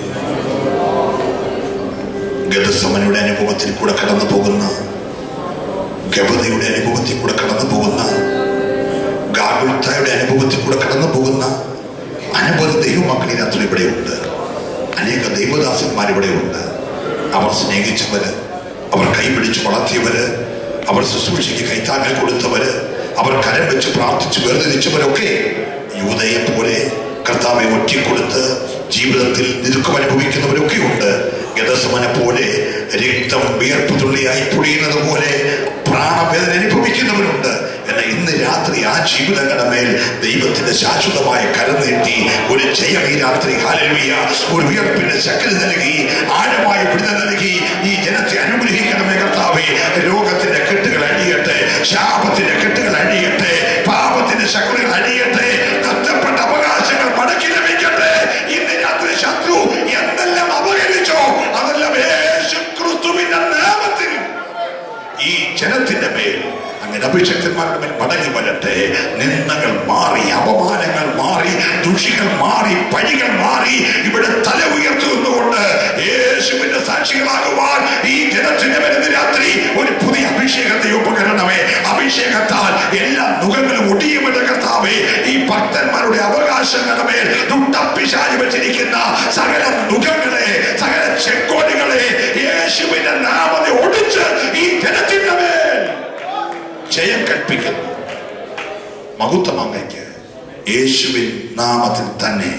ഗതസമനയുടെ അനുഭവത്തിൽ കൂടെ കടന്നു പോകുന്ന, ഗബതയുടെ അനുഭവത്തിൽ കൂടെ കടന്നു പോകുന്ന, ഗാഗുൽത്തായുടെ അനുഭവത്തിൽ കൂടെ കടന്നു പോകുന്ന അനവധി ദൈവമക്കൾ ഈ രാത്രി ഇവിടെയുണ്ട്. അനേക ദൈവദാസന്മാർ ഇവിടെയുണ്ട്. അവർ സ്നേഹിച്ചവര്, അവർ കൈപിടിച്ച് വളർത്തിയവര്, അവർ ശുശ്രൂഷയ്ക്ക് കൈത്താങ്ങൽ കൊടുത്തവര്, അവർ കരം വെച്ച് പ്രാർത്ഥിച്ച് വേർതിരിച്ചവരൊക്കെ യൂദയെ പോലെ കർത്താവെ ഒറ്റിക്കൊടുത്ത് ജീവിതത്തിൽ നിരുക്കം അനുഭവിക്കുന്നവരൊക്കെ ഉണ്ട്. ഗതസമനെ പോലെ രക്തം വിയർപ്പ് തുള്ളിയായി പൊടിയുന്നത് പോലെ പ്രാണവേദന അനുഭവിക്കുന്നവരുണ്ട്. എന്നാൽ ഇന്ന് രാത്രി ആ ജീവിതങ്ങളുടെ മേൽ ദൈവത്തിന്റെ ശാശ്വതമായ കരം നീട്ടി ഒരു ജയം ഈ രാത്രി, ഹല്ലേലൂയ, ഒരു ഉയർപ്പിന്റെ ശക്തി നൽകി, ആഴമായ വിടുതൽ നൽകി ഈ ജനത്തെ അനുഗ്രഹിക്കണമേ കർത്താവേ. രോഗത്തിന്റെ കെട്ടുകൾ അഴിയട്ടെ, ശാപത്തിന്റെ കെട്ടുകൾ അഴിയട്ടെ, പാപത്തിന്റെ ശക്തികൾ അഴിയട്ടെ, നഷ്ടപ്പെട്ട അവകാശങ്ങൾ മടക്കി ലഭിക്കട്ടെ. ഇന്ന് രാത്രി ശത്രു എന്തെല്ലാം അപകരിച്ചോ അതെല്ലാം യേശു ക്രിസ്തുവിന്റെ നാമത്തിൽ ഈ ജനത്തിന്റെ മേൽ അങ്ങനെ അഭിഷക്തന്മാരുടെ മേൽ മടങ്ങി വരട്ടെ. നിന്ദകൾ മാറി, അപമാനങ്ങൾ മാറി, ദുഷികൾ മാറി, പഴികൾ മാറി, ഇവിടെ തല ഉയർത്തുന്നുകൊണ്ട് യേശുവിന്റെ സാക്ഷികളാകുവാൻ ഈ ജനത്തിന്റെ വരുന്ന രാത്രി ഒരു പുതിയ അഭിഷേകത്തെ ഉപകരണമേ. അഭിഷേകത്താൽ എല്ലാ മുഖങ്ങളും ഒടിയുമെന്ന കർത്താവേ, ഈ ഭക്തന്മാരുടെ അവകാശങ്ങളുടെ മേൽ ദുഷ്ടപ്പിശാച് വെച്ചിരിക്കുന്ന സകല മുഖങ്ങളെ, സകല ചെങ്കോലുകളെ യേശുവിന്റെ നാമത്തെ ഒടിച്ച് ഈ ജനത്തിന്റെ മേൽ ജയം കൽപ്പിക്കുന്നു. മഹത്വം അങ്ങയ്ക്ക് യേശുവിൻ നാമത്തിൽ തന്നെ.